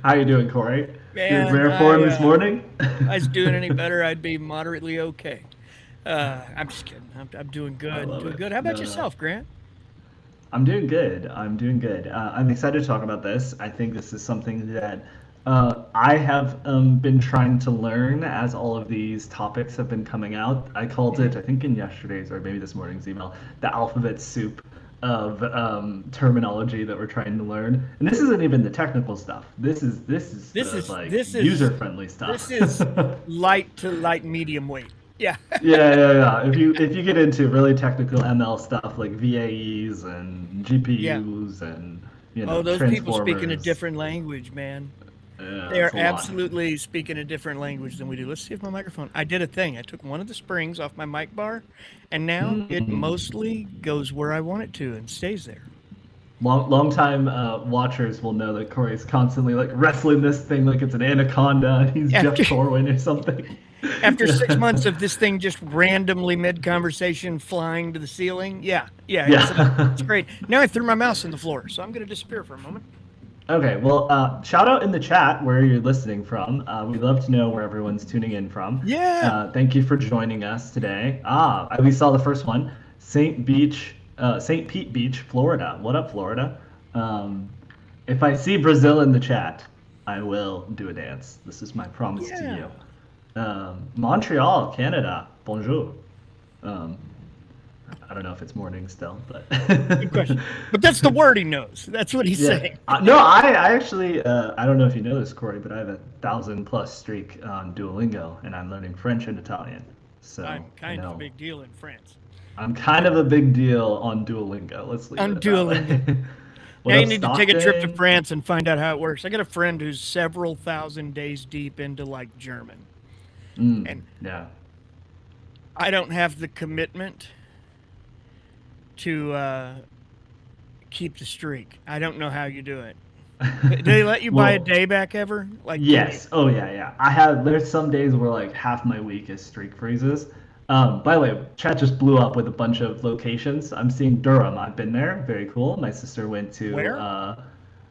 How you doing, Corey? You're in Man, rare form this morning? if I was doing any better, I'd be moderately okay. I'm just kidding. I'm doing I good. love Doing it. good. How about No, no. yourself, Grant? I'm doing good. I'm doing good. I'm excited to talk about this. I think this is something that I have been trying to learn as all of these topics have been coming out. I called Mhm. it, I think in yesterday's or maybe this morning's email, the alphabet soup of terminology that we're trying to learn. And this isn't even the technical stuff. This is This the is like this is user-friendly this stuff. is light to light medium weight. Yeah. Yeah, yeah, yeah. If you get into really technical ML stuff like VAEs and Yeah. GPUs and Oh, those people speaking a transformers, different language, man. yeah, They are it's a lot. absolutely speaking a different language than we do. Let's see if my microphone. I did a thing. I took one of the springs off my mic bar, and now it Mm. mostly goes where I want it to and stays there. Long time watchers will know that Corey's constantly like wrestling this thing like it's an anaconda and he's Jeff After Corwin or something. after 6 months Yeah. of this thing just randomly mid conversation flying to the ceiling, yeah, it's Yeah. great. Now I threw my mouse on the floor, so I'm going to disappear for a moment. Okay, well, shout out in the chat where you're listening from. We'd love to know where everyone's tuning in from. Yeah. Thank you for joining us today. We saw the first one, St. Pete Beach, Florida. What up, Florida? Um, if I see Brazil in the chat, I will do a dance. This is my promise to Yeah. you. Montreal, Canada. Bonjour. Um, I don't know if it's morning still, but Good question. But that's the word he knows. That's what he's yeah. saying. No, I actually, I don't know if you know this, Corey, but I have a 1,000+ streak on Duolingo, and I'm learning French and Italian. So, I'm kind of a big deal in France. I'm kind of a big deal on Duolingo. Let's leave On it that Duolingo. way. Now What you up, need to take a trip to Stockton? France and find out how it works. I got a friend who's several thousand days deep into like German. And Yeah. I don't have the commitment to keep the streak. I don't know how you do it. Do they let you buy a Well, day back ever? Like, can you? yes. Oh yeah, yeah. There's some days where like half my week is streak freezes. By the way, chat just blew up with a bunch of locations. I'm seeing Durham. I've been there. Very cool. My sister went Where?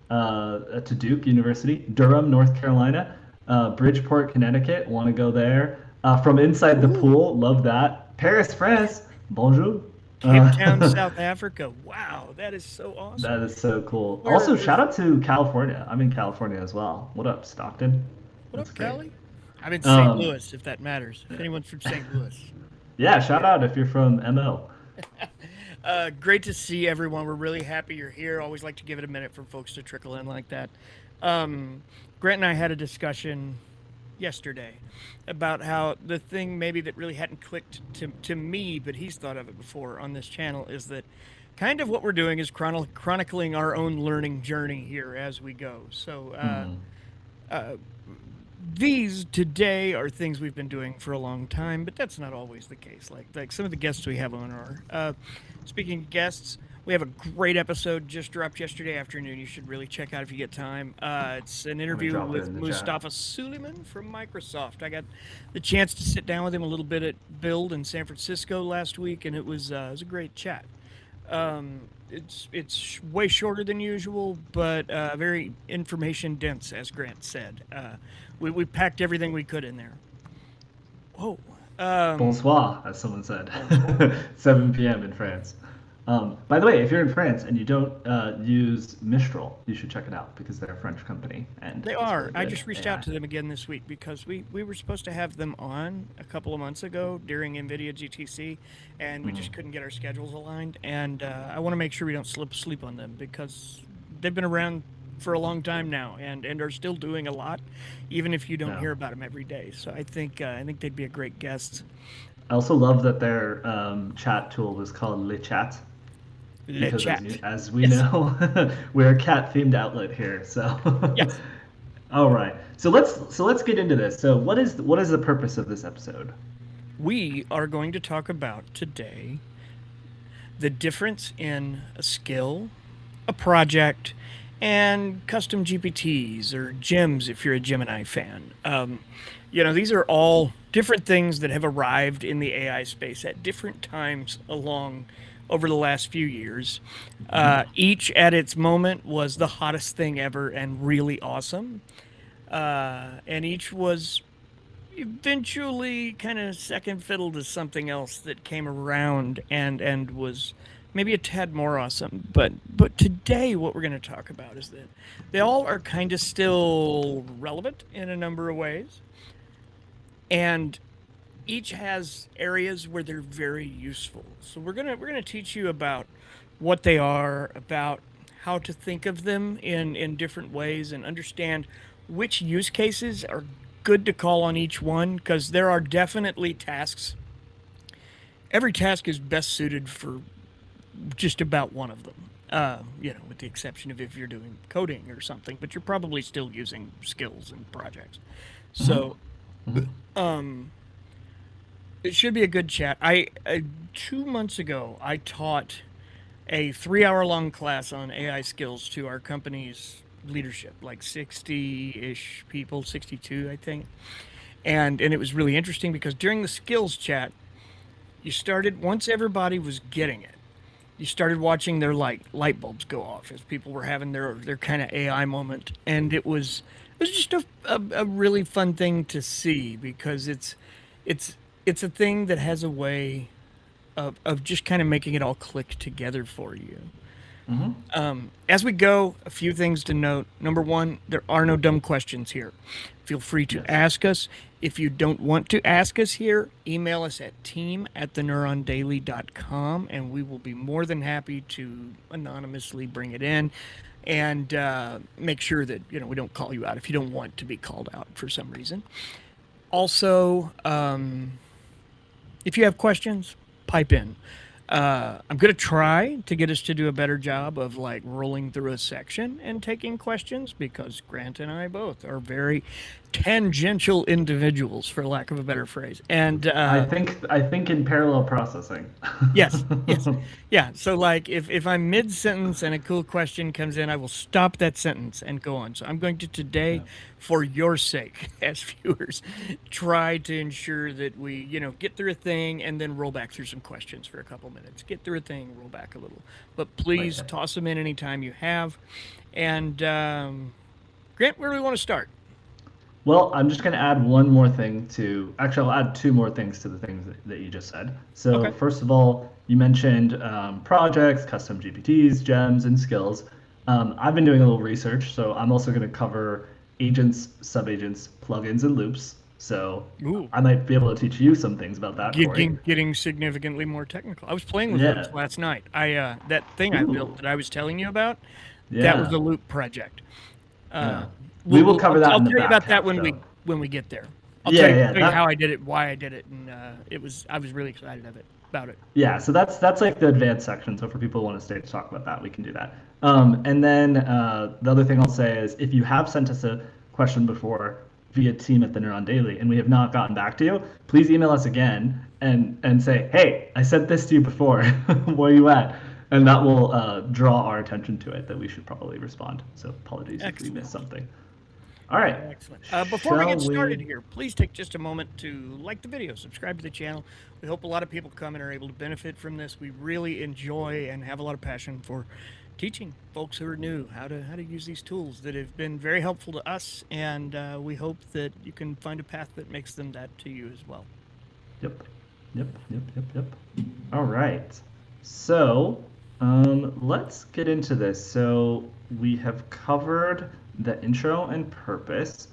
to Duke University, Durham, North Carolina, Bridgeport, Connecticut. Want to go there? From inside the Ooh, pool. Love that. Paris, France. Bonjour. Cape Town, Uh, South Africa. Wow, that is so awesome. that is so cool. Where? Also, Where's? shout out to California. I'm in California as well. What up, Stockton? What That's up, great. Cali? I'm in St. Um, Louis, if that matters. If anyone's from St. Louis. yeah, shout out if you're from MO. Great to see everyone. We're really happy you're here. Always like to give it a minute for folks to trickle in like that. Um, Grant and I had a discussion yesterday about how the thing maybe that really hadn't clicked to me, but he's thought of it before on this channel, is that kind of what we're doing is chronicling our own learning journey here as we go. So Hmm. these today are things we've been doing for a long time, but that's not always the case. Like some of the guests we have on are. Speaking of guests, we have a great episode just dropped yesterday afternoon. You should really check out if you get time. It's an Let me interview drop it with in the chat. Mustafa Suleiman from Microsoft. I got the chance to sit down with him a little bit at Build in San Francisco last week, and it was a great chat. It's way shorter than usual, but very information dense, as Grant said. We packed everything we could in there. Whoa. Bonsoir, as someone said. Bonsoir. 7 p.m. in France. By the way, if you're in France and you don't use Mistral, you should check it out because they're a French company and They it's are. really I good just reached out AI. to them again this week because we were supposed to have them on a couple of months ago during NVIDIA GTC, and we just couldn't get our schedules aligned. And I want to make sure we don't slip sleep on them because they've been around for a long time now and are still doing a lot, even if you don't Yeah. hear about them every day. So I think they'd be a great guest. I also love that their chat tool was called Le Chat Le because chat. as we Yes. know, we're a cat themed outlet here. So, Yes. all right. So let's get into this. So what is the purpose of this episode? We are going to talk about today the difference in a skill, a project, and custom GPTs or gems if you're a Gemini fan. These are all different things that have arrived in the AI space at different times along over the last few years. Each at its moment was the hottest thing ever and really awesome. And each was eventually kind of second fiddle to something else that came around and was maybe a tad more awesome. But today what we're going to talk about is that they all are kind of still relevant in a number of ways, and each has areas where they're very useful. So we're gonna teach you about what they are, about how to think of them in different ways, and understand which use cases are good to call on each one, because there are definitely tasks. Every task is best suited for just about one of them. With the exception of if you're doing coding or something, but you're probably still using skills and projects. So, um, it should be a good chat. 2 months ago, I taught a 3 hour long class on AI skills to our company's leadership, like 60-ish people, 62, I think. And it was really interesting because during the skills chat, you started, once everybody was getting it, you started watching their light bulbs go off as people were having their kind of AI moment, and it was just a really fun thing to see, because it's a thing that has a way of just kind of making it all click together for you. As we go, a few things to note. Number one, there are no dumb questions here. Feel free to ask us. If you don't want to ask us here, email us at team@theneurondaily.com, and we will be more than happy to anonymously bring it in and make sure that we don't call you out if you don't want to be called out for some reason. Also, if you have questions, pipe in. I'm going to try to get us to do a better job of rolling through a section and taking questions, because Grant and I both are very tangential individuals, for lack of a better phrase. And I think in parallel processing. yes, yes, yeah. So if I'm mid sentence and a cool question comes in, I will stop that sentence and go on. So I'm going to today, for your sake as viewers, try to ensure that we get through a thing and then roll back through some questions for a couple minutes. Get through a thing, roll back a little. But please toss them in anytime you have. And Grant, where do we want to start? Well, I'm just going to add one more thing to. Actually, I'll add two more things to the things that you just said. So, Okay. first of all, you mentioned projects, custom GPTs, gems, and skills. I've been doing a little research, so I'm also going to cover agents, subagents, plugins, and loops. So, Ooh. I might be able to teach you some things about that, Corey. Getting significantly more technical. I was playing with loops last night. That thing I built that I was telling you about, that was a loop project. We will cover that I'll in the tell you about back that half, when we get there. I'll Yeah, tell you, yeah, tell you that- how I did it, why I did it, and I was really excited about it. Yeah, so that's like the advanced section. So for people who want to stay to talk about that, we can do that. And then the other thing I'll say is, if you have sent us a question before via team at the Neuron Daily and we have not gotten back to you, please email us again and say, hey, I sent this to you before. Where are you at? And that will draw our attention to it, that we should probably respond. So apologies if we missed something. All right. Excellent. Before we get started here, please take just a moment to like the video, subscribe to the channel. We hope a lot of people come and are able to benefit from this. We really enjoy and have a lot of passion for teaching folks who are new how to use these tools that have been very helpful to us, and we hope that you can find a path that makes them that to you as well. Yep. All right. So let's get into this. So we have covered the intro and purpose.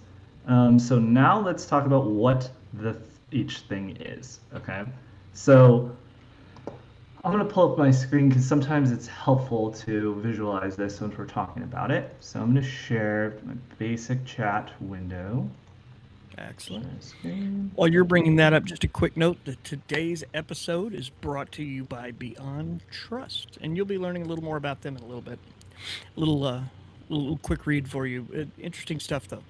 So now let's talk about what each thing is. Okay. So I'm going to pull up my screen because sometimes it's helpful to visualize this once we're talking about it. So I'm going to share my basic chat window. Excellent. While you're bringing that up, just a quick note that today's episode is brought to you by Beyond Trust, and you'll be learning a little more about them in a little bit. A little quick read for you. Interesting stuff, though.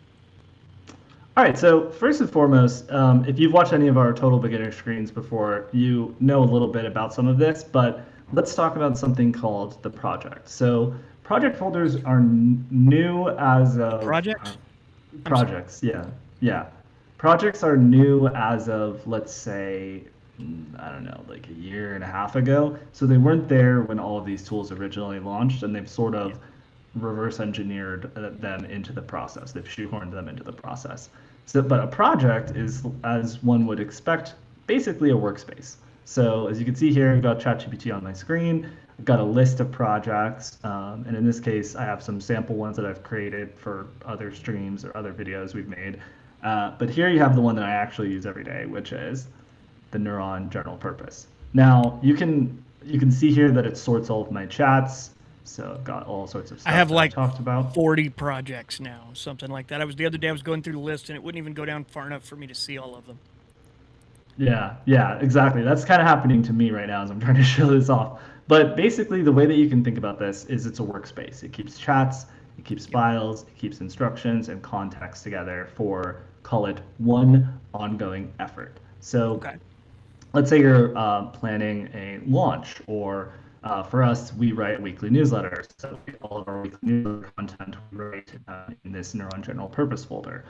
All right, so first and foremost, if you've watched any of our total beginner screens before, you know a little bit about some of this, but let's talk about something called the project. So project folders are new as of... Projects? Projects, yeah. Projects are new as of, let's say, I don't know, like a year and a half ago. So they weren't there when all of these tools originally launched, and they've sort Yeah. of reverse engineered them into the process. They've shoehorned them into the process. So, but a project is, as one would expect, basically a workspace. So as you can see here, I've got ChatGPT on my screen. I've got a list of projects, and in this case, I have some sample ones that I've created for other streams or other videos we've made. But here you have the one that I actually use every day, which is the Neuron general purpose. Now you can see here that it sorts all of my chats. So I've got all sorts of I stuff have that I like talked about. 40 projects now, something like that. The other day I was going through the list and it wouldn't even go down far enough for me to see all of them. Yeah, yeah, exactly. That's kind of happening to me right now as I'm trying to show this off. But basically, the way that you can think about this is it's a workspace. It keeps chats, it keeps Yep. files, it keeps instructions and context together for, call it, one ongoing effort. So Okay. let's say you're planning a launch, or for us, we write weekly newsletters. So all of our weekly newsletter content we write in this Neuron General Purpose folder.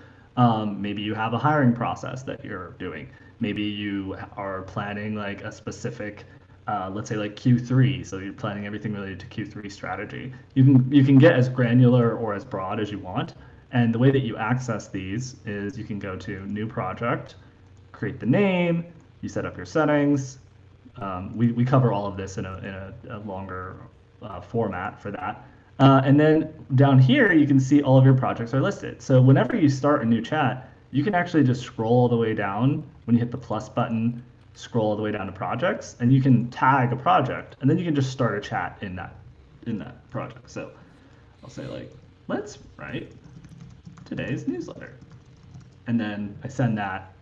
Maybe you have a hiring process that you're doing. Maybe you are planning like a specific, let's say like Q3. So you're planning everything related to Q3 strategy. You can get as granular or as broad as you want. And the way that you access these is you can go to New Project, create the name, you set up your settings. We cover all of this in a longer format for that. And then down here, you can see all of your projects are listed. So whenever you start a new chat, you can actually just scroll all the way down when you hit the plus button, scroll all the way down to projects, and you can tag a project, and then you can just start a chat in that project. So I'll say like, let's write today's newsletter, and then I send that,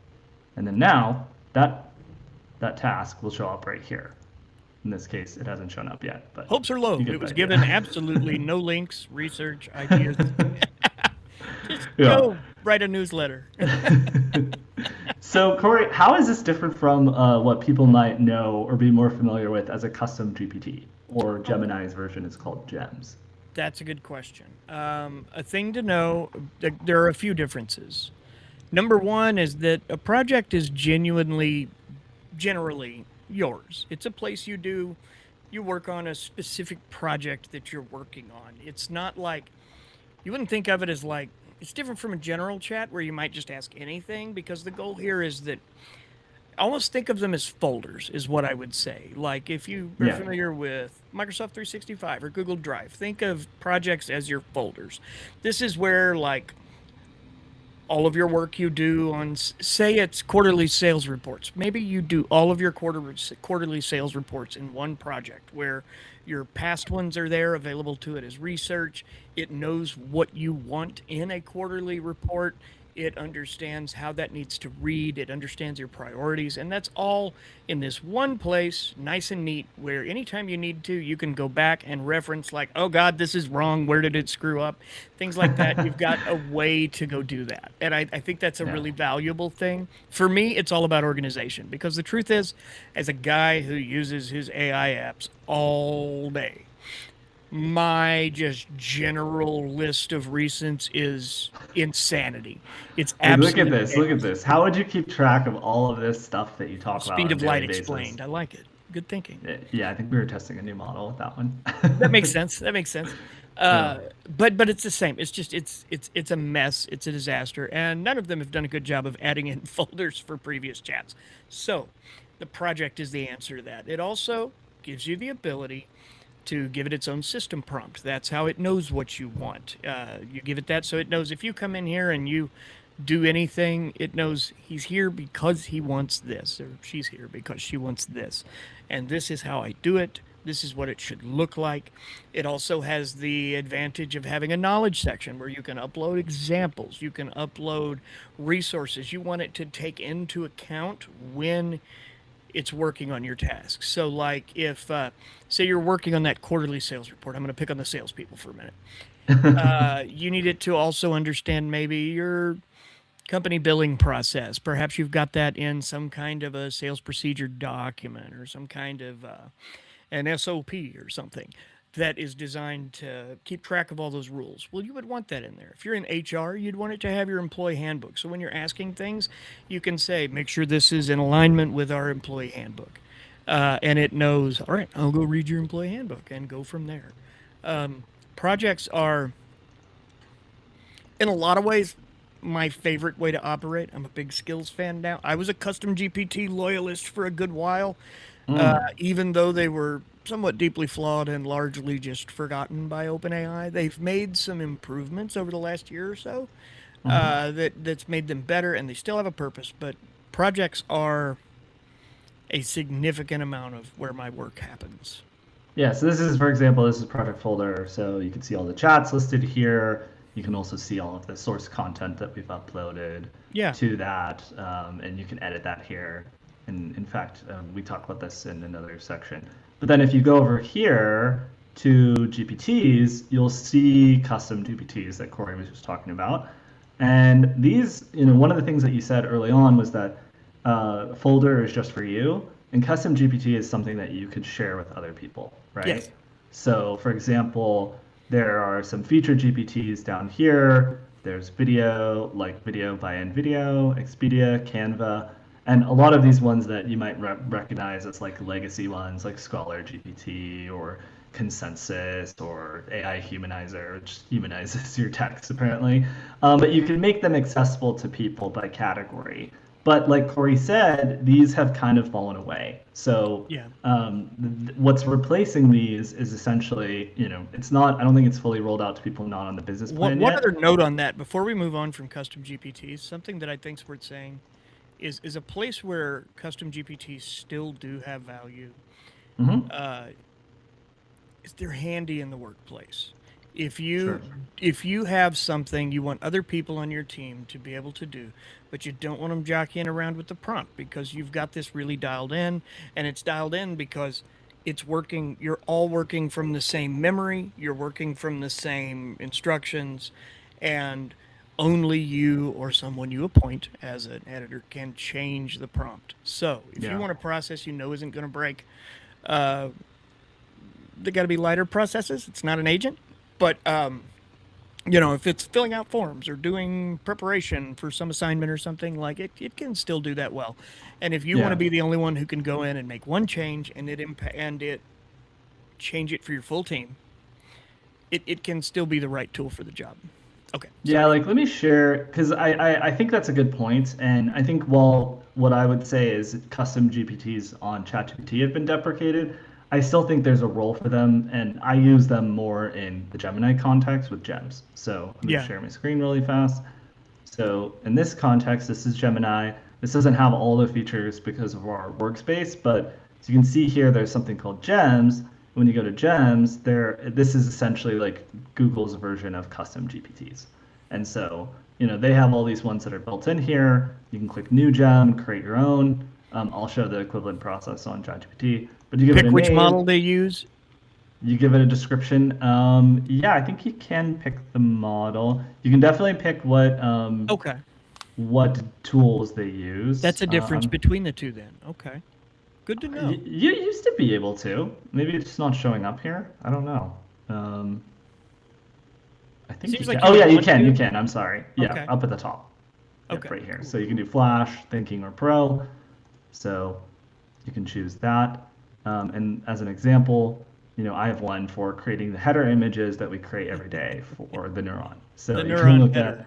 and then now that task will show up right here. In this case, it hasn't shown up yet, but Hopes are low. you get It the was given idea. absolutely no links, research, ideas. Just Yeah. go write a newsletter. So, Corey, how is this different from what people might know or be more familiar with as a custom GPT, or Oh, Gemini's version is called Gems? that's a good question. A thing to know, there are a few differences. Number one is that a project is generally yours. It's a place you work on a specific project that you're working on. It's not like, you wouldn't think of it as like, it's different from a general chat where you might just ask anything, because the goal here is that, almost think of them as folders, is what I would say. Like if you are Yeah. familiar with Microsoft 365 or Google Drive, think of projects as your folders. This is where like all of your work you do on, say it's quarterly sales reports. Maybe you do all of your quarterly sales reports in one project where your past ones are there available to it as research. It knows what you want in a quarterly report. It understands how that needs to read. It understands your priorities. And that's all in this one place, nice and neat, where anytime you need to, you can go back and reference, like, oh God, this is wrong. Where did it screw up? Things like that. You've got a way to go do that. And I think that's a Yeah. really valuable thing. For me, it's all about organization, because the truth is, as a guy who uses his AI apps all day, my just general list of recents is insanity. It's Like, look at absolute this. Look at chaos. this. How would you keep track of all of this stuff that you talk about Speed on a of light daily basis? explained. I like it. Good thinking. Yeah, I think we were testing a new model with that That makes one. sense. That makes sense. Yeah. But it's the same. It's just it's a mess. It's a disaster, and none of them have done a good job of adding in folders for previous chats. So, the project is the answer to that. It also gives you the ability to give it its own system prompt. That's how it knows what you want. You give it that, so it knows if you come in here and you do anything, it knows he's here because he wants this, or she's here because she wants this. And this is how I do it. This is what it should look like. It also has the advantage of having a knowledge section where you can upload examples, you can upload resources you want it to take into account when it's working on your tasks. So, like if, say, you're working on that quarterly sales report, I'm going to pick on the salespeople for a minute. You need it to also understand maybe your company billing process. Perhaps you've got that in some kind of a sales procedure document or some kind of an SOP or something. that is designed to keep track of all those rules. Well, you would want that in there. If you're in HR, you'd want it to have your employee handbook. So when you're asking things, you can say, make sure this is in alignment with our employee handbook. And it knows, all right, I'll go read your employee handbook and go from there. Projects are, in a lot of ways, my favorite way to operate. I'm a big skills fan now. I was a custom GPT loyalist for a good while, even though they were somewhat deeply flawed and largely just forgotten by OpenAI. They've made some improvements over the last year or so that's made them better, and they still have a purpose. But projects are a significant amount of where my work happens. Yeah, so this is, for example, this is project folder. So you can see all the chats listed here. You can also see all of the source content that we've uploaded to that, and you can edit that here. And in fact, we talk about this in another section. But then if you go over here to GPTs, you'll see custom GPTs that Corey was just talking about. And these, one of the things that you said early on was that folder is just for you, and custom GPT is something that you could share with other people, right? Yes. So for example, there are some featured GPTs down here. There's video, like video by NVIDIA, Expedia, Canva, and a lot of these ones that you might recognize as like legacy ones, like Scholar GPT or Consensus or AI Humanizer, which humanizes your text apparently. But you can make them accessible to people by category. But like Corey said, these have kind of fallen away. So what's replacing these is essentially, it's not, I don't think it's fully rolled out to people not on the business plan yet. One other note on that, before we move on from custom GPTs, something that I think is worth saying is a place where custom GPTs still do have value. Is they're handy in the workplace. If you have something you want other people on your team to be able to do, but you don't want them jockeying around with the prompt because you've got this really dialed in, and it's dialed in because it's working, you're all working from the same memory, you're working from the same instructions, and only you or someone you appoint as an editor can change the prompt. So if you want a process you know isn't going to break, they got to be lighter processes. It's not an agent. But, if it's filling out forms or doing preparation for some assignment or something, like it can still do that well. And if you want to be the only one who can go in and make one change and it change it for your full team, it can still be the right tool for the job. Okay. Yeah, like let me share, because I think that's a good point. And I think what I would say is custom GPTs on ChatGPT have been deprecated. I still think there's a role for them, and I use them more in the Gemini context with Gems. So I'm going to share my screen really fast. So in this context, this is Gemini. This doesn't have all the features because of our workspace, but as you can see here, there's something called Gems. When you go to Gems, this is essentially like Google's version of custom GPTs. And so, they have all these ones that are built in here. You can click New Gem, create your own. I'll show the equivalent process on ChatGPT. But you give it a which name, model they use. You give it a description. I think you can pick the model. You can definitely pick what tools they use. That's a difference between the two then. Okay. Good to know. You used to be able to. Maybe it's just not showing up here. I don't know. I think you can. Oh yeah, you can. You can. I'm sorry. Yeah, up at the top. Yep, right here. So you can do Flash, Thinking, or Pro. So you can choose that. And as an example, I have one for creating the header images that we create every day for the Neuron. So the you Neuron can look header.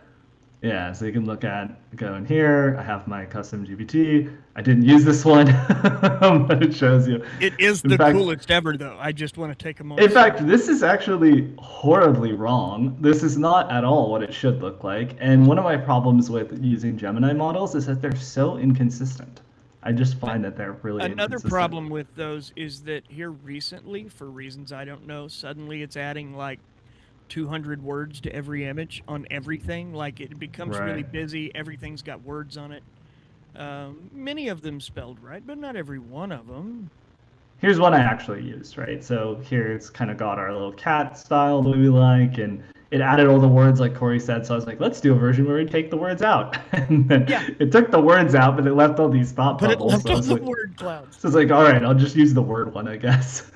So you can go in here. I have my custom GPT. I didn't use this one, but it shows you. It is the coolest ever, though. I just want to take a moment. In fact, this is actually horribly wrong. This is not at all what it should look like. And one of my problems with using Gemini models is that they're so inconsistent. I just find that they're really Another problem with those is that here recently, for reasons I don't know, suddenly it's adding like 200 words to every image on everything. Like it becomes really busy. Everything's got words on it. Many of them spelled right, but not every one of them. Here's one I actually used, right? So here it's kind of got our little cat style that we like, and it added all the words like Corey said. So I was like, let's do a version where we take the words out. And then it took the words out, but it left all these thought bubbles. But it left all the word clouds. So it's like, all right, I'll just use the word one, I guess.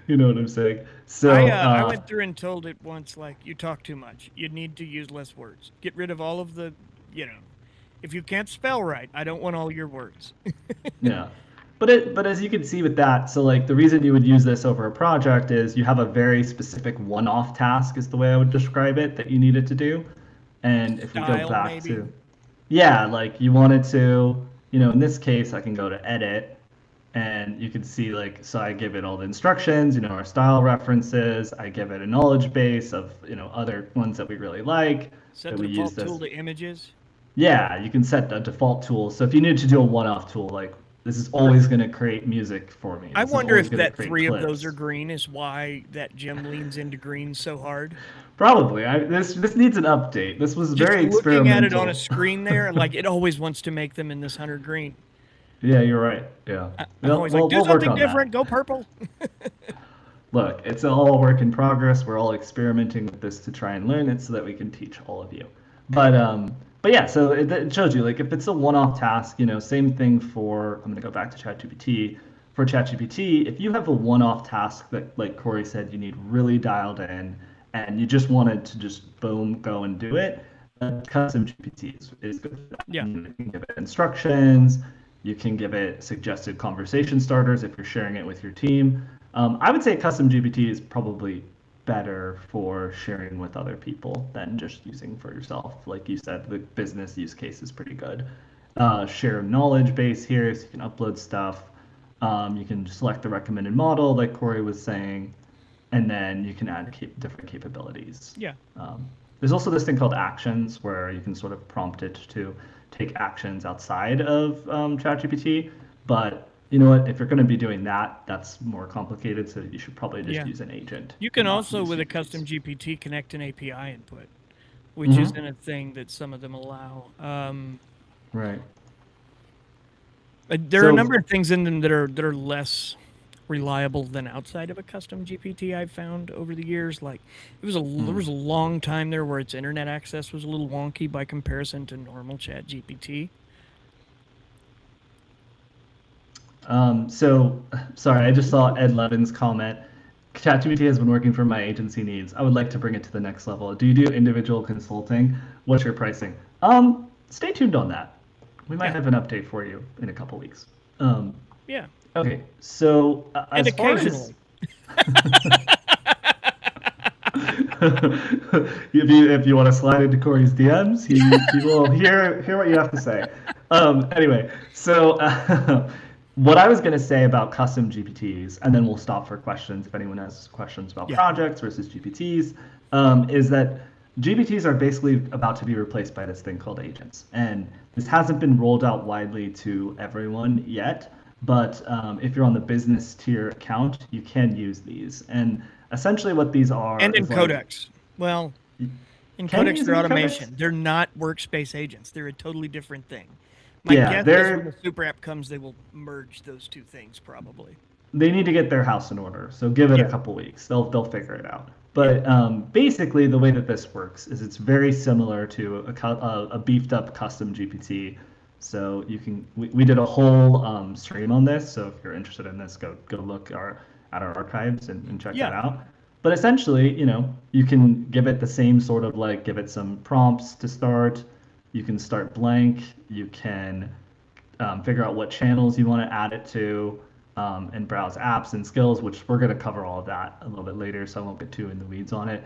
You know what I'm saying? I So, I went through and told it once, like, you talk too much. You need to use less words. Get rid of all of the, you know, if you can't spell right, I don't want all your words. yeah. But as you can see with that, so like the reason you would use this over a project is you have a very specific one-off task is the way I would describe it that you needed to do. And if we go Style, back maybe. to, yeah, like you wanted to, in this case, I can go to edit and you can see like, so I give it all the instructions, our style references. I give it a knowledge base of, other ones that we really like Set that the we use default this. tool to images. Yeah, you can set a default tool. So if you need to do a one-off tool, like this is always going to create music for me. I This is wonder always if going to that create 3 of those are clips. green is why that gem leans into green so hard. Probably. This needs an update. This was Just very looking at it on a experimental. screen there, like it always wants to make them in this 100 green. Yeah, you're right. Yeah. I'm Well, always like, do we'll work something on that. different, go purple. Look, it's all work in progress. We're all experimenting with this to try and learn it so that we can teach all of you. But yeah, so it shows you like if it's a one-off task, same thing for. I'm gonna go back to ChatGPT. For ChatGPT, if you have a one-off task that, like Corey said, you need really dialed in, and you just wanted to just boom go and do it, custom GPT is good for that. Yeah. You can give it instructions. You can give it suggested conversation starters if you're sharing it with your team. I would say custom GPT is probably better for sharing with other people than just using for yourself. Like you said, the business use case is pretty good. Share knowledge base here, so you can upload stuff. You can select the recommended model, like Corey was saying, and then you can add different capabilities. Yeah. There's also this thing called actions, where you can sort of prompt it to take actions outside of ChatGPT. But you know what? If you're going to be doing that, that's more complicated. So you should probably just Yeah. use an agent You and can not also, use with a GPTs. custom GPT, connect an API input, which Mm-hmm. isn't a thing that some of them allow. Right. There are a So number of things in them that are less reliable than outside of a custom GPT. I've found over the years. Like there was a long time there where its internet access was a little wonky by comparison to normal Chat GPT. So, sorry, I just saw Ed Levin's comment. ChatGPT has been working for my agency needs. I would like to bring it to the next level. Do you do individual consulting? What's your pricing? Stay tuned on that. We might Yeah. have an update for you in a couple weeks. Yeah. Okay, so And as far as occasionally. if you want to slide into Corey's DMs, he will hear what you have to say. Anyway, so what I was going to say about custom GPTs, and then we'll stop for questions if anyone has questions about Yeah. projects versus GPTs, is that GPTs are basically about to be replaced by this thing called agents, and this hasn't been rolled out widely to everyone yet. But if you're on the business tier account, you can use these. And essentially, what these are And in is like, Codex. Well, in can you Codex, use they're them in Codex? automation. They're not workspace agents. They're a totally different thing. My Yeah, guess is when the super app comes, they will merge those two things probably. they need to get their house in order. So give it a Yeah. couple weeks. They'll figure it out. Yeah. But basically, the way that this works is it's very similar to a beefed up custom GPT. So we did a whole stream on this. So if you're interested in this, go look at our archives and check that Yeah. out. But essentially, you can give it the same sort of like give it some prompts to start. You can start blank. You can figure out what channels you want to add it to, and browse apps and skills, which we're going to cover all of that a little bit later, so I won't get too in the weeds on it.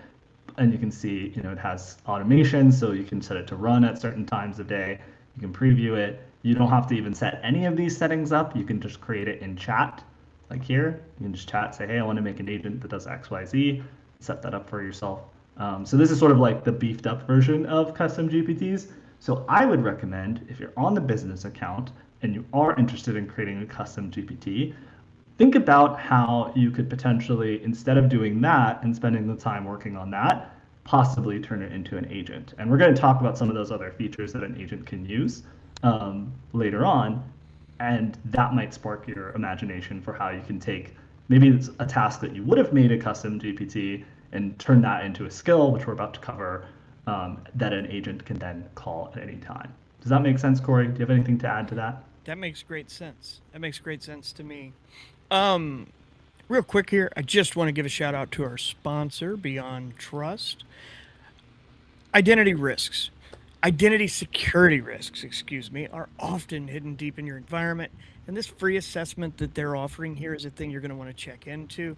And you can see, it has automation, so you can set it to run at certain times of day. You can preview it. You don't have to even set any of these settings up. You can just create it in chat, like here. You can just chat, say, hey, I want to make an agent that does X, Y, Z. Set that up for yourself. So this is sort of like the beefed up version of custom GPTs. So I would recommend, if you're on the business account and you are interested in creating a custom GPT, think about how you could potentially, instead of doing that and spending the time working on that, possibly turn it into an agent. And we're going to talk about some of those other features that an agent can use later on. And that might spark your imagination for how you can take maybe it's a task that you would have made a custom GPT and turn that into a skill, which we're about to cover, that an agent can then call at any time. Does that make sense, Corey? Do you have anything to add to that? That makes great sense. To me. Real quick here, I just want to give a shout out to our sponsor, Beyond Trust. Identity risks, identity security risks, excuse me, are often hidden deep in your environment. And this free assessment that they're offering here is a thing you're going to want to check into.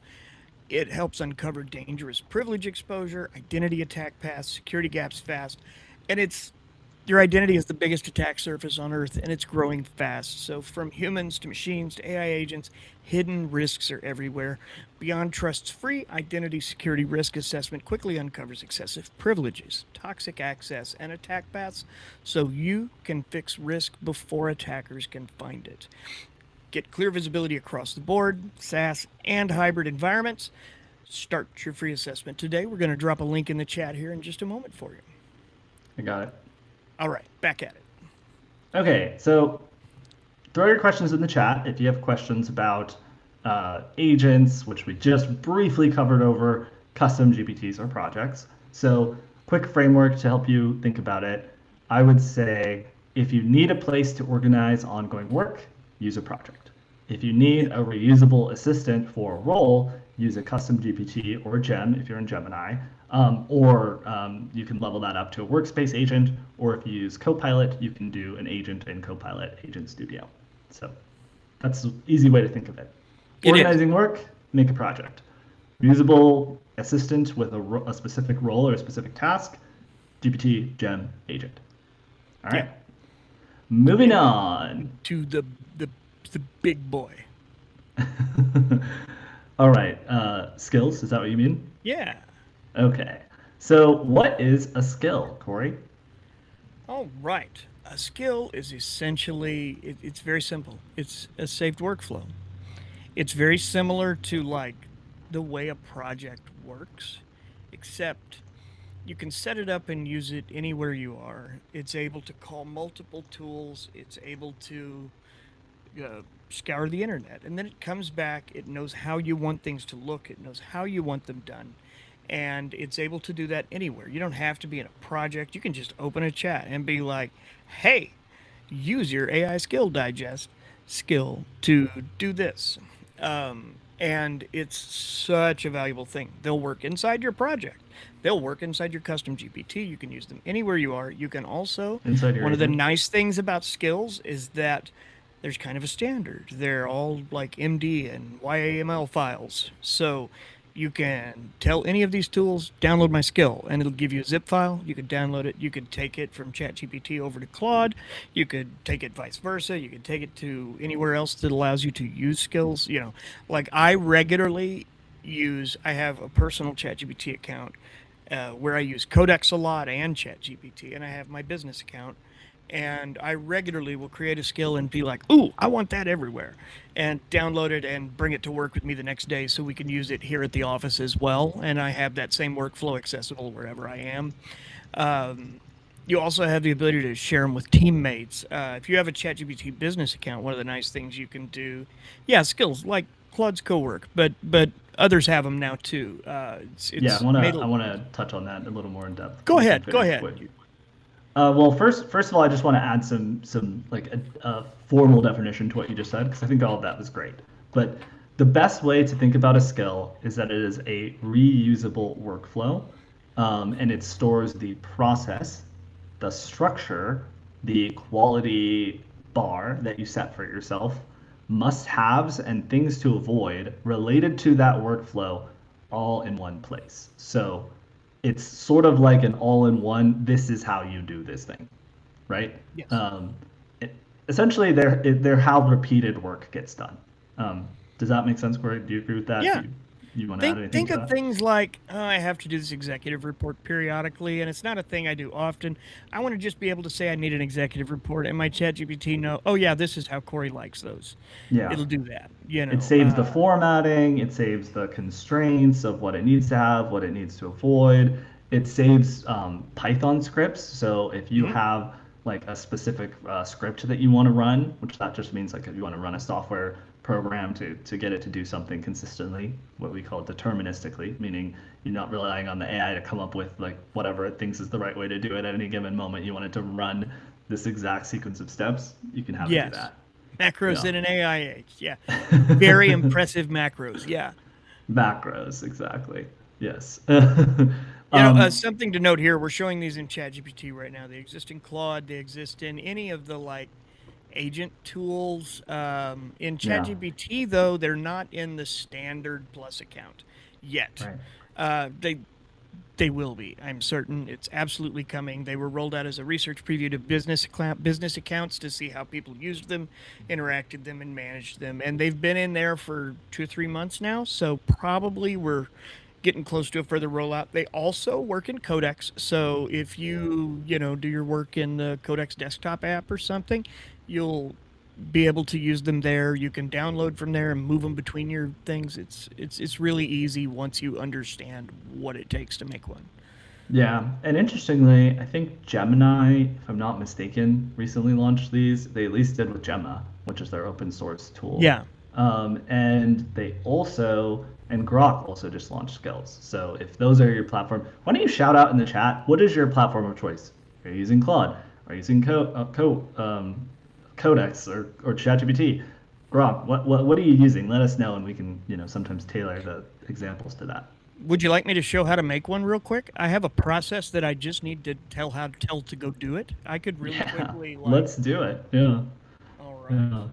It helps uncover dangerous privilege exposure, identity attack paths, security gaps fast, and it's your identity is the biggest attack surface on Earth, and it's growing fast. So, from humans to machines to AI agents, hidden risks are everywhere. Beyond Trust's free identity security risk assessment quickly uncovers excessive privileges, toxic access, and attack paths so you can fix risk before attackers can find it. Get clear visibility across the board, SaaS, and hybrid environments. Start your free assessment today. We're going to drop a link in the chat here in just a moment for you. I got it. All right, back at it. Okay, so throw your questions in the chat if you have questions about agents, which we just briefly covered over, custom GPTs or projects. So quick framework to help you think about it. I would say if you need a place to organize ongoing work, use a project. If you need a reusable assistant for a role, use a custom GPT or gem if you're in Gemini, or you can level that up to a Workspace agent, or if you use Copilot, you can do an agent in Copilot Agent Studio. So that's an easy way to think of it. Organizing work, make a project. Reusable assistant with a specific role or a specific task, GPT, gem, agent. All right. Moving on to the big boy. All right. Skills, is that what you mean? Yeah. Okay. So what is a skill, Corey? All right. A skill is essentially, it's very simple. It's a saved workflow. It's very similar to like the way a project works, except you can set it up and use it anywhere you are. It's able to call multiple tools. It's able to scour the internet, and then it comes back. It knows how you want things to look. It knows how you want them done, and it's able to do that anywhere. You don't have to be in a project. You can just open a chat and be like, hey, use your AI skill digest skill to do this. And it's such a valuable thing. They'll work inside your project. They'll work inside your custom GPT. You can use them anywhere you are. You can also, one of the nice things about skills is that there's kind of a standard. They're all like MD and YAML files. So you can tell any of these tools, download my skill, and it'll give you a zip file. You could download it. You could take it from ChatGPT over to Claude. You could take it vice versa. You could take it to anywhere else that allows you to use skills. You know, like I regularly I have a personal ChatGPT account where I use Codex a lot and ChatGPT, and I have my business account. And I regularly will create a skill and be like, ooh, I want that everywhere, and download it and bring it to work with me the next day so we can use it here at the office as well. And I have that same workflow accessible wherever I am. You also have the ability to share them with teammates. If you have a ChatGPT business account, one of the nice things you can do, skills like Claude's co-work, but others have them now too. I want to touch on that a little more in depth. Go ahead. Well, first of all, I just want to add some like a formal definition to what you just said, because I think all of that was great. But the best way to think about a skill is that it is a reusable workflow, and it stores the process, the structure, the quality bar that you set for yourself, must-haves, and things to avoid related to that workflow all in one place. So it's sort of like an all-in-one, this is how you do this thing, right? Yes. Essentially, they're how repeated work gets done. Does that make sense, Corey? Do you agree with that? Yeah. You want to add anything Think to of that? things like, I have to do this executive report periodically, and it's not a thing I do often. I want to just be able to say I need an executive report, and my ChatGPT know, oh yeah, this is how Corey likes those. Yeah. It'll do that. You know, It saves the formatting, it saves the constraints of what it needs to have, what it needs to avoid. It saves Python scripts. So if you have like a specific script that you want to run, which that just means like if you want to run a software program to get it to do something consistently, what we call deterministically, meaning you're not relying on the AI to come up with like whatever it thinks is the right way to do it at any given moment. You want it to run this exact sequence of steps. You can have it do that. Macros in an AI age. Yeah. Very impressive macros. Yeah. Macros, exactly. Yes. Something to note here, we're showing these in ChatGPT right now. They exist in Claude, they exist in any of the like agent tools. In Yeah. ChatGPT, though, they're not in the standard Plus account yet. Right. They will be. I'm certain it's absolutely coming. They were rolled out as a research preview to business accounts to see how people used them, interacted them, and managed them. And they've been in there for 2 or 3 months now. So probably we're getting close to a further rollout. They also work in Codex. So if you do your work in the Codex desktop app or something, you'll be able to use them there. You can download from there and move them between your things. It's really easy once you understand what it takes to make one. Yeah, and interestingly, I think Gemini, if I'm not mistaken, recently launched these. They at least did with Gemma, which is their open source tool. Yeah. And they also, and Grok also just launched Skills. So if those are your platform, why don't you shout out in the chat, what is your platform of choice? Are you using Claude? Are you using Codex or ChatGPT? Grok, what are you using? Let us know, and we can, sometimes tailor the examples to that. Would you like me to show how to make one real quick? I have a process that I just need to tell to go do it. I could really Yeah, quickly like, let's do it. Yeah. all right. Yeah.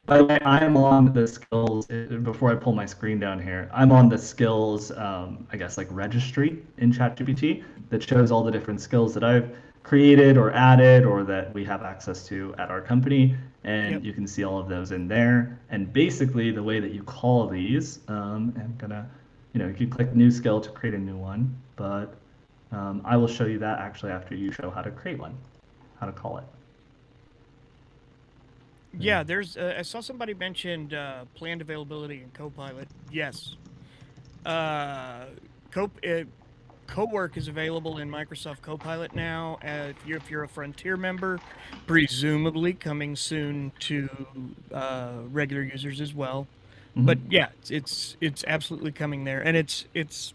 By the way, I am on the skills. Before I pull my screen down here, I'm on the skills, I guess, like registry in ChatGPT that shows all the different skills that I've created or added or that we have access to at our company. Yep. And you can see all of those in there. And basically, the way that you call these, I'm gonna, you can click new skill to create a new one. But I will show you that actually after you show how to create one, how to call it. Yeah, there's. I saw somebody mentioned planned availability in Copilot. Yes. Uh, Cop- uh, Co-work is available in Microsoft Copilot now. If you're a Frontier member, presumably coming soon to regular users as well. But Mhm. yeah, it's absolutely coming there, and it's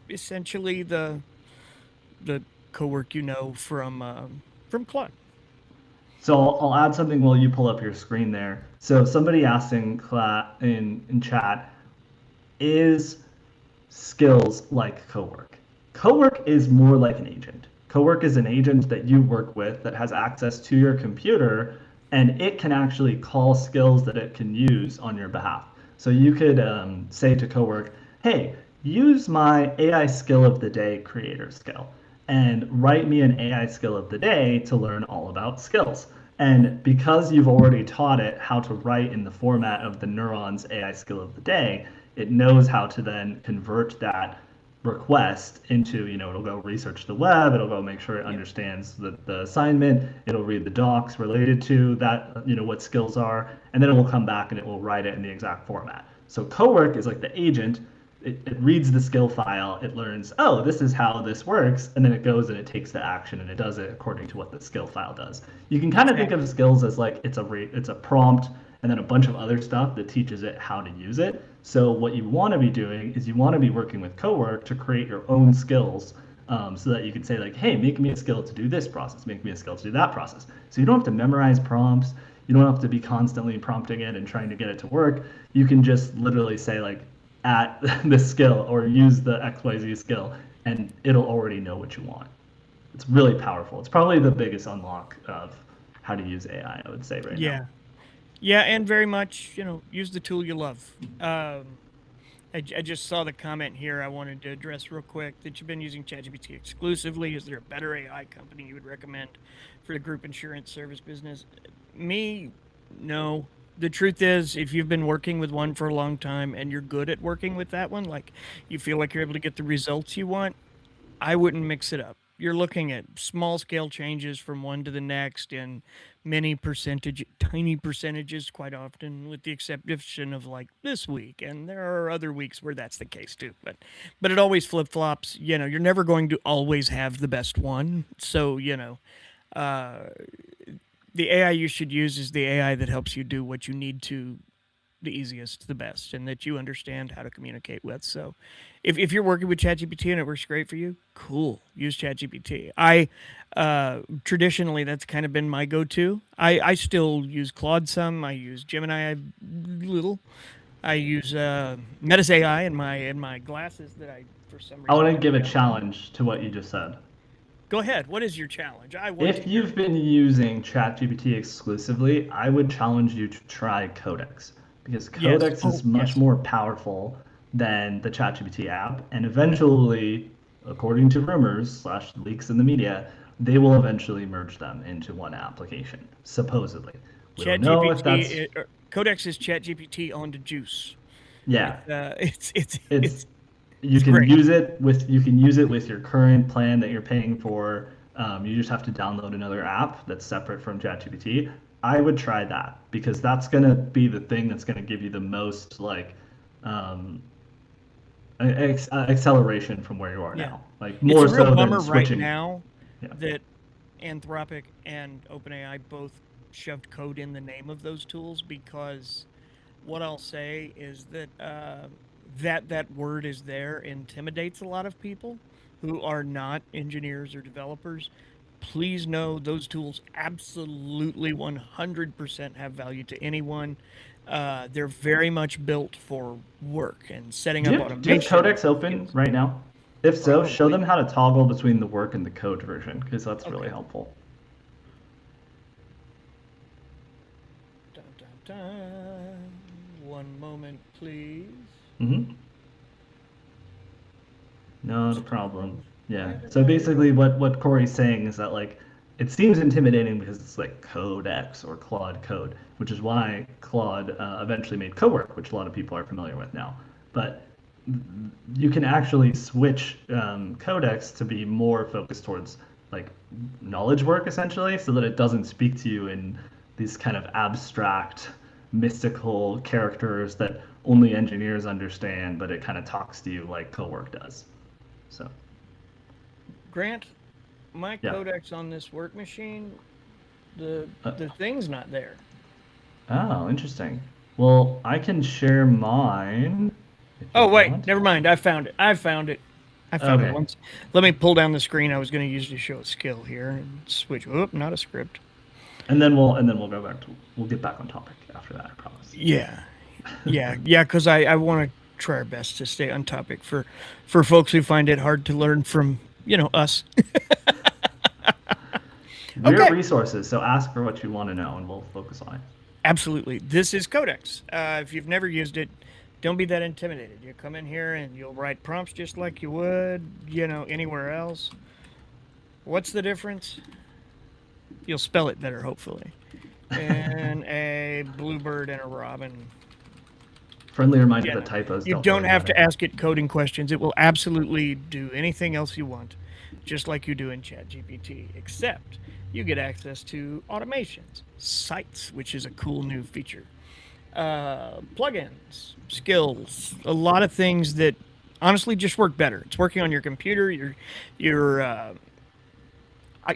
essentially the co-work from Claude. So I'll add something while you pull up your screen there. So somebody asked in chat, is skills like Cowork? Cowork is more like an agent. Cowork is an agent that you work with that has access to your computer, and it can actually call skills that it can use on your behalf. So you could say to Cowork, hey, use my AI skill of the day creator skill and write me an AI skill of the day to learn all about skills. And because you've already taught it how to write in the format of the Neuron's AI skill of the day, it knows how to then convert that request into, it'll go research the web, it'll go make sure it Yep. understands the assignment, it'll read the docs related to that, what skills are, and then it will come back and it will write it in the exact format. So Cowork is like the agent. It reads the skill file, it learns, oh, this is how this works, and then it goes and it takes the action and it does it according to what the skill file does. You can kind of think of Exactly. skills as like it's a prompt and then a bunch of other stuff that teaches it how to use it. So what you want to be doing is you want to be working with Cowork to create your own skills, so that you can say like, hey, make me a skill to do this process, make me a skill to do that process. So you don't have to memorize prompts. You don't have to be constantly prompting it and trying to get it to work. You can just literally say like, at this skill or use the XYZ skill, and it'll already know what you want. It's really powerful. It's probably the biggest unlock of how to use AI, I would say, right now. Yeah. Yeah, and very much, use the tool you love. I just saw the comment here I wanted to address real quick that you've been using ChatGPT exclusively. Is there a better AI company you would recommend for the group insurance service business? Me, no. The truth is, if you've been working with one for a long time and you're good at working with that one, like you feel like you're able to get the results you want, I wouldn't mix it up. You're looking at small scale changes from one to the next in tiny percentages quite often, with the exception of like this week. And there are other weeks where that's the case too. But it always flip flops. You're never going to always have the best one. So, uh, the AI you should use is the AI that helps you do what you need to the easiest, the best, and that you understand how to communicate with. So, if you're working with ChatGPT and it works great for you, cool. Use ChatGPT. I traditionally that's kind of been my go-to. I still use Claude some. I use Gemini a little. I use Metis AI in my glasses that I for some I reason want to never give a downloaded. challenge to what you just said. Go ahead. What is your challenge? I want to If hear you've it. been using ChatGPT exclusively, I would challenge you to try Codex because Yes. Codex Oh, is much yes. more powerful than the ChatGPT app, and eventually, according to rumors slash leaks in the media, they will eventually merge them into one application, supposedly. We don't know if that's Codex is ChatGPT on the juice. yeah. It's It's it's great. you can use it with your current plan that you're paying for. You just have to download another app that's separate from ChatGPT. I would try that because that's gonna be the thing that's gonna give you the most like um, acceleration from where you are Yeah. now. Like It's a more real so than bummer right switching. now Yeah. that Anthropic and OpenAI both shoved code in the name of those tools because what I'll say is that that word is there intimidates a lot of people who are not engineers or developers. Please know those tools absolutely 100% have value to anyone. They're very much built for work and setting up Do you have automations Codex and open skills. right now? If so, show them Probably. how to toggle between the work and the code version because that's really Okay. helpful. Dun, dun, dun. One moment, please. Mm-hmm. Not a Just problem. Yeah. finding So my basically, little. what Corey's saying is that like it seems intimidating because it's like Codex or Claude Code, which is why Claude eventually made Cowork, which a lot of people are familiar with now. But you can actually switch Codex to be more focused towards like knowledge work essentially, so that it doesn't speak to you in these kind of abstract, mystical characters that only engineers understand, but it kind of talks to you like Cowork does. So, Grant, my yeah. codex on this work machine, the Uh, the thing's not there. oh, interesting. Well, I can share mine if you Oh wait, want. never mind. I found it. I found it. I found it Okay. once. Let me pull down the screen. I was going to use to show a skill here and switch. Oop, not a script. And then we'll go back to we'll get back on topic after that, I promise. Yeah, yeah. Because I want to try our best to stay on topic for folks who find it hard to learn from us. We're Okay. resources, so ask for what you want to know and we'll focus on it. Absolutely. This is Codex. If you've never used it, don't be that intimidated. You come in here and you'll write prompts just like you would, anywhere else. What's the difference? You'll spell it better, hopefully. And a bluebird and a robin. Friendly reminder Yeah, that no. typos You don't don't really have to matter. ask it coding questions. It will absolutely do anything else you want, just like you do in ChatGPT, except you get access to automations, sites, which is a cool new feature, plugins, skills, a lot of things that honestly just work better. It's working on your computer.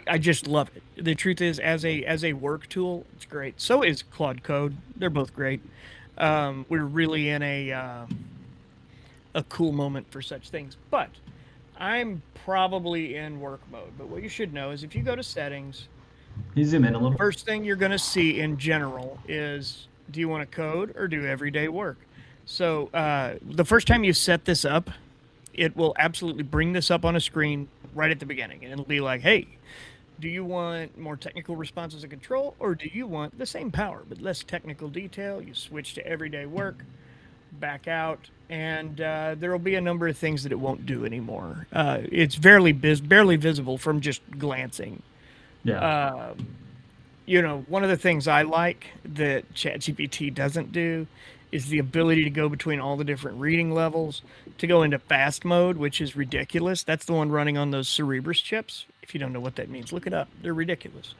I just love it. The truth is, as a work tool, it's great. So is Claude Code. They're both great. We're really in a cool moment for such things. But I'm probably in work mode. But what you should know is if you go to settings, Can you zoom in a little? first thing you're going to see in general is do you want to code or do everyday work? So the first time you set this up, it will absolutely bring this up on a screen right at the beginning. And it'll be like, hey, do you want more technical responses and control, or do you want the same power but less technical detail? You switch to everyday work, back out, and there will be a number of things that it won't do anymore. It's barely visible from just glancing. Yeah. One of the things I like that ChatGPT doesn't do is the ability to go between all the different reading levels to go into fast mode, which is ridiculous. That's the one running on those Cerebrus chips. If you don't know what that means, look it up. They're ridiculous.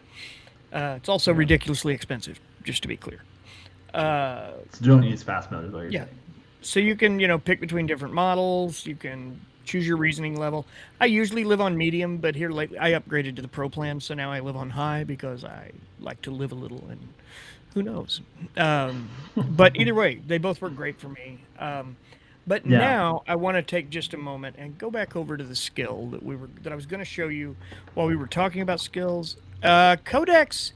It's also Yeah. ridiculously expensive, just to be clear. So don't use fast mode is what you're Yeah. saying. So you can, pick between different models. You can choose your reasoning level. I usually live on medium, but here lately I upgraded to the pro plan, so now I live on high because I like to live a little, and who knows. But either way, they both work great for me. But Yeah. now I want to take just a moment and go back over to the skill that I was going to show you while we were talking about skills. Codex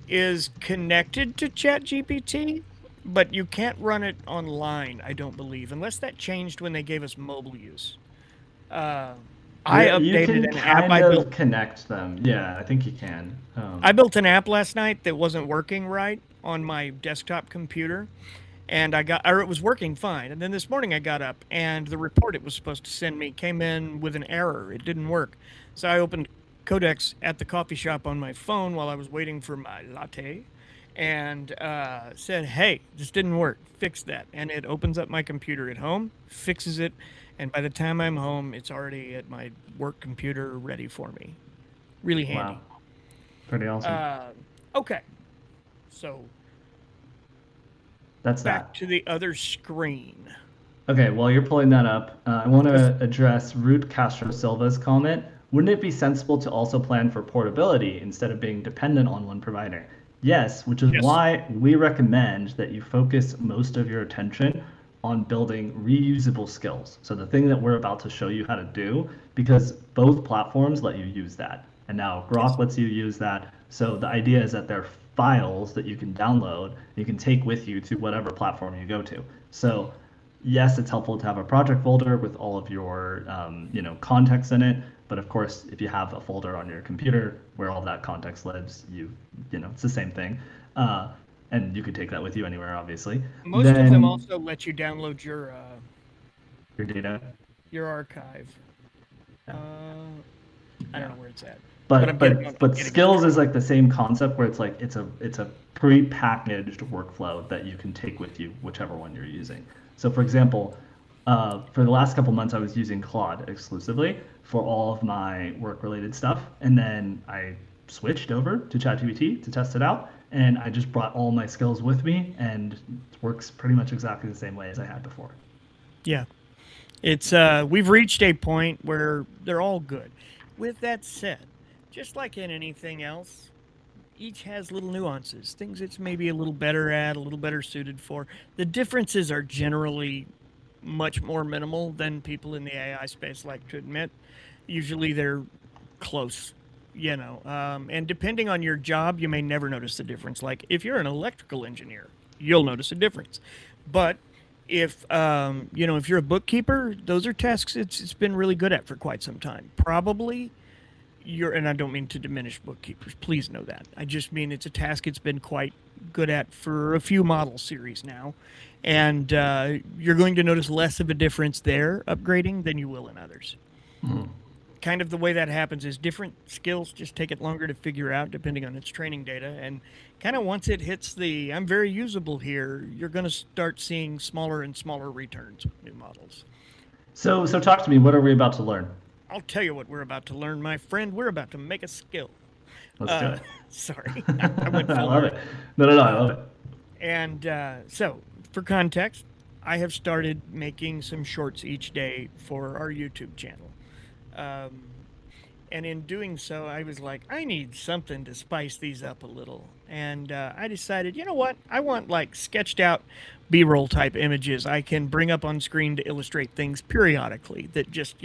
is connected to ChatGPT. but you can't run it online, I don't believe, unless that changed when they gave us mobile use. Uh, I Yeah, you updated can an app kind of connect them. Yeah, I think you can. I built an app last night that wasn't working right on my desktop computer, and or it was working fine. And then this morning I got up, and the report it was supposed to send me came in with an error. It didn't work. So I opened Codex at the coffee shop on my phone while I was waiting for my latte, and said, "Hey, this didn't work. Fix that." And it opens up my computer at home, fixes it, and by the time I'm home, it's already at my work computer ready for me. Really handy. Wow, pretty awesome. Uh, okay, so That's back that. to the other screen. Okay, while you're pulling that up, I want to address Root Castro Silva's comment. Wouldn't it be sensible to also plan for portability instead of being dependent on one provider? Yes, which is Yes. why we recommend that you focus most of your attention on building reusable skills. So the thing that we're about to show you how to do, because both platforms let you use that. And now Yes. Grok lets you use that. So the idea is that they're files that you can download, you can take with you to whatever platform you go to. So yes, it's helpful to have a project folder with all of your context in it. But of course, if you have a folder on your computer where all that context lives, it's the same thing, and you could take that with you anywhere, obviously. Most of them Then also let you download your data, your archive. yeah, Uh, I don't yeah. know where it's at, but But I'm getting but I'm but getting on skills track. is like the same concept where it's a pre-packaged workflow that you can take with you, whichever one you're using. So for example, for the last couple months, I was using Claude exclusively for all of my work-related stuff, and then I switched over to ChatGPT to test it out, and I just brought all my skills with me, and it works pretty much exactly the same way as I had before. Yeah, it's we've reached a point where they're all good. With that said, just like in anything else, each has little nuances, things it's maybe a little better at, a little better suited for. The differences are generally much more minimal than people in the AI space like to admit. Usually they're close, and depending on your job, you may never notice the difference. Like if you're an electrical engineer, you'll notice a difference. But if you're a bookkeeper, those are tasks it's been really good at for quite some time. Probably and I don't mean to diminish bookkeepers. Please know that. I just mean it's a task it's been quite good at for a few model series now, and you're going to notice less of a difference there upgrading than you will in others. Mhm. Kind of the way that happens is different skills just take it longer to figure out depending on its training data, and kind of once it hits the I'm very usable here, you're going to start seeing smaller and smaller returns with new models. So talk to me. What are we about to learn? I'll tell you what we're about to learn, my friend. We're about to make a skill. Let's do Uh, it. sorry, I went I full love nerd. it. No, I Uh, love it. so, for context, I have started making some shorts each day for our YouTube channel. Um, and in doing so, I was like, I need something to spice these up a little. And I decided, you know what? I want like sketched out B roll type images I can bring up on screen to illustrate things periodically that just,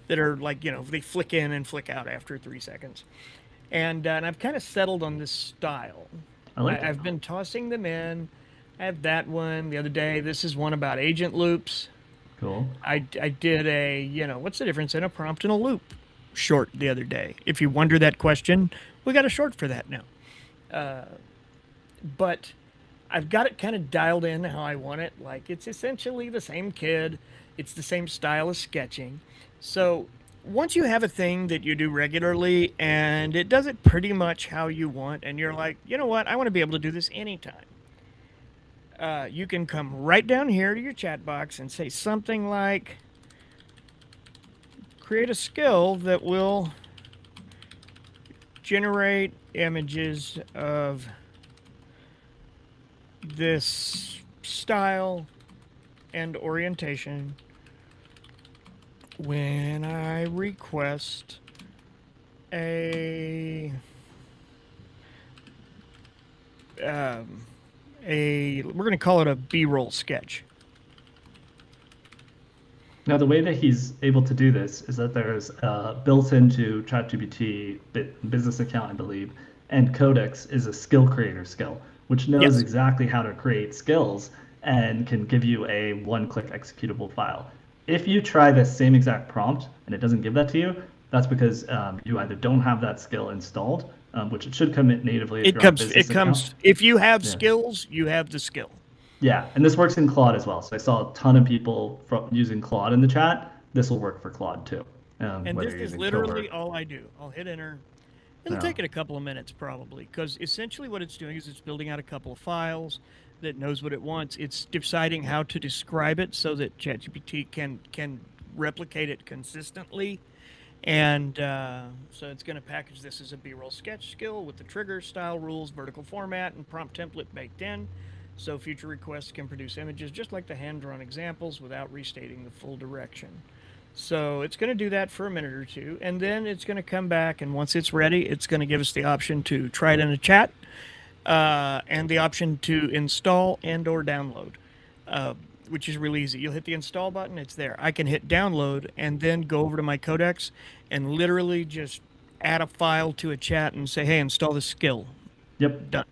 that are like, they flick in and flick out after 3 seconds. And I've kind of settled on this style. I like it. I've been tossing them in. I have that one the other day. This is one about agent loops. Cool. I did what's the difference in a prompt and a loop short the other day. If you wonder that question, we got a short for that now. But I've got it kind of dialed in how I want it. Like it's essentially the same kid, it's the same style of sketching. So once you have a thing that you do regularly and it does it pretty much how you want, and you're like, you know what, I want to be able to do this anytime. You can come right down here to your chat box and say something like, create a skill that will generate images of this style and orientation when I request a we're going to call it a B-roll sketch. Now, the way that he's able to do this is that there's built into ChatGPT business account, I believe, and Codex is a skill creator skill. which knows Yes. exactly how to create skills and can give you a one-click executable file. If you try the same exact prompt and it doesn't give that to you, that's because you either don't have that skill installed, which it should come in natively if It you're on a comes, business account. if you have Yeah. skills, you have the skill. Yeah, and this works in Claude as well. So I saw a ton of people from using Claude in the chat. This will work for Claude too, And whether this you're is using literally Covert. all I do. I'll hit enter. It'll Yeah. take it a couple of minutes probably, because essentially what it's doing is it's building out a couple of files that knows what it wants. It's deciding how to describe it so that ChatGPT can replicate it consistently. And so it's going to package this as a B-roll sketch skill with the trigger, style rules, vertical format, and prompt template baked in. So future requests can produce images just like the hand-drawn examples without restating the full direction. So it's going to do that for a minute or two, and then it's going to come back, and once it's ready, it's going to give us the option to try it in a chat, and the option to install and or download, which is really easy. You'll hit the install button, it's there. I can hit download and then go over to my Codex and literally just add a file to a chat and say, hey, install the skill. Yep. Done.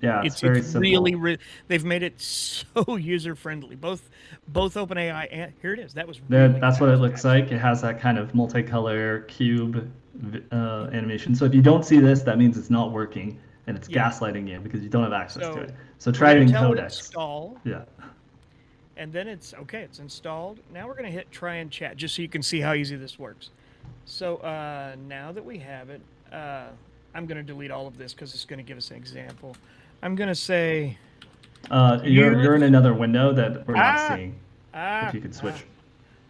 Yeah, it's It's very simple. really they've made it so user friendly. Both OpenAI and here it is. That was really That's what it fast, looks actually. like. It has that kind of multicolor cube animation. So if you don't see this, that means it's not working and it's Yeah. gaslighting you because you don't have access to it. So So we're try it gonna in tell it Codex. install, Yeah. and then it's okay. It's installed. Now we're gonna hit try and chat just so you can see how easy this works. So now that we have it, I'm gonna delete all of this because it's gonna give us an example. I'm gonna say You're in use another window that we're not ah seeing. If ah you could ah. switch.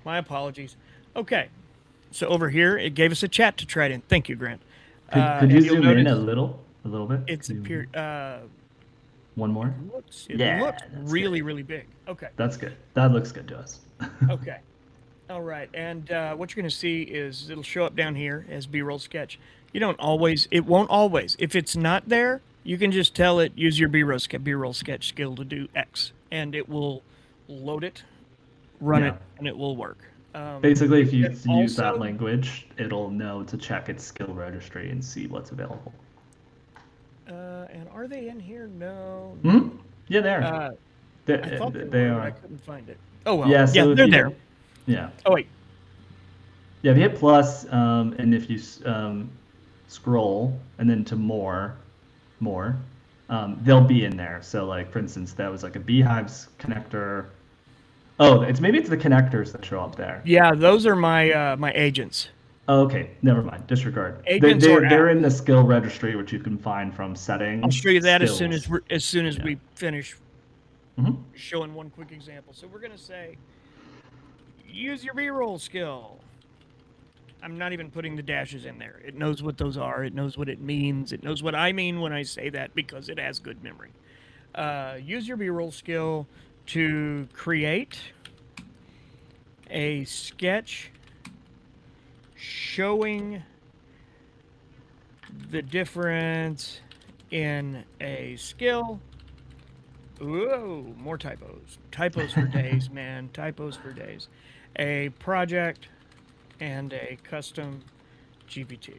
My apologies. Okay, so over here it gave us a chat to try it in. Thank you, Grant. Could you And you'll zoom in notice a little bit? it's Could you, appeared. one It more? looks Yeah, that's good. really really big. Okay. That's good. That looks good to us. Okay. All right, and what you're going to see is it'll show up down here as B-roll sketch. You don't always, it won't always. If it's not there, you can just tell it use your B-roll sketch skill to do X, and it will load it, run it, Yeah. and it will work. Basically, You if you can use that also, language, it'll know to check its skill registry and see what's available. and are they in here? No, Hmm? no. Yeah, they are. Uh, I thought they They were, but I are. couldn't find it. Oh well, Yeah. yeah, So if they're you there. hit, yeah, Oh wait, yeah, if you hit plus, and if you scroll and then to more, they'll be in there. So like for instance, that was like a beehives connector. Oh, it's the connectors that show up there. yeah, those are my agents. Oh, okay, never mind. Disregard. Agents or They're apps. in the skill registry, which you can find from I'll settings, show you that skills. as soon as Yeah. we finish Hmm. showing one quick example. So we're gonna say use your B-roll skill. I'm not even putting the dashes in there. It knows what those are. It knows what it means. It knows what I mean when I say that because it has good memory. Use your B-roll skill to create a sketch showing the difference in a skill. Whoa, more typos. Typos for days, man. Typos for days. A project and a custom GPT.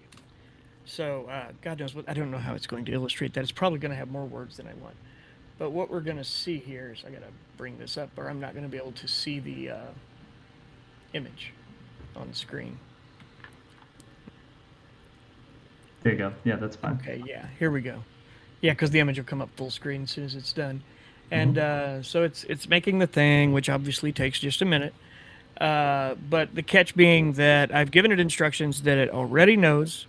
So, God knows what, I don't know how it's going to illustrate that. It's probably going to have more words than I want. But what we're going to see here is I got to bring this up or I'm not going to be able to see the image on the screen. There you go. Yeah, that's fine. Okay, yeah, here we go. Yeah, because the image will come up full screen as soon as it's done. And Hmm. so it's making the thing, which obviously takes just a minute. But the catch being that I've given it instructions that it already knows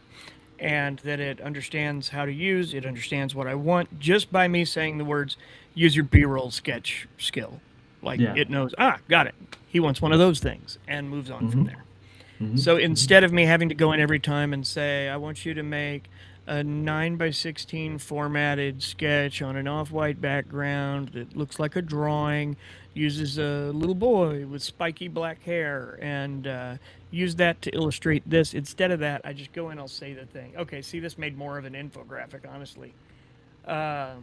and that it understands how to use. It understands what I want just by me saying the words, use your B-roll sketch skill. Like Yeah. it knows, got it. He wants one of those things and moves on from Hmm. there. Hmm. So instead of me having to go in every time and say, I want you to make a 9 by 16 formatted sketch on an off-white background that looks like a drawing, uses a little boy with spiky black hair, and use that to illustrate this. Instead of that, I just go in, I'll say the thing. Okay, see, this made more of an infographic, honestly. Uh,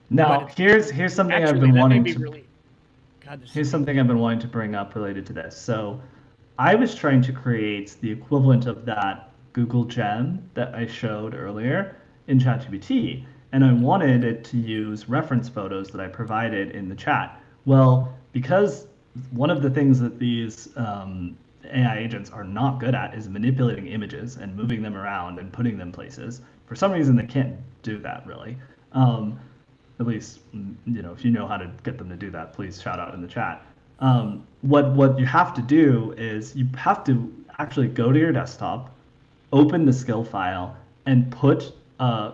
but Now, it's here's something I've actually, been that may wanting be to really, God, this is here's deep. something I've been wanting to bring up related to this. So, I was trying to create the equivalent of that Google gem that I showed earlier in ChatGPT. and I wanted it to use reference photos that I provided in the chat. Well, because one of the things that these AI agents are not good at is manipulating images and moving them around and putting them places. For some reason, they can't do that really. At least, if you know how to get them to do that, please shout out in the chat. What you have to do is you have to actually go to your desktop, open the skill file, and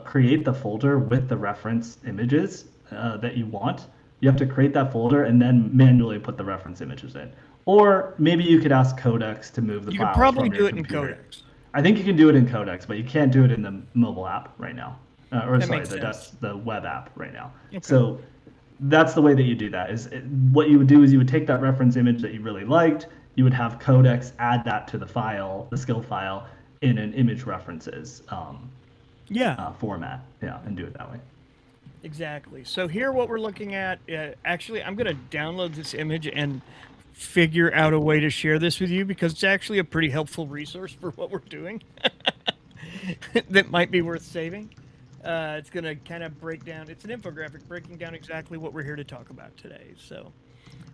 create the folder with the reference images that you want. You have to create that folder and then manually put the reference images in. Or maybe you could ask Codex to move the You could files probably from your do it in computer. Codex. I think you can do it in Codex, but you can't do it in the mobile app right now. That makes sense. The web app right now. Okay. So that's the way that you do that. What you would do is you would take that reference image that you really liked, you would have Codex add that to the file, the skill file, in an image references format, and do it that way. Exactly. So here what we're looking at, actually, I'm going to download this image and figure out a way to share this with you because it's actually a pretty helpful resource for what we're doing that might be worth saving. It's going to kind of break down, it's an infographic breaking down exactly what we're here to talk about today. So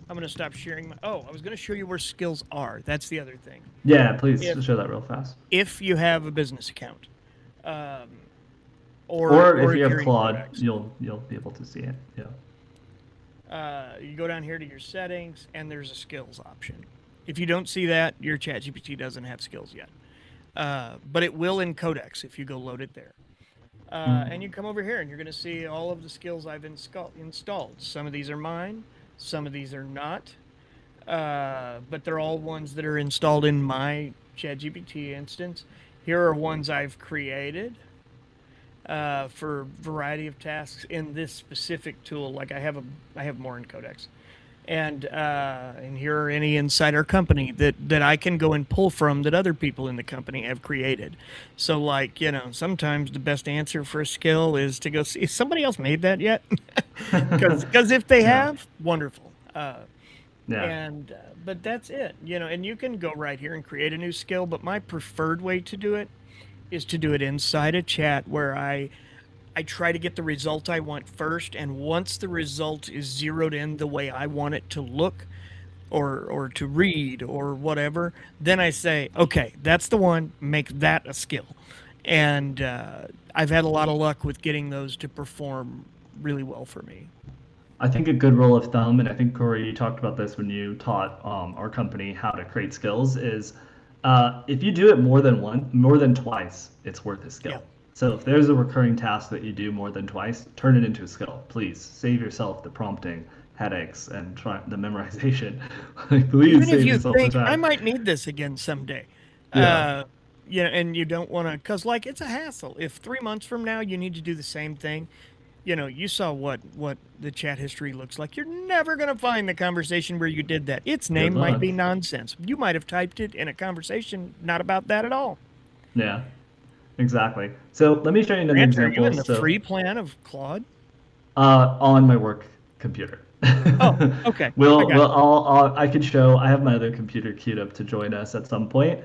I'm going to stop sharing I was going to show you where skills are. That's the other thing. Yeah, please show that real fast. If you have a business account, or if you have Claude, you'll be able to see it. Yeah. You go down here to your settings, and there's a skills option. If you don't see that, your ChatGPT doesn't have skills yet, but it will in Codex if you go load it there. And you come over here, and you're going to see all of the skills I've installed. Some of these are mine, some of these are not, but they're all ones that are installed in my ChatGPT instance. Here are ones I've created for a variety of tasks in this specific tool. Like I have more in Codex, and here are any inside our company that I can go and pull from that other people in the company have created. So like, sometimes the best answer for a skill is to go see if somebody else made that yet, because if they have, wonderful. But that's it, and you can go right here and create a new skill. But my preferred way to do it is to do it inside a chat where I try to get the result I want first, and once the result is zeroed in the way I want it to look or to read or whatever, then I say, okay, that's the one, make that a skill. And I've had a lot of luck with getting those to perform really well for me. I think a good rule of thumb, and I think Corey, you talked about this when you taught our company how to create skills, is if you do it more than twice, it's worth a skill. Yeah. So if there's a recurring task that you do more than twice, turn it into a skill. Please save yourself the prompting headaches and the memorization. Please even save if you yourself think the time. I might need this again someday. And you don't want to, because like it's a hassle. If 3 months from now you need to do the same thing, you saw what the chat history looks like. You're never going to find the conversation where you did that. Its name might be nonsense. You might have typed it in a conversation not about that at all. Yeah, exactly. So let me show you another example. Are you in the free plan of Claude? On my work computer. Oh, okay. I could show. I have my other computer queued up to join us at some point,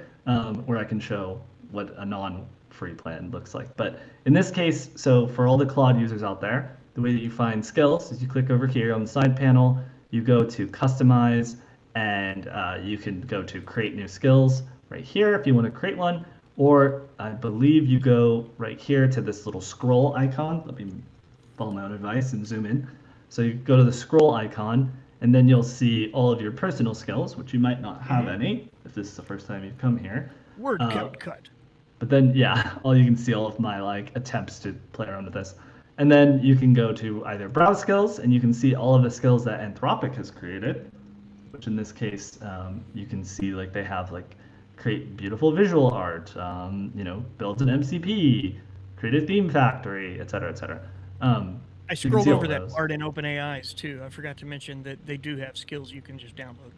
where I can show what a non-free plan looks like. But in this case, so for all the Claude users out there, the way that you find skills is you click over here on the side panel, you go to customize, and you can go to create new skills right here if you want to create one, or I believe you go right here to this little scroll icon. Let me follow my own advice and zoom in. So you go to the scroll icon, and then you'll see all of your personal skills, which you might not have any if this is the first time you've come here. Word count cut. But then, yeah, you can see all of my attempts to play around with this. And then you can go to either browse skills, and you can see all of the skills that Anthropic has created, which in this case, you can see they have create beautiful visual art, build an MCP, create a theme factory, et cetera, et cetera. I scrolled over that part in OpenAI's too. I forgot to mention that they do have skills you can just download.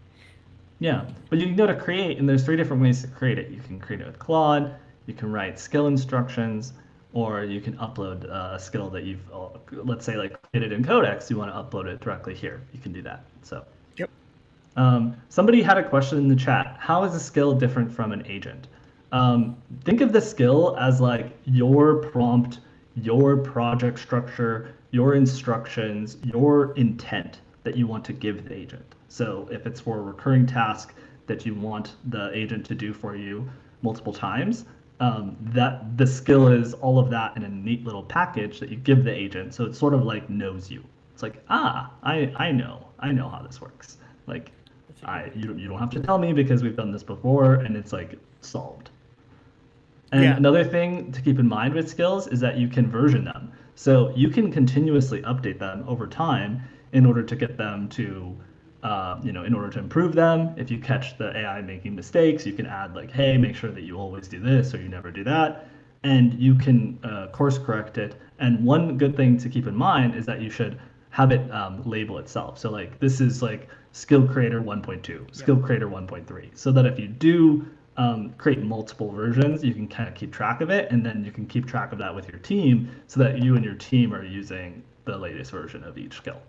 Yeah, but you can go to create, and there's 3 different ways to create it. You can create it with Claude, you can write skill instructions, or you can upload a skill that you've, let's say, created in Codex. You want to upload it directly here. You can do that. So. Yep. Somebody had a question in the chat. How is a skill different from an agent? Think of the skill as your prompt your project structure, your instructions, your intent that you want to give the agent. So if it's for a recurring task that you want the agent to do for you multiple times, that the skill is all of that in a neat little package that you give the agent. So it sort of like knows you. It's like, I know how this works. Like, you don't have to tell me because we've done this before, and it's like solved. And Yeah. another thing to keep in mind with skills is that you can version them. So you can continuously update them over time in order to get them to, in order to improve them. If you catch the AI making mistakes, you can add like, hey, make sure that you always do this or you never do that. And you can course correct it. And one good thing to keep in mind is that you should have it label itself. So like this is like skill creator 1.2, skill creator 1.3, so that if you do create multiple versions, you can kind of keep track of it, and then you can keep track of that with your team so that you and your team are using the latest version of each skill.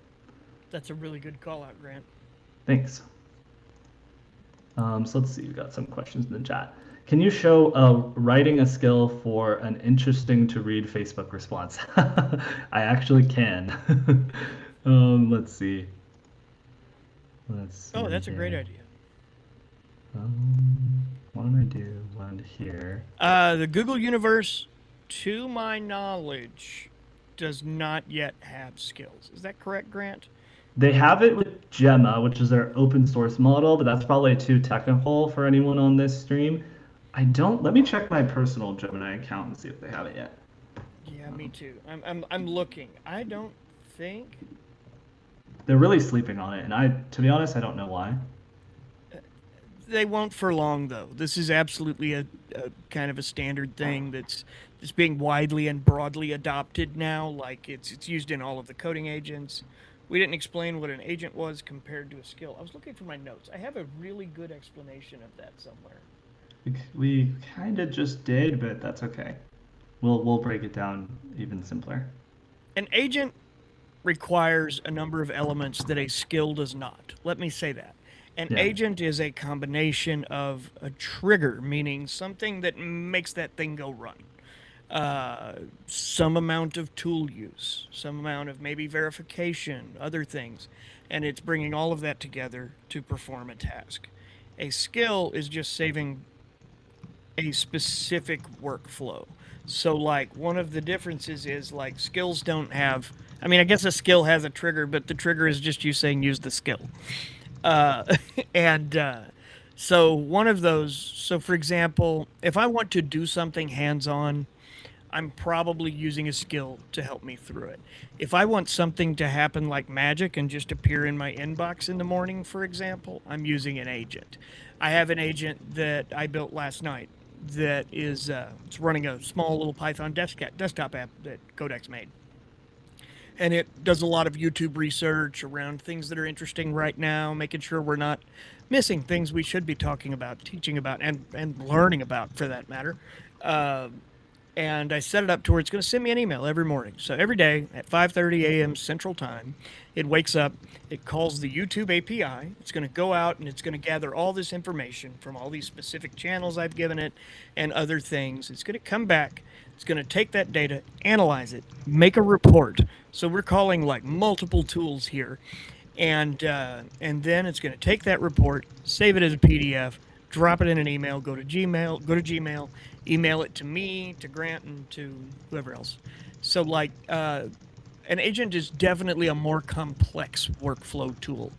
That's a really good call out, Grant. Thanks. So let's see, we've got some questions in the chat. Can you show writing a skill for an interesting to read Facebook response? I actually can. Let's see. Oh, that's a great idea. What did I do? One here. The Google universe, to my knowledge, does not yet have skills. Is that correct, Grant? They have it with Gemma, which is their open source model, but that's probably too technical for anyone on this stream. I don't. Let me check my personal Gemini account and see if they have it yet. Yeah, me too. I'm looking. I don't think They're really sleeping on it, and to be honest, I don't know why. they won't for long, though. This is absolutely a kind of a standard thing that's being widely and broadly adopted now. Like it's used in all of the coding agents. We didn't explain what an agent was compared to a skill. I was looking for my notes. I have a really good explanation of that somewhere. We kind of just did, but that's okay. We'll break it down even simpler. An agent requires a number of elements that a skill does not. Let me say that. An agent is a combination of a trigger, meaning something that makes that thing go run. Some amount of tool use, some amount of maybe verification, other things. And it's bringing all of that together to perform a task. A skill is just saving a specific workflow. So, like, one of the differences is, like, skills don't have. I mean, I guess a skill has a trigger, but the trigger is just you saying use the skill. Uh, and so, one of those. So, for example, if I want to do something hands on, I'm probably using a skill to help me through it. If I want something to happen like magic and just appear in my inbox in the morning, for example, I'm using an agent. I have an agent that I built last night that is it's running a small little Python desktop app that Codex made. And it does a lot of YouTube research around things that are interesting right now, making sure we're not missing things we should be talking about, teaching about, and learning about, for that matter. And I set it up to where it's going to send me an email every morning. So every day at 5:30 a.m. Central Time, it wakes up, it calls the YouTube API. It's going to go out and it's going to gather all this information from all these specific channels I've given it and other things. It's going to come back. It's going to take that data, analyze it, make a report. So we're calling like multiple tools here. And then it's going to take that report, save it as a PDF, drop it in an email, go to Gmail, email it to me, to Grant, and to whoever else. So, like, an agent is definitely a more complex workflow tool.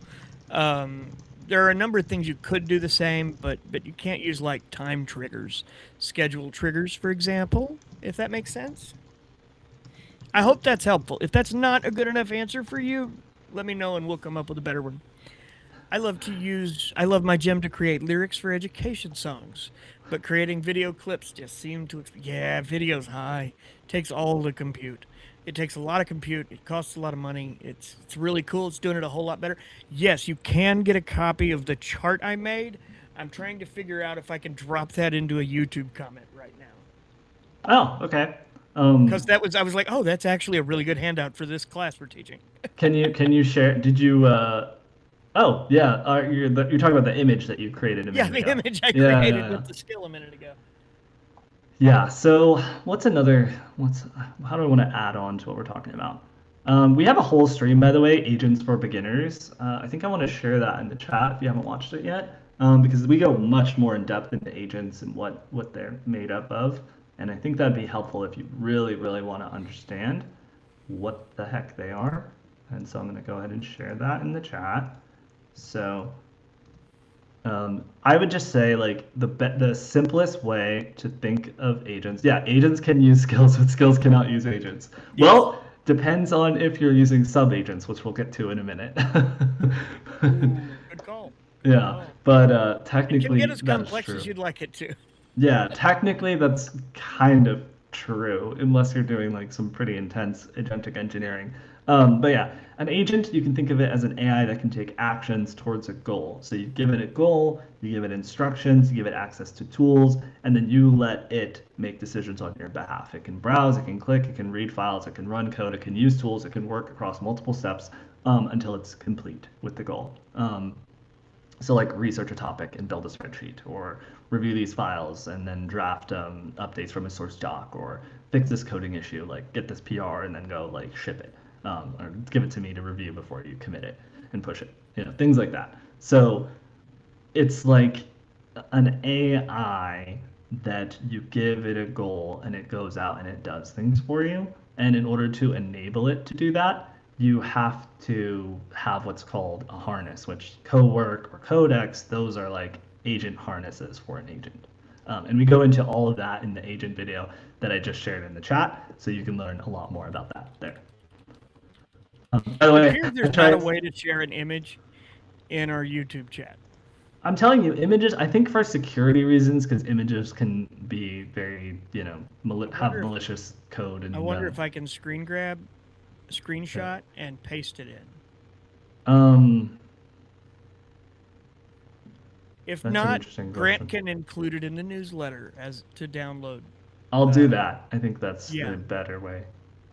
There are a number of things you could do the same, but you can't use, like, time triggers, schedule triggers, for example, if that makes sense. I hope that's helpful. If that's not a good enough answer for you, let me know and we'll come up with a better one. I love my gem to create lyrics for education songs, but creating video clips just seemed to, video's high. Takes all the compute. It takes a lot of compute. It costs a lot of money. It's really cool. It's doing it a whole lot better. Yes, you can get a copy of the chart I made. I'm trying to figure out if I can drop that into a YouTube comment right now. Oh, okay. Because I was like, oh, that's actually a really good handout for this class we're teaching. Can you share? Did you? Oh yeah, you're talking about the image that you created a minute ago. The image I created with the skill a minute ago. Yeah. So how do I want to add on to what we're talking about? We have a whole stream, by the way, Agents for Beginners. I think I want to share that in the chat if you haven't watched it yet, because we go much more in depth into agents and what they're made up of. And I think that'd be helpful if you really, really want to understand what the heck they are. And so I'm going to go ahead and share that in the chat. So I would just say like the simplest way to think of agents. Yeah, agents can use skills, but skills cannot use agents. Yes. Well, depends on if you're using subagents, which we'll get to in a minute. Ooh, good call. Good Yeah, call. but It can get technically as that's complex true. as you'd like it to. Yeah, technically that's kind of true, unless you're doing like some pretty intense agentic engineering. But yeah, an agent, you can think of it as an AI that can take actions towards a goal. So you give it a goal, you give it instructions, you give it access to tools, and then you let it make decisions on your behalf. It can browse, it can click, it can read files, it can run code, it can use tools, it can work across multiple steps until it's complete with the goal. So like research a topic and build a spreadsheet, or review these files and then draft updates from a source doc, or fix this coding issue, like get this PR and then go like ship it, or give it to me to review before you commit it and push it, things like that. So it's like an AI that you give it a goal and it goes out and it does things for you. And in order to enable it to do that, you have to have what's called a harness, which Cowork or Codex, those are like agent harnesses for an agent. And we go into all of that in the agent video that I just shared in the chat, so you can learn a lot more about that there. By the It way, appears I there's not a tried. way to share an image in our YouTube chat. I'm telling you, images, I think for security reasons, because images can be very, I have wonder if malicious code I in wonder them. if I can screen grab, Yeah. screenshot, and paste it in. Um, If that's an not, interesting Grant question. can include it in the newsletter as to download. I'll do Uh, that. I think that's the yeah, better way.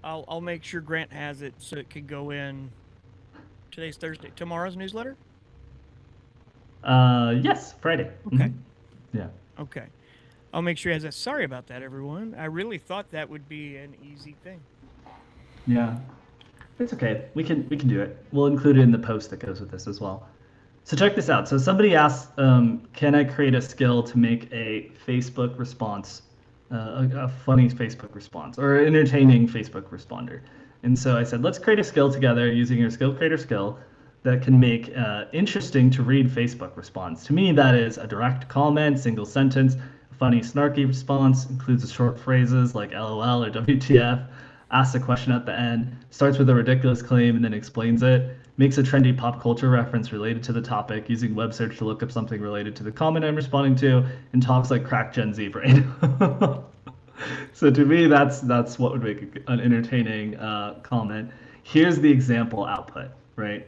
I'll make sure Grant has it so it can go in. Today's Thursday. Tomorrow's newsletter. Yes, Friday. Okay. Yeah. Okay. I'll make sure he has that. Sorry about that, everyone. I really thought that would be an easy thing. Yeah. It's okay. We can do it. We'll include it in the post that goes with this as well. So check this out. So somebody asked, can I create a skill to make a Facebook response, a funny Facebook response, or an entertaining Facebook responder? And so I said, let's create a skill together using your skill creator skill that can make interesting to read Facebook response. To me, that is a direct comment, single sentence, a funny snarky response, includes short phrases like LOL or WTF, asks a question at the end, starts with a ridiculous claim and then explains it, makes a trendy pop culture reference related to the topic using web search to look up something related to the comment I'm responding to, and talks like crack Gen Z brain. So to me, that's what would make an entertaining comment. Here's the example output, right?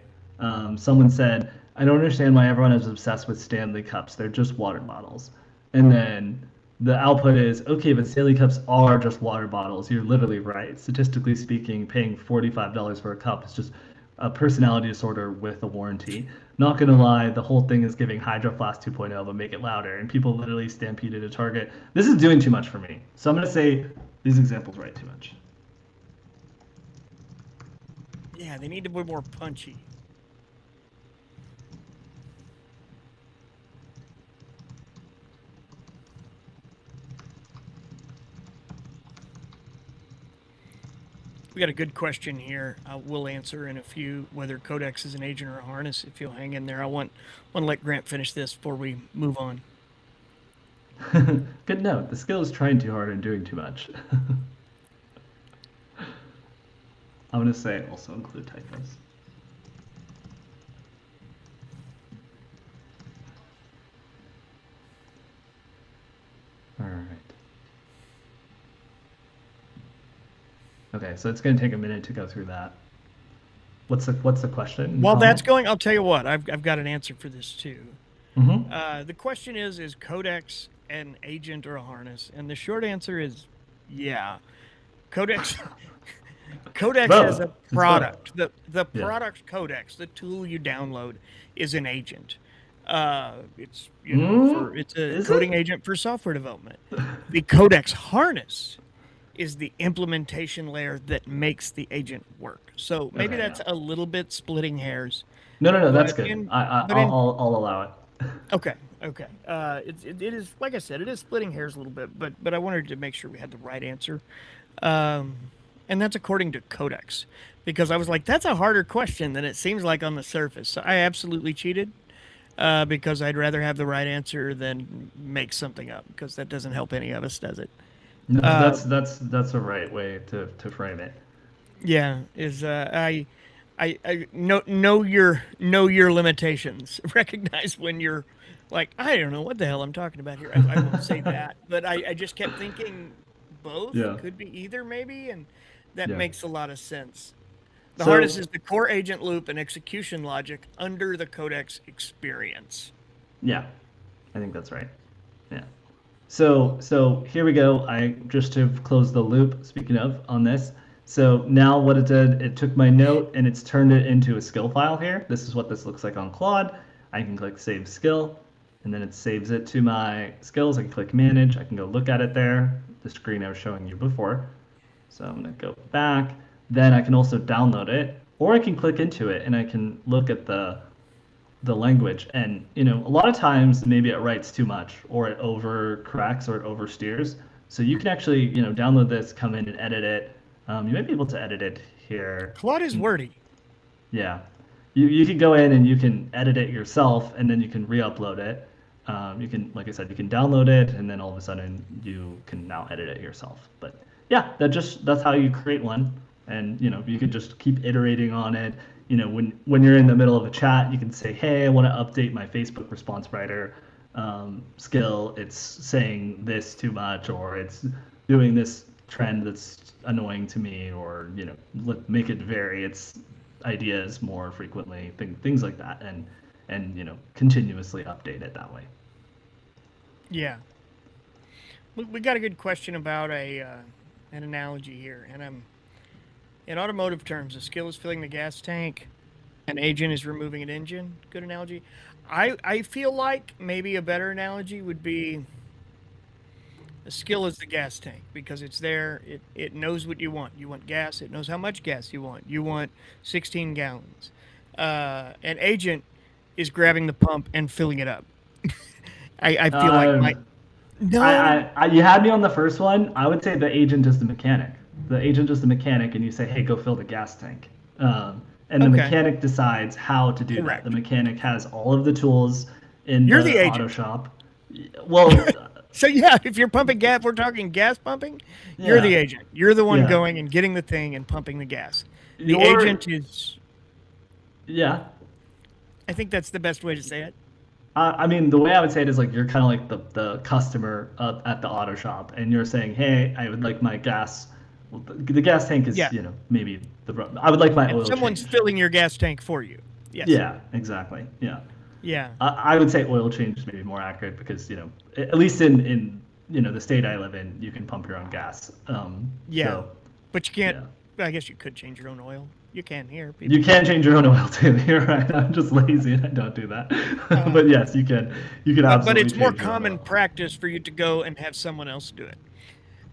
Someone said, "I don't understand why everyone is obsessed with Stanley cups. They're just water bottles." And then the output is, "Okay, but Stanley cups are just water bottles. You're literally right. Statistically speaking, paying $45 for a cup is just a personality disorder with a warranty. Not gonna lie, the whole thing is giving Hydro Flask 2.0, but make it louder, and people literally stampeded to Target. This is doing too much for me. So I'm gonna say these examples write too much." Yeah, they need to be more punchy. We got a good question here. We'll answer in a few whether Codex is an agent or a harness. If you'll hang in there, I want to let Grant finish this before we move on. Good note. The skill is trying too hard and doing too much. I'm gonna say also include typos. All right. Okay, so it's gonna take a minute to go through that. What's the question? While that's going, I'll tell you what. I've got an answer for this too. The question is Codex an agent or a harness? And the short answer is yeah. Codex Codex as Both. a It's both. product. The Yeah. product Codex, the tool you download, is an agent. It's Mm, it's a is coding it? agent for software development. The Codex harness is the implementation layer that makes the agent work. So maybe Okay, yeah. that's a little bit splitting hairs, No, no, no, that's but good. in I but in I'll allow it. okay, okay. It is, like I said, it is splitting hairs a little bit, but I wanted to make sure we had the right answer. Um, and that's according to Codex, because I was like, that's a harder question than it seems like on the surface. So I absolutely cheated, because I'd rather have the right answer than make something up, because that doesn't help any of us, does it? No, Uh, that's a right way to frame it. yeah, is I know your limitations. Recognize when you're like, I don't know what the hell I'm talking about here. I won't say that, but I just kept thinking both Yeah, could be either, maybe, and that yeah. makes a lot of sense. The harness So is the core agent loop and execution logic under the Codex experience. yeah, I think that's right. Yeah. So here we go. I just to close the loop. Speaking of on this, so now what it did, it took my note and it's turned it into a skill file here. This is what this looks like on Claude. I can click Save Skill, and then it saves it to my skills. I can click Manage. I can go look at it there. The screen I was showing you before. So I'm going to go back. Then I can also download it, or I can click into it and I can look at the language. And a lot of times maybe it writes too much, or it over corrects, or it oversteers. So you can actually download this, come in and edit it. You might be able to edit it here. Claude is wordy. Yeah, you can go in and you can edit it yourself, and then you can re-upload it. You can, like I said, you can download it, and then all of a sudden you can now edit it yourself. But yeah, that's how you create one, and you can just keep iterating on it. When you're in the middle of a chat, you can say, "Hey, I want to update my Facebook response writer skill. It's saying this too much, or it's doing this trend that's annoying to me, or make it vary its ideas more frequently, things like that, and continuously update it that way." Yeah, we got a good question about a an analogy here, and in automotive terms, a skill is filling the gas tank, an agent is removing an engine. Good analogy. I feel like maybe a better analogy would be a skill is the gas tank, because it's there. It knows what you want. You want gas. It knows how much gas you want. You want 16 gallons. An agent is grabbing the pump and filling it up. I feel like my Um, no. you had me on the first one. I would say the agent is the mechanic. The agent is the mechanic, and you say, "Hey, go fill the gas tank," and the Okay, mechanic decides how to do that. The correct. mechanic has all of the tools in You're the the auto agent. shop. Well, So yeah, if you're pumping gas, we're talking gas pumping. You're the yeah, agent. You're the one yeah. going and getting the thing and pumping the gas. The Your agent is. Yeah. I think that's the best way to say it. I mean, the way I would say it is like you're kind of like the customer at the auto shop, and you're saying, "Hey, I would like my gas." Well, the gas tank is, Yeah, maybe I would like my and oil someone's changed. filling your gas tank for you. Yes. Yeah, exactly. Yeah. Yeah. I would say oil change is maybe more accurate because, at least in the state I live in, you can pump your own gas. Yeah. So But you can't. yeah, I guess you could change your own oil. You can here. People you do. can change your own oil too. You're right. I'm just lazy and I don't do that. Uh, But yes, you can. You can but absolutely it's more change your own common oil. practice for you to go and have someone else do it.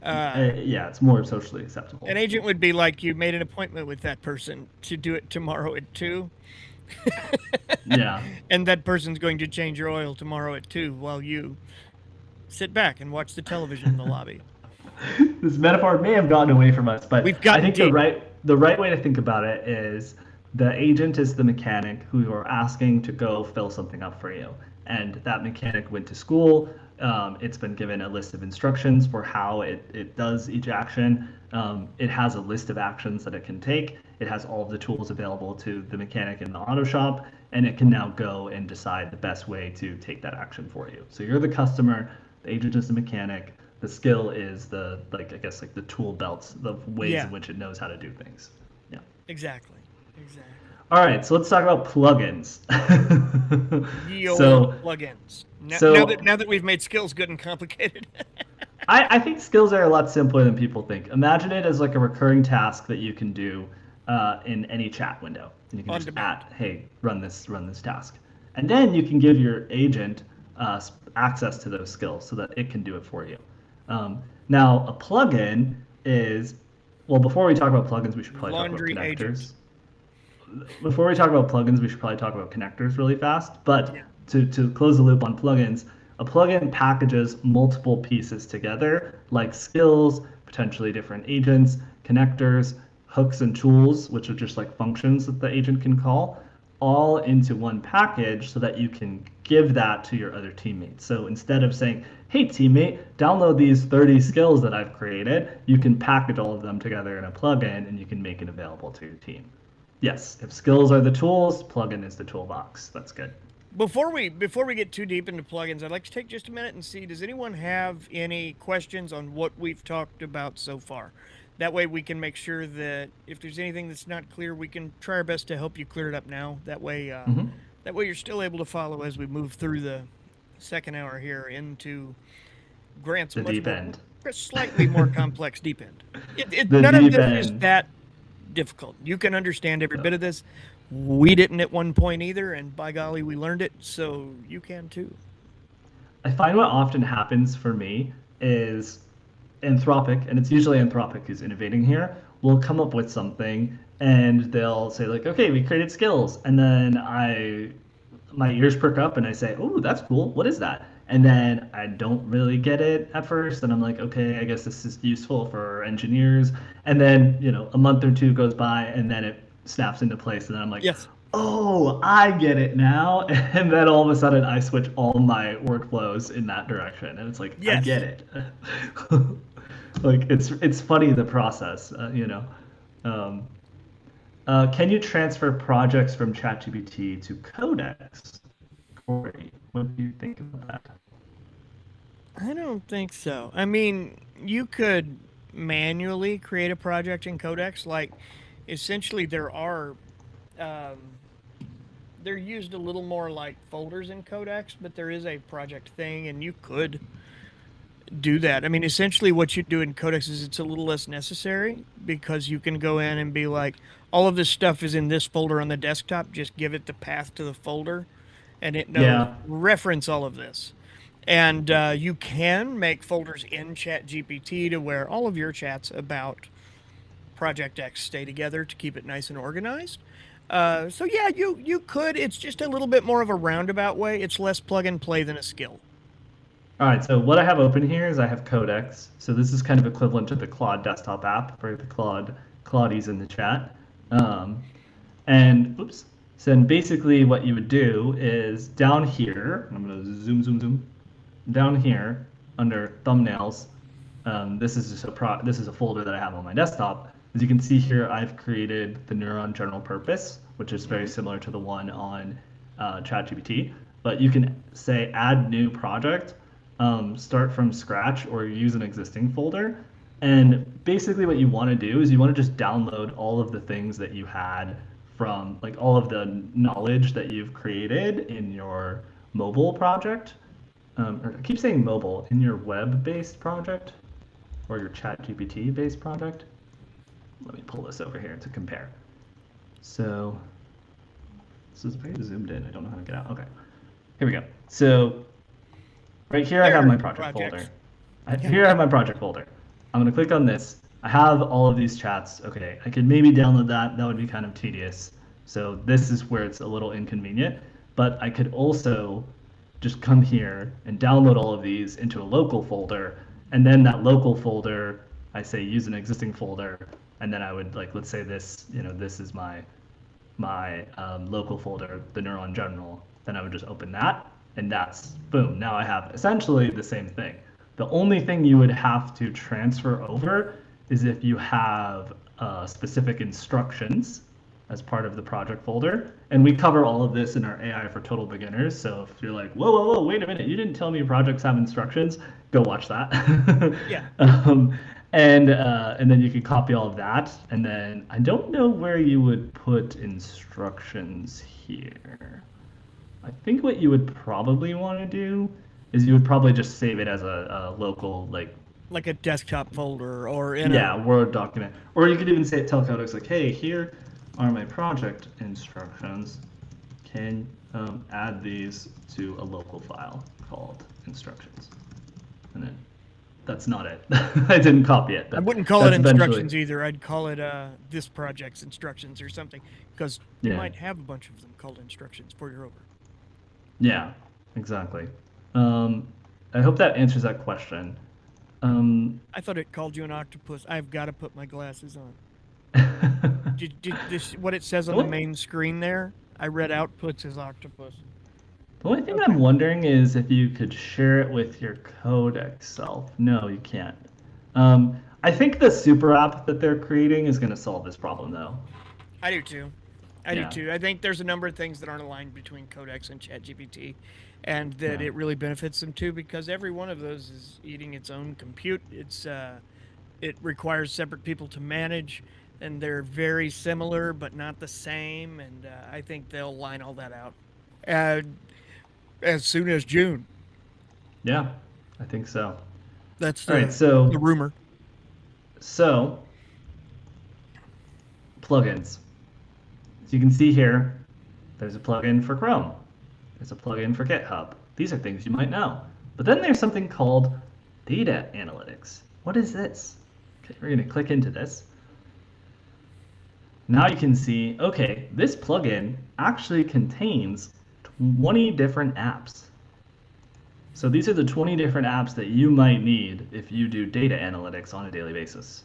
Uh, Yeah, it's more socially acceptable. an agent would be like you made an appointment with that person to do it tomorrow at 2, Yeah. and that person's going to change your oil tomorrow at 2 while you sit back and watch the television in the lobby. This metaphor may have gotten away from us, but We've I gotten think deep. the right way to think about it is the agent is the mechanic who you are asking to go fill something up for you, and that mechanic went to school. It's been given a list of instructions for how it does each action. It has a list of actions that it can take. It has all of the tools available to the mechanic in the auto shop, and it can now go and decide the best way to take that action for you. So you're the customer, the agent is the mechanic, the skill is the, like, I guess, like the tool belts, the ways in Yeah, which it knows how to do things. Yeah. exactly. Exactly. All right, so let's talk about plugins. Ye old so plugins. so Now that we've made skills good and complicated. I think skills are a lot simpler than people think. Imagine it as like a recurring task that you can do in any chat window, and you can On just demand. hey, run this task. And then you can give your agent access to those skills so that it can do it for you. Now, a plugin is, well, before we talk about plugins, we should probably talk about Laundry agent. connectors. Before we talk about plugins, we should probably talk about connectors really fast. But Yeah. to close the loop on plugins, a plugin packages multiple pieces together, like skills, potentially different agents, connectors, hooks and tools, which are just like functions that the agent can call, all into one package so that you can give that to your other teammates. So instead of saying, hey, teammate, download these 30 skills that I've created, you can package all of them together in a plugin and you can make it available to your team. Yes, if skills are the tools, plugin is the toolbox. That's good. Before we get too deep into plugins, I'd like to take just a minute and see, does anyone have any questions on what we've talked about so far? That way we can make sure that if there's anything that's not clear, we can try our best to help you clear it up now. That way you're still able to follow as we move through the second hour here into Grant's The deep end. slightly more complex deep end. The None of deep this is end. that difficult. You can understand every bit of this. We didn't at one point either, and by golly, we learned it, so you can too. I find what often happens for me is Anthropic, and it's usually Anthropic who's innovating here, will come up with something and they'll say like, okay, we created skills, and then my ears perk up and I say, oh, that's cool. What is that? And then I don't really get it at first, and I'm like, okay, I guess this is useful for engineers. And then a month or two goes by, and then it snaps into place, and then I'm like, Yes. oh, I get it now. And then all of a sudden, I switch all my workflows in that direction, and it's like, Yes. I get it. Like it's funny the process, Can you transfer projects from ChatGPT to Codex? Corey, what do you think about that? I don't think so. I mean, you could manually create a project in Codex. Like, essentially, um, they're used a little more like folders in Codex, but there is a project thing, and you could do that. I mean, essentially, what you do in Codex is it's a little less necessary because you can go in and be like, all of this stuff is in this folder on the desktop. Just give it the path to the folder, and it knows Yeah. reference all of this. And you can make folders in ChatGPT to where all of your chats about Project X stay together to keep it nice and organized. So yeah, you could. It's just a little bit more of a roundabout way. It's less plug and play than a skill. All right, so what I have open here is I have Codex. So this is kind of equivalent to the Claude desktop app for the Claudies in the chat. And oops. So then basically what you would do is down here, I'm going to zoom. Down here under thumbnails, this is just this is a folder that I have on my desktop. As you can see here, I've created the Neuron general purpose, which is very similar to the one on ChatGPT. But you can say add new project, start from scratch, or use an existing folder. And basically what you want to do is you want to just download all of the things that you had from, like, all of the knowledge that you've created in your mobile project. Or I keep saying mobile, in your web-based project or your ChatGPT-based project. Let me pull this over here to compare. So this is very zoomed in. I don't know how to get out. Okay, here we go. So right here, I have my project folder. Here I have my project folder. I'm going to click on this. I have all of these chats. Okay, I could maybe download that. That would be kind of tedious. So this is where it's a little inconvenient. But I could also just come here and download all of these into a local folder. And then that local folder, I say use an existing folder. And then I would, like, let's say this, this is my local folder, the Neuron general. Then I would just open that, and that's, boom, now I have essentially the same thing. The only thing you would have to transfer over is if you have specific instructions as part of the project folder. And we cover all of this in our AI for total beginners. So if you're like, whoa, wait a minute, you didn't tell me your projects have instructions, go watch that. Yeah. And then you can copy all of that. And then I don't know where you would put instructions here. I think what you would probably want to do is you would probably just save it as a local, like a desktop folder or in Word document. Or you could even say tell Codex like, hey, here are my project instructions. can add these to a local file called instructions. And then that's not it. I didn't copy it. But I wouldn't call it that's instructions eventually, either. I'd call it this project's instructions or something, because you yeah. might have a bunch of them called instructions for your over. Yeah, exactly. Um, I hope that answers that question. Um, I thought it called you an octopus. I've got to put my glasses on. Did this what it says the on the only, main screen there? I read outputs as octopus. the only thing Okay. I'm wondering is if you could share it with your Codex self. No, you can't. I think the super app that they're creating is going to solve this problem, though. I do too. I do Yeah, too. I think there's a number of things that aren't aligned between Codex and ChatGPT, and that yeah, it really benefits them too, because every one of those is eating its own compute. It requires separate people to manage, and they're very similar but not the same. And I think they'll line all that out uh, as soon as June. yeah. I think so. That's All right, the rumor. so plugins. So you can see here, there's a plugin for Chrome. There's a plugin for GitHub. These are things you might know. But then there's something called data analytics. What is this? Okay, we're going to click into this. Now you can see, okay, this plugin actually contains 20 different apps. So these are the 20 different apps that you might need if you do data analytics on a daily basis,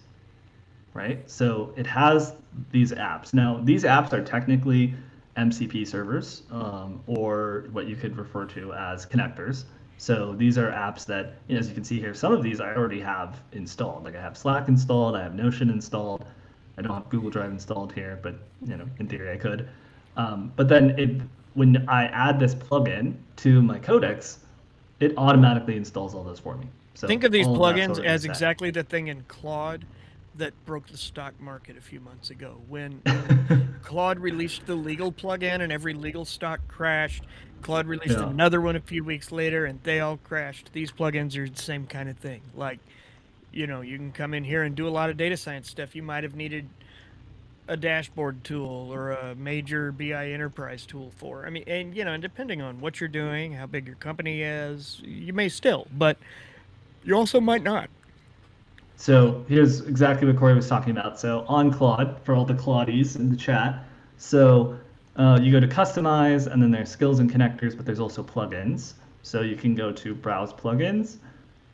right? So it has these apps. Now, these apps are technically MCP servers, or what you could refer to as connectors. So these are apps that, as you can see here, some of these I already have installed. Like I have Slack installed, I have Notion installed. I don't have Google Drive installed here, but in theory I could. But then when I add this plugin to my Codex, it automatically installs all those for me. So Think of these all of that's plugins already as set. exactly the thing in Claude that broke the stock market a few months ago. When Claude released the legal plugin and every legal stock crashed. Claude released Yeah. another one a few weeks later and they all crashed. These plugins are the same kind of thing. Like, you can come in here and do a lot of data science stuff. You might have needed a dashboard tool or a major BI enterprise tool for. I mean, and depending on what you're doing, how big your company is, you may still, but you also might not. So here's exactly what Corey was talking about. So on Claude, for all the Claudies in the chat, so you go to customize, and then there's skills and connectors, but there's also plugins. So you can go to browse plugins,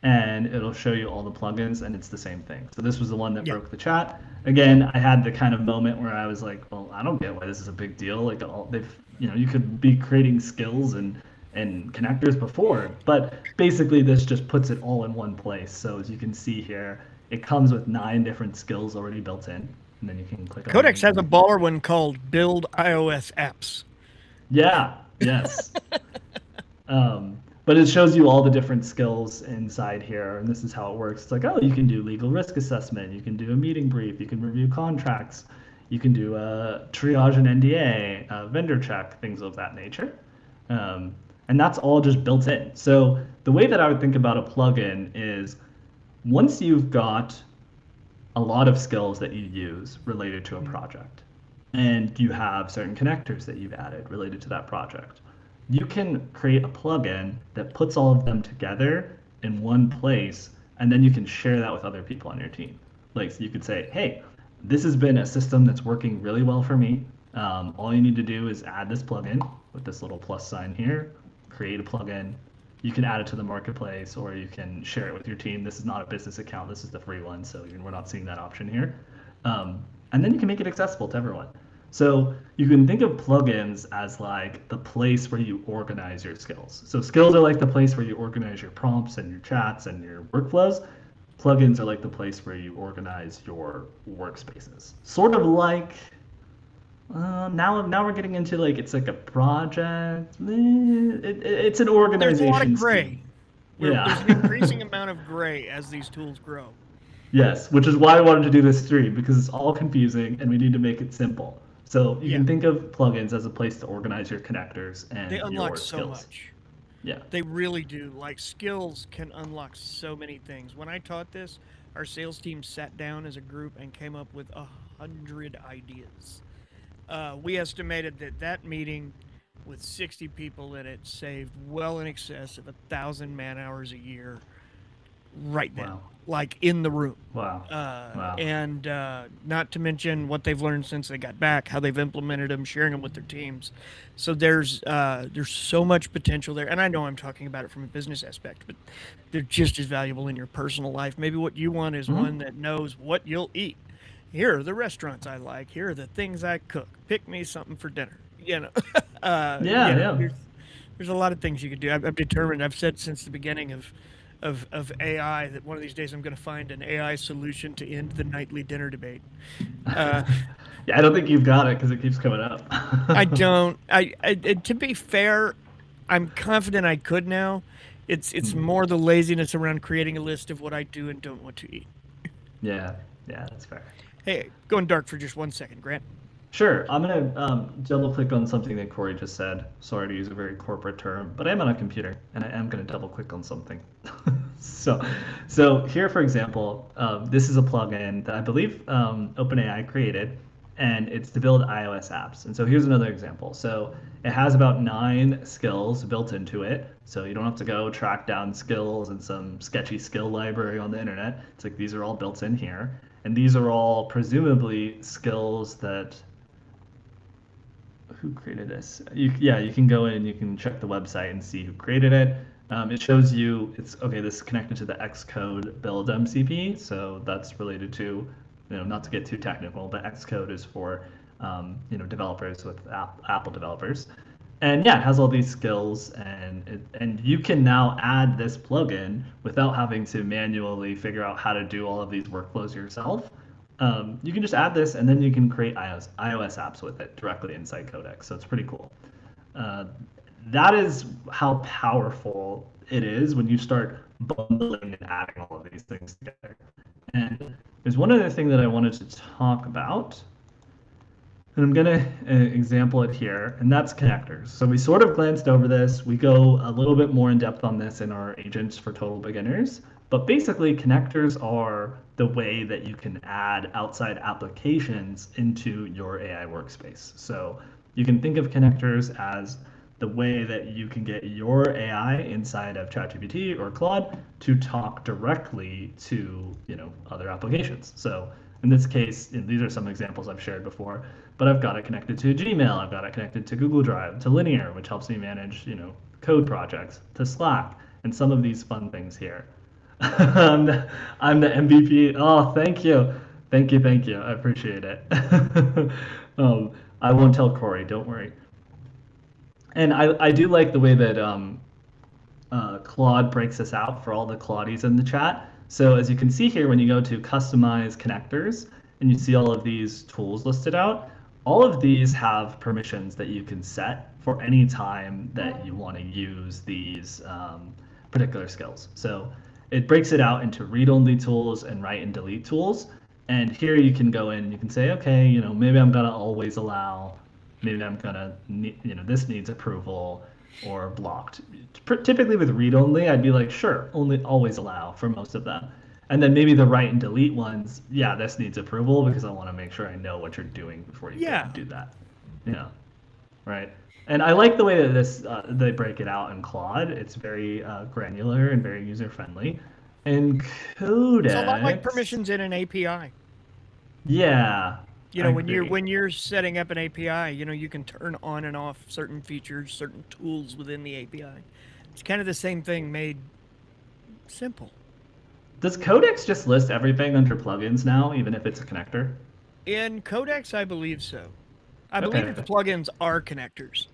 and it'll show you all the plugins, and it's the same thing. So this was the one that Yeah. broke the chat. Again, I had the kind of moment where I was like, well, I don't get why this is a big deal. Like you could be creating skills and connectors before, but basically this just puts it all in one place. So as you can see here, it comes with 9 different skills already built in, and then you can click on Codex any. has a baller one called Build iOS Apps. Yeah, yes. But it shows you all the different skills inside here, and this is how it works. It's like, oh, you can do legal risk assessment, you can do a meeting brief, you can review contracts, you can do a triage and NDA, vendor check, things of that nature. And that's all just built in. So the way that I would think about a plugin is once you've got a lot of skills that you use related to a project, and you have certain connectors that you've added related to that project, you can create a plugin that puts all of them together in one place, and then you can share that with other people on your team. Like, so you could say, hey, this has been a system that's working really well for me. All you need to do is add this plugin with this little plus sign here, create a plugin. You can add it to the marketplace, or you can share it with your team. This is not a business account. This is the free one, so we're not seeing that option here. And then you can make it accessible to everyone. So you can think of plugins as like the place where you organize your skills. So skills are like the place where you organize your prompts and your chats and your workflows. Plugins are like the place where you organize your workspaces. Sort of like now we're getting into like it's like a project. It's an There's a lot of organization scheme. gray. There's an Yeah. increasing amount of gray as these tools grow. Yes, which is why I wanted to do this stream because it's all confusing and we need to make it simple. So you Yeah, can think of plugins as a place to organize your connectors they and unlock your so skills. much. Yeah. They really do. Like, skills can unlock so many things. When I taught this, our sales team sat down as a group and came up with 100 ideas. We estimated that meeting with 60 people in it saved well in excess of 1,000 man hours a year right then, Wow. like in the room. Wow. Wow. And not to mention what they've learned since they got back, how they've implemented them, sharing them with their teams. So there's so much potential there. And I know I'm talking about it from a business aspect, but they're just as valuable in your personal life. Maybe what you want is Mm-hmm. one that knows what you'll eat. Here are the restaurants I like. Here are the things I cook. Pick me something for dinner. Yeah, yeah. There's a lot of things you could do. I've determined. I've said since the beginning of AI that one of these days I'm going to find an AI solution to end the nightly dinner debate. Uh, Yeah, I don't think you've got it because it keeps coming up. I don't. To be fair, I'm confident I could now. It's Hmm. more the laziness around creating a list of what I do and don't want to eat. Yeah, yeah, that's fair. Hey, going dark for just 1 second, Grant. Sure, I'm gonna double click on something that Corey just said. Sorry to use a very corporate term, but I am on a computer and I am gonna double click on something. so, so here, for example, this is a plugin that I believe OpenAI created, and it's to build iOS apps. And so here's another example. So it has about 9 skills built into it. So you don't have to go track down skills in some sketchy skill library on the internet. It's like these are all built in here. And these are all presumably skills that who created this? Yeah, you can go in and you can check the website and see who created it. It shows you it's okay. This is connected to the Xcode build MCP, so that's related to, not to get too technical, but Xcode is for developers with Apple developers, and yeah, it has all these skills, and you can now add this plugin without having to manually figure out how to do all of these workflows yourself. You can just add this, and then you can create iOS apps with it directly inside Codex. So it's pretty cool. Uh, that is how powerful it is when you start bundling and adding all of these things together. And there's one other thing that I wanted to talk about, and I'm going to example it here, and that's connectors. So we sort of glanced over this. We go a little bit more in depth on this in our agents for total beginners. But basically, connectors are the way that you can add outside applications into your AI workspace. So you can think of connectors as the way that you can get your AI inside of ChatGPT or Claude to talk directly to, other applications. So in this case, these are some examples I've shared before, but I've got it connected to Gmail, I've got it connected to Google Drive, to Linear, which helps me manage, code projects, to Slack, and some of these fun things here. I'm the MVP. Oh, thank you. Thank you, thank you. I appreciate it. I won't tell Corey, don't worry. And I do like the way that Claude breaks this out for all the Claudies in the chat. So as you can see here, when you go to customize connectors and you see all of these tools listed out, all of these have permissions that you can set for any time that you want to use these particular skills. So it breaks it out into read-only tools and write and delete tools. And here you can go in, you can say, okay, maybe I'm gonna always allow, maybe I'm gonna, this needs approval or blocked. Typically with read-only, I'd be like, sure, only always allow for most of them. And then maybe the write and delete ones, yeah, this needs approval because I want to make sure I know what you're doing before you go Yeah. and do that. Yeah, right. And I like the way that this they break it out in Claude. It's very granular and very user friendly. And It's a lot like Codex, permissions in an API. yeah, I When you're agree. setting up an API, you can turn on and off certain features, certain tools within the API. It's kind of the same thing made simple. Does Codex just list everything under plugins now, even if it's a connector? In Codex, I believe so. I believe its Okay. plugins are connectors.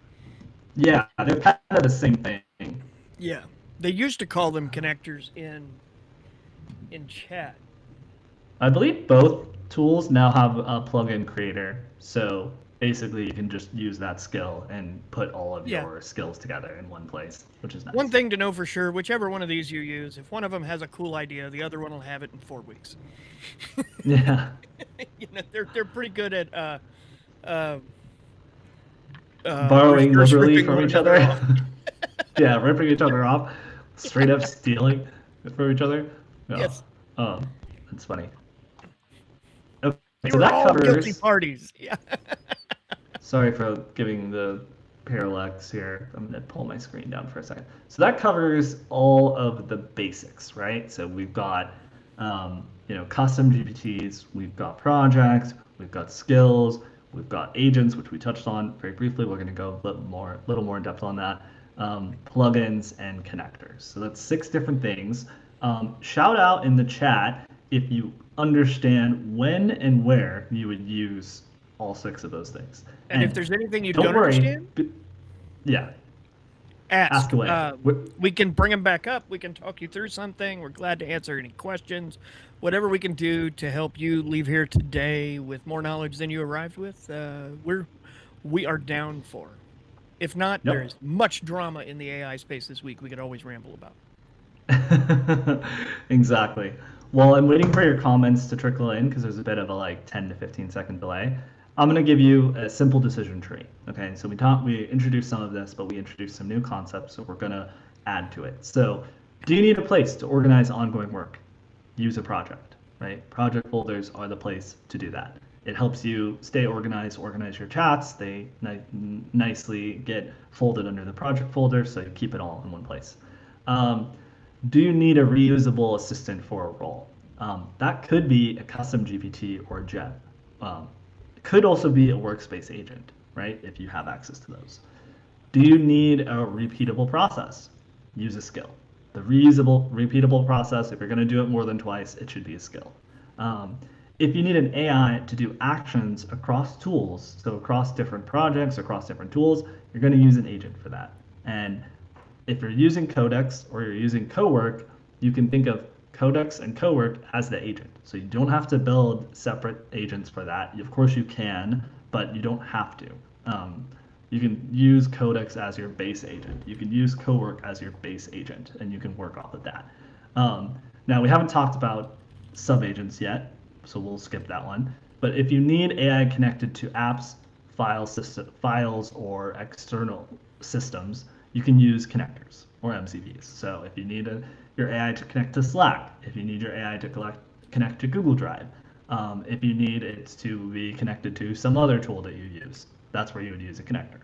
Yeah, they're kind of the same thing. Yeah. They used to call them connectors in chat. I believe both tools now have a plugin creator. So basically, you can just use that skill and put all of Yeah. your skills together in one place, which is One nice. thing to know for sure, whichever one of these you use, if one of them has a cool idea, the other one will have it in 4 weeks. Yeah. They're pretty good at uh, Borrowing reverse liberally ripping from one each another other. off. Yeah, ripping each other off, straight up stealing from each other. No. Yes. That's funny. Okay, You so were that all guilty covers. parties. Yeah. Sorry for giving the parallax here. I'm going to pull my screen down for a second. So that covers all of the basics, right? So we've got, custom GPTs, we've got projects, we've got skills, we've got agents, which we touched on very briefly. We're going to go a little more in depth on that. Plugins and connectors. So that's 6 different things. Shout out in the chat if you understand when and where you would use all 6 of those things. And if there's anything you don't don't worry, understand, yeah, ask away. We can bring them back up. We can talk you through something. We're glad to answer any questions. Whatever we can do to help you leave here today with more knowledge than you arrived with, we are down for. If not, Yep. there's much drama in the AI space this week we could always ramble about. Exactly. Well, I'm waiting for your comments to trickle in because there's a bit of a 10 to 15 second delay. I'm going to give you a simple decision tree. Okay, so we introduced some of this, but we introduced some new concepts, so we're going to add to it. So do you need a place to organize ongoing work? Use a project, right? Project folders are the place to do that. It helps you stay organized, organize your chats. They nicely get folded under the project folder, so you keep it all in one place. Do you need a reusable assistant for a role? That could be a custom GPT or a gem. It could also be a workspace agent, right? If you have access to those. Do you need a repeatable process? Use a skill. The reusable, repeatable process, if you're going to do it more than twice, it should be a skill. If you need an AI to do actions across tools, so across different projects, across different tools, you're going to use an agent for that. And if you're using Codex or you're using Cowork, you can think of Codex and Cowork as the agent. So you don't have to build separate agents for that. Of course you can, but you don't have to. You can use Codex as your base agent. You can use Cowork as your base agent, and you can work off of that. Now, we haven't talked about subagents yet, so we'll skip that one. But if you need AI connected to apps, files, or external systems, you can use connectors or MCPs. So if you need your AI to connect to Slack, if you need your AI to connect to Google Drive, if you need it to be connected to some other tool that you use, that's where you would use a connector.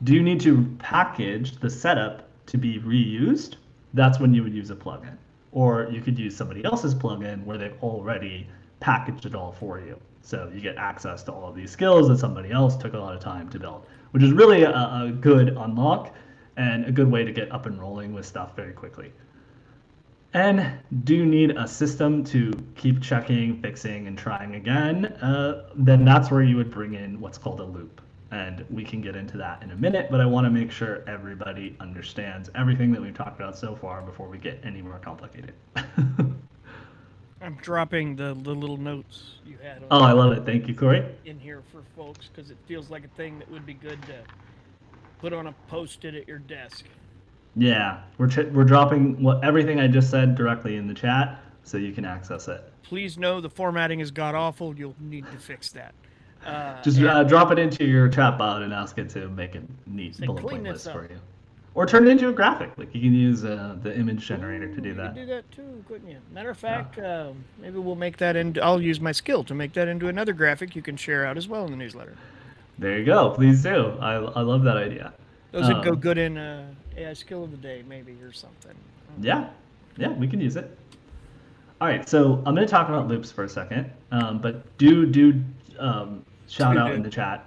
Do you need to package the setup to be reused? That's when you would use a plugin. Or you could use somebody else's plugin where they've already packaged it all for you. So you get access to all of these skills that somebody else took a lot of time to build, which is really a good unlock and a good way to get up and rolling with stuff very quickly. And do you need a system to keep checking, fixing, and trying again? Then that's where you would bring in what's called a loop. And we can get into that in a minute, but I want to make sure everybody understands everything that we've talked about so far before we get any more complicated. I'm dropping the little notes you had. Oh, I love it. Thank you, Corey. In here for folks, because it feels like a thing that would be good to put on a post-it at your desk. Yeah, we're dropping everything I just said directly in the chat, so you can access it. Please know the formatting is god-awful. You'll need to fix that. Just drop it into your chat bot and ask it to make a neat bullet point list for you. Or turn it into a graphic. Like you can use the image generator to do that. You could do that too, couldn't you? Matter of fact, maybe we'll make that into. I'll use my skill to make that into another graphic you can share out as well in the newsletter. There you go. Please do. I love that idea. Those would go good in AI skill of the day, maybe, or something. Yeah, we can use it. All right, so I'm going to talk about loops for a second, but do shout out in the chat.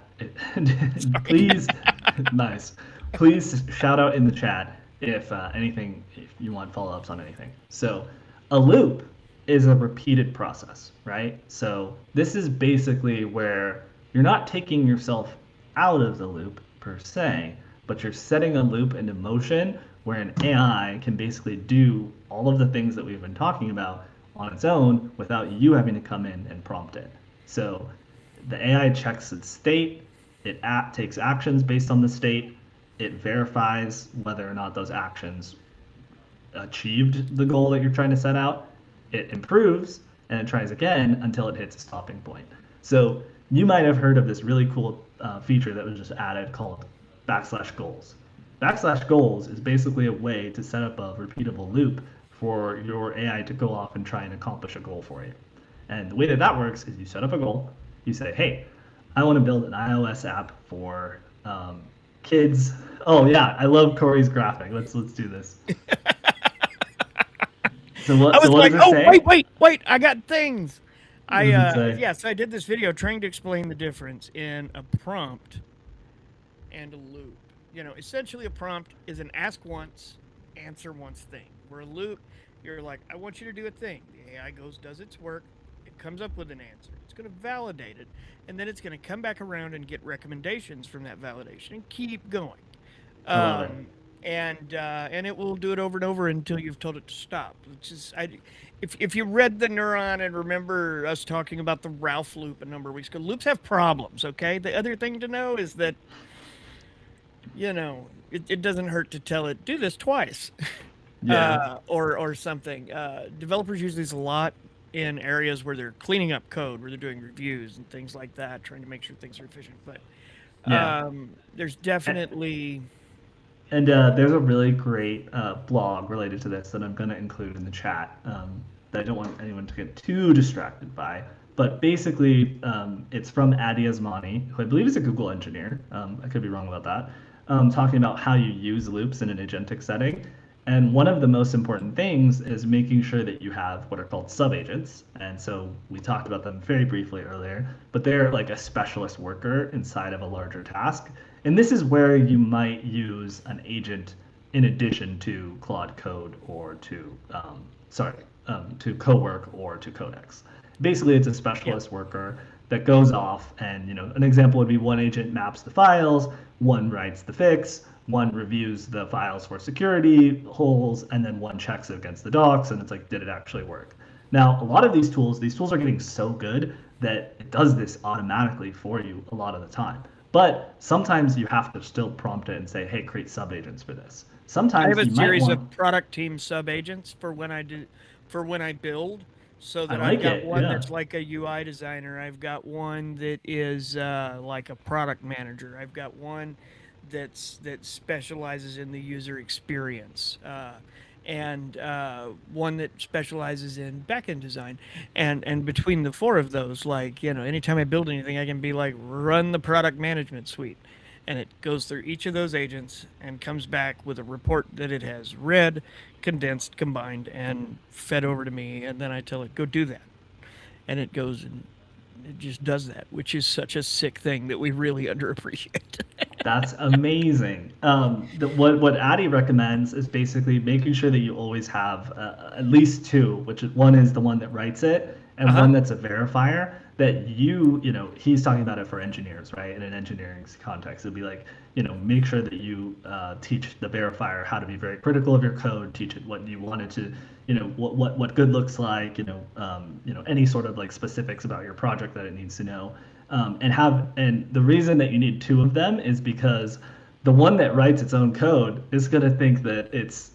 Please, nice. Please shout out in the chat if you want follow-ups on anything. So a loop is a repeated process, right? So this is basically where you're not taking yourself out of the loop per se, but you're setting a loop into motion where an AI can basically do all of the things that we've been talking about on its own without you having to come in and prompt it. So the AI checks its state, it takes actions based on the state, it verifies whether or not those actions achieved the goal that you're trying to set out, it improves, and it tries again until it hits a stopping point. So you might have heard of this really cool feature that was just added called \goals. \goals is basically a way to set up a repeatable loop for your AI to go off and try and accomplish a goal for you. And the way that works is you set up a goal, you say, hey, I want to build an iOS app for kids. Oh yeah, I love Corey's graphic. Let's do this. So I was what like, does it oh, say? wait, I got things. What does it say? Yeah, so I did this video trying to explain the difference in a prompt and a loop. Essentially a prompt is an ask once, answer once thing. Where a loop, you're like, I want you to do a thing. The AI goes, does its work, it comes up with an answer. It's going to validate it, and then it's going to come back around and get recommendations from that validation and keep going. I love it. Um, and it will do it over and over until you've told it to stop. Which is, if you read the Neuron and remember us talking about the Ralph loop a number of weeks ago, loops have problems. Okay, the other thing to know is that it doesn't hurt to tell it do this twice, Yeah. or something. Developers use these a lot in areas where they're cleaning up code, where they're doing reviews and things like that, trying to make sure things are efficient. But Yeah. there's definitely And there's a really great blog related to this that I'm going to include in the chat that I don't want anyone to get too distracted by. But basically, it's from Adi Asmani, who I believe is a Google engineer. I could be wrong about that. Talking about how you use loops in an agentic setting. And one of the most important things is making sure that you have what are called subagents. And so we talked about them very briefly earlier, but they're like a specialist worker inside of a larger task. And this is where you might use an agent in addition to Claude Code or to Cowork or to Codex. Basically, it's a specialist worker that goes off, and an example would be one agent maps the files, one writes the fix, one reviews the files for security holes, and then one checks it against the docs, and it's like, did it actually work? Now, a lot of these tools are getting so good that it does this automatically for you a lot of the time. But sometimes you have to still prompt it and say, hey, create subagents for this. I Sometimes have you a might series want. of product team subagents for when I build, so I that I've like got it. one Yeah. that's like a UI designer. I've got one that is like a product manager. I've got one that specializes in the user experience. And one that specializes in backend design, and between the four of those, like anytime I build anything, I can be like, run the product management suite, and it goes through each of those agents and comes back with a report that it has read, condensed, combined, and fed over to me, and then I tell it, go do that, and it goes and it just does that, which is such a sick thing that we really underappreciate. That's amazing. What Addy recommends is basically making sure that you always have at least two, which one is the one that writes it, and Uh-huh. one that's a verifier. That he's talking about it for engineers, right? In an engineering context, it'd be like, make sure that you teach the verifier how to be very critical of your code, teach it what you want it to, what good looks like, any sort of like specifics about your project that it needs to know. And the reason that you need two of them is because the one that writes its own code is going to think that it's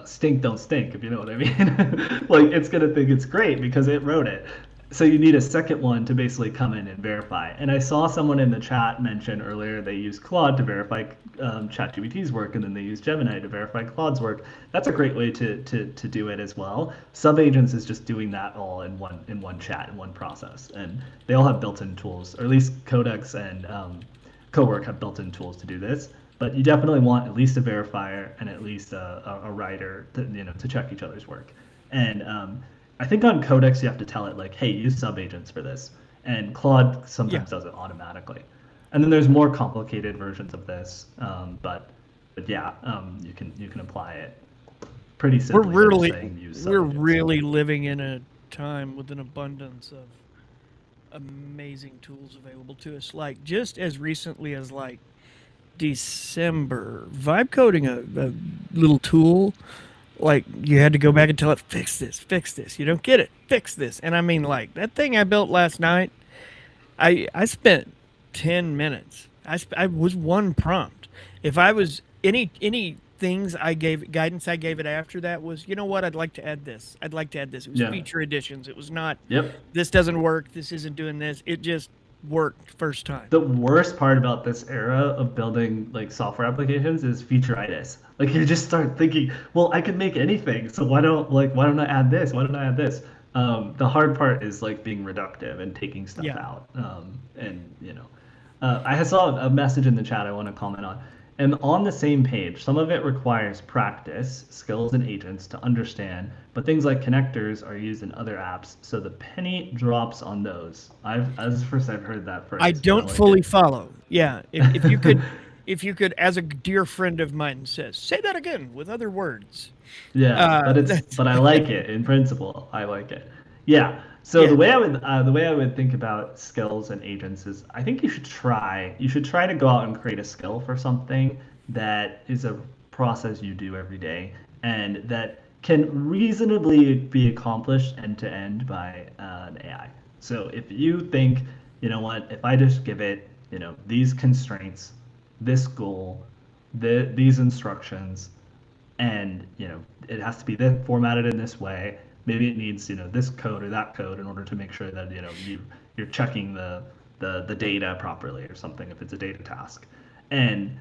stink don't stink, if you know what I mean. Like, it's going to think it's great because it wrote it. So you need a second one to basically come in and verify. And I saw someone in the chat mention earlier they use Claude to verify ChatGPT's work, and then they use Gemini to verify Claude's work. That's a great way to do it as well. Subagents is just doing that all in one chat, in one process, and they all have built-in tools, or at least Codex and Cowork have built-in tools to do this. But you definitely want at least a verifier and at least a writer to check each other's work. And I think on Codex you have to tell it like, hey, use subagents for this, and Claude Yeah. sometimes does it automatically. And then there's more complicated versions of this, but yeah, you can apply it pretty We're simply by just really saying use we're subagents. really living in a time with an abundance of amazing tools available to us. Like, just as recently as like December, vibe coding a little tool, like, you had to go back and tell it, fix this, you don't get it, fix this. And I mean, like, that thing I built last night, I spent 10 minutes. I was one prompt. If I was any things I gave guidance I gave it after that was, what, I'd like to add this, it was Yeah. feature additions, it was not, Yep. this doesn't work, this isn't doing this, it just worked first time. The worst part about this era of building like software applications is featureitis. Like, you just start thinking, well, I could make anything, so why don't I add this? Why don't I add this? The hard part is like being reductive and taking stuff Yeah. out. And I saw a message in the chat I want to comment on. and on the same page. Some of it requires practice, skills, and agents to understand, but things like connectors are used in other apps, so the penny drops on those. As first I've heard that I phrase, but I don't like fully it. follow. Yeah, if you could, if you could, as a dear friend of mine says, say that again with other words. Yeah, That's but I like it in principle. I like it. Yeah. So yeah, the way I would think about skills and agents is I think you should try to go out and create a skill for something that is a process you do every day and that can reasonably be accomplished end to end by an AI. So if you think, you know what, if I just give it, these constraints, this goal, these instructions, and it has to be then formatted in this way. Maybe it needs this code or that code in order to make sure that you're checking the data properly or something if it's a data task, and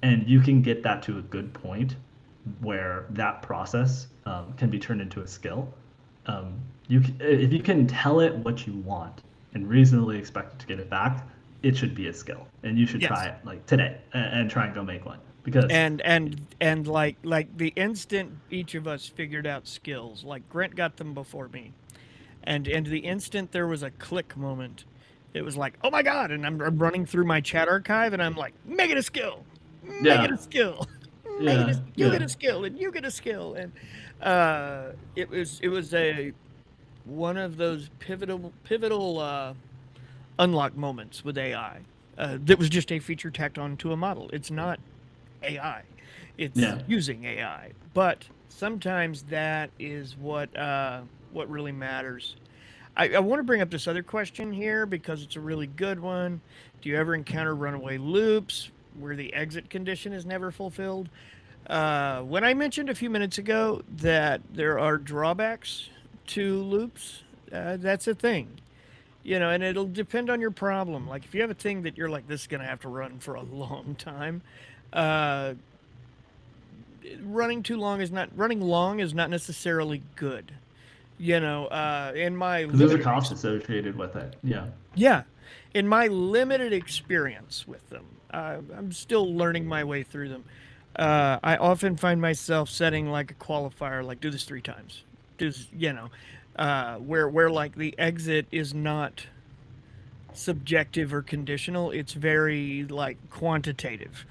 you can get that to a good point where that process can be turned into a skill. If you can tell it what you want and reasonably expect it to get it back, it should be a skill, and you should try yes. it like today and try and go make one because And like the instant each of us figured out skills, like Grant got them before me, and the instant there was a click moment, it was like, oh my god! And I'm running through my chat archive, and I'm like, make it a skill, make it yeah. a skill, make it a, Yeah, you get yeah, a skill, and you get a skill, and it was a one of those pivotal unlock moments with AI. That was just a feature tacked onto a model. It's not AI. It's yeah. using AI. But sometimes that is what really matters. I want to bring up this other question here because it's a really good one. Do you ever encounter runaway loops where the exit condition is never fulfilled? When I mentioned a few minutes ago that there are drawbacks to loops, that's a thing. And it'll depend on your problem. Like if you have a thing that you're like, this is gonna have to run for a long time, uh, running long is not necessarily good. In my Because there's a limited cost associated with it. Yeah, yeah, in my limited experience with them, I'm still learning my way through them. I often find myself setting like a qualifier, like do this 3 times. Do this, where like the exit is not subjective or conditional. It's very like quantitative.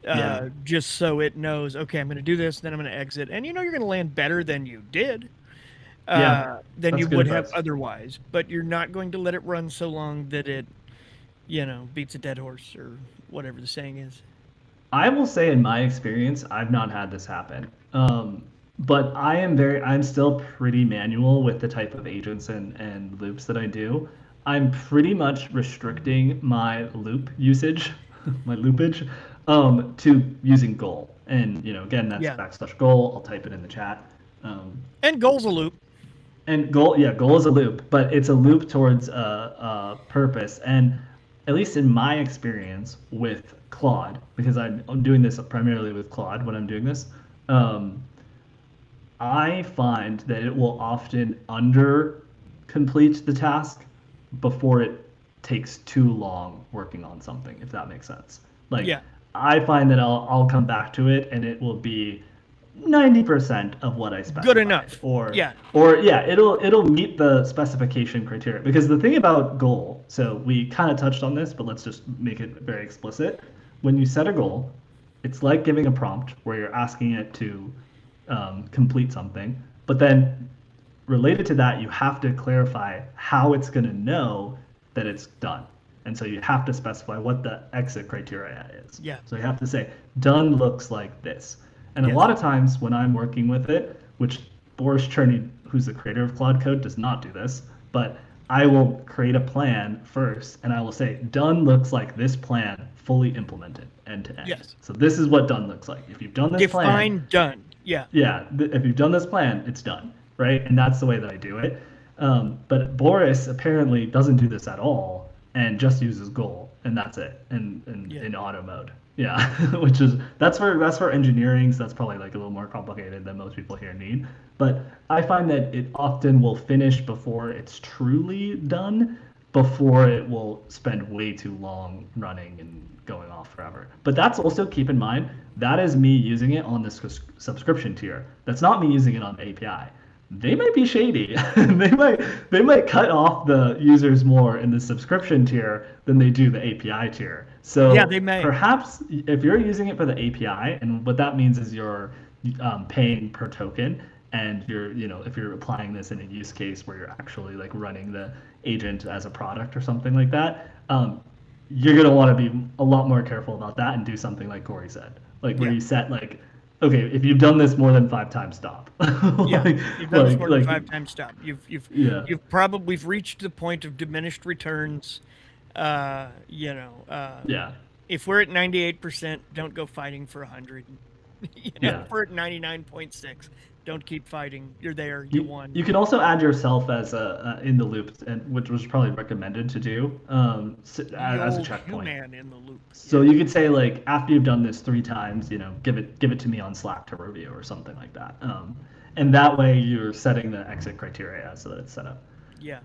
yeah, Just so it knows, okay, I'm going to do this, then I'm going to exit, and you're going to land better than you did, yeah. than That's you good would have advice. otherwise. But you're not going to let it run so long that it, beats a dead horse or whatever the saying is. I will say, in my experience, I've not had this happen. But I'm still pretty manual with the type of agents and loops that I do. I'm pretty much restricting my loop usage, my loopage, to using goal. And, again, that's Yeah, backslash goal. I'll type it in the chat. Um, and goals a loop. And goal is a loop, but it's a loop towards a purpose. And at least in my experience with Claude, because I'm doing this primarily with Claude when I'm doing this, um, I find that it will often under complete the task before it takes too long working on something, if that makes sense. Like Yeah, I find that I'll come back to it and it will be 90% of what I good specified, enough. or Yeah, yeah, it'll meet the specification criteria. Because the thing about goal, so we kind of touched on this, but let's just make it very explicit. When you set a goal, it's like giving a prompt where you're asking it to complete something, but then related to that, you have to clarify how it's going to know that it's done. And so you have to specify what the exit criteria is. yeah, So you have to say, done looks like this. And a lot yes, of times when I'm working with it, which Boris Cherny, who's the creator of Claude Code, does not do this, but I will create a plan first and I will say, done looks like this plan fully implemented end to end. yes. So this is what done looks like. If you've done this plan, Define done. Yeah, yeah, if you've done this plan, it's done, right? And that's the way that I do it. But Boris apparently doesn't do this at all and just uses goal, and that's it, yeah, in auto mode. Yeah, which is that's for engineering, so that's probably like a little more complicated than most people here need. But I find that it often will finish before it's truly done. before it will spend way too long running and going off forever. But that's also, keep in mind, that is me using it on the subscription tier. That's not me using it on the API. They might be shady. They might cut off the users more in the subscription tier than they do the API tier. Yeah, So they may. perhaps if you're using it for the API, and what that means is you're paying per token, and if you're applying this in a use case where you're actually like running the agent as a product or something like that, you're gonna want to be a lot more careful about that and do something like Corey said, like where Yeah. you set like, okay, if you've done this more than 5 times, stop. Yeah, like, if you've done this more than like, 5 times, stop. yeah, We've reached the point of diminished returns. You know, yeah, if we're at 98%, don't go fighting for 100. yeah. If we're at 99.6, don't keep fighting. You're there. You won. You can also add yourself as a in the loop, and which was probably recommended to do The as a old checkpoint. human in the loop. So Yeah. you could say like after you've done this 3 times, give it to me on Slack to review or something like that. And that way you're setting the exit criteria so that it's set up. Yeah.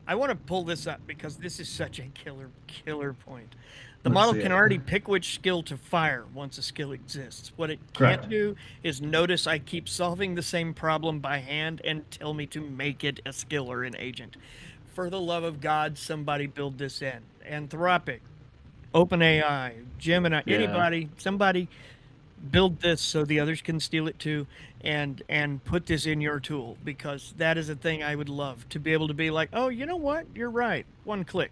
I want to pull this up because this is such a killer point. The Let's model see can it. already pick which skill to fire once a skill exists. What it can't Correct. do is notice I keep solving the same problem by hand and tell me to make it a skill or an agent. For the love of God, somebody build this in. Anthropic, OpenAI, Gemini, Yeah. somebody build this so the others can steal it too, and put this in your tool, because that is a thing I would love to be able to be like, oh, you know what, you're right, one click.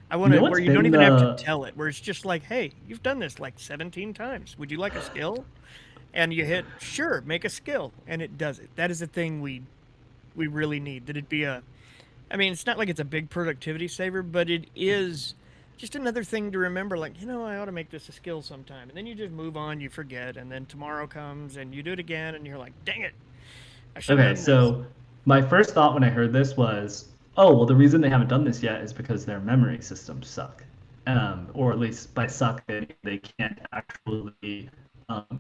I You want know to, where what's you don't been even have to the tell it, where it's just like, hey, you've done this like 17 times, would you like a skill? And you hit sure, make a skill, and it does it. That is a thing we really need. That it be a, I mean, it's not like it's a big productivity saver, but it is just another thing to remember. Like, I ought to make this a skill sometime. And then you just move on, you forget. And then tomorrow comes and you do it again and you're like, dang it, I should have Okay, done this. so my first thought when I heard this was, oh, well, the reason they haven't done this yet is because their memory systems suck. Or at least by suck, they can't actually